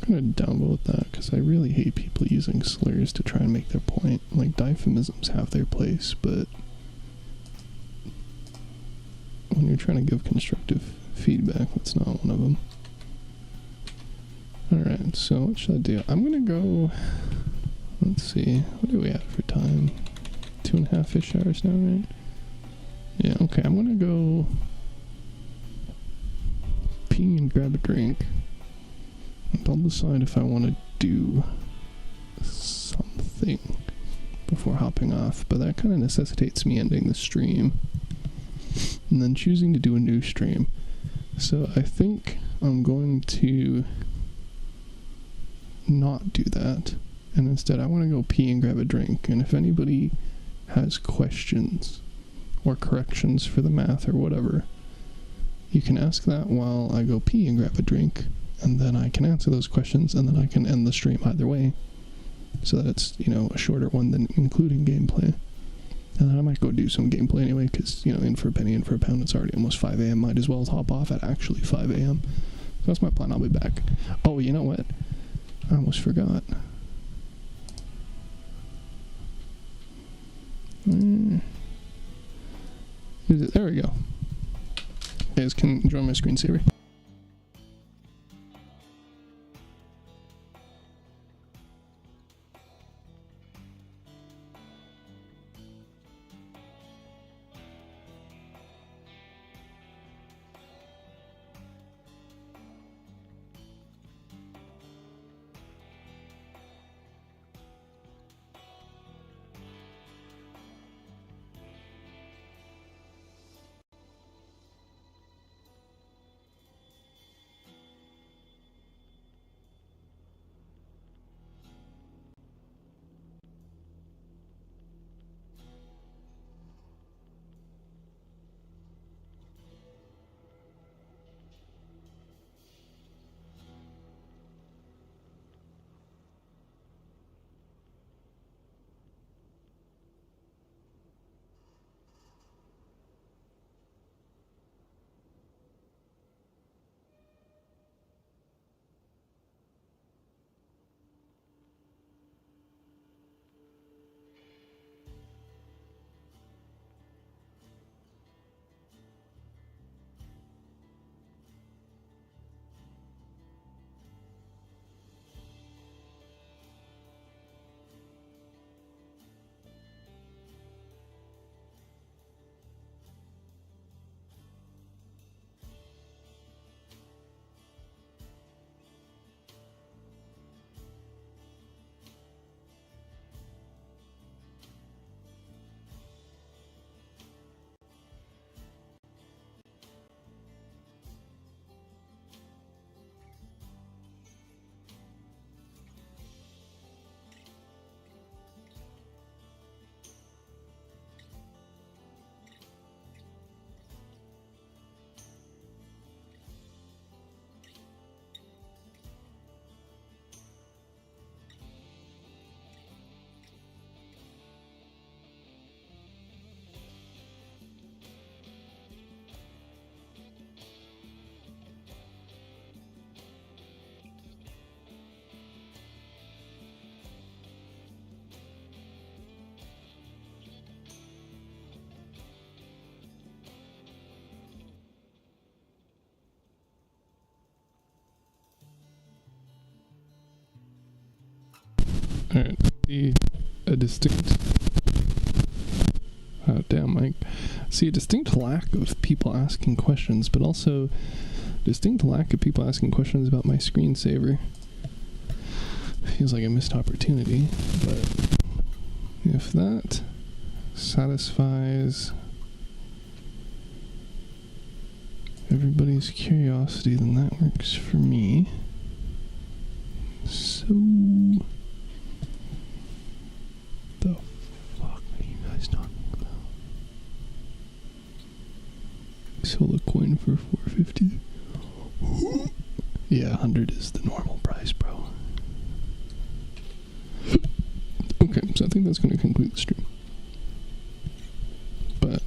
gonna downvote that because I really hate people using slurs to try and make their point. Like, euphemisms have their place, but when you're trying to give constructive feedback, that's not one of them. Alright, so what should I do? I'm gonna go, let's see, what do we have for time? 2.5-ish hours now, right? Yeah, okay, I'm gonna go pee and grab a drink. And I'll decide if I want to do something before hopping off, but that kind of necessitates me ending the stream and then choosing to do a new stream. So I think I'm going to not do that, and instead I want to go pee and grab a drink, and if anybody has questions or corrections for the math or whatever, you can ask that while I go pee and grab a drink, and then I can answer those questions, and then I can end the stream either way, so that it's, you know, a shorter one than including gameplay. And then I might go do some gameplay anyway, because, you know, in for a penny, in for a pound, it's already almost 5 a.m. Might as well hop off at actually 5 a.m. So that's my plan. I'll be back. Oh, you know what? I almost forgot. There we go. You guys can enjoy my screensaver. Alright, see a distinct... Oh, damn, Mike. See a distinct lack of people asking questions, but also distinct lack of people asking questions about my screensaver. Feels like a missed opportunity, but if that satisfies everybody's curiosity, then that works for me. So... the fuck are you guys talking about? Sold a coin for 450. Yeah, 100 is the normal price, bro. Okay, so I think that's going to conclude the stream. But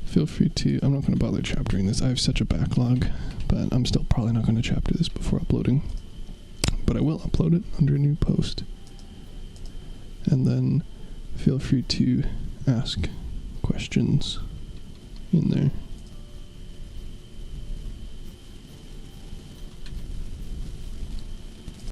feel free to... I'm not going to bother chaptering this. I have such a backlog, but I'm still probably not going to chapter this before uploading. but I will upload it under a new post. And then feel free to ask questions in there.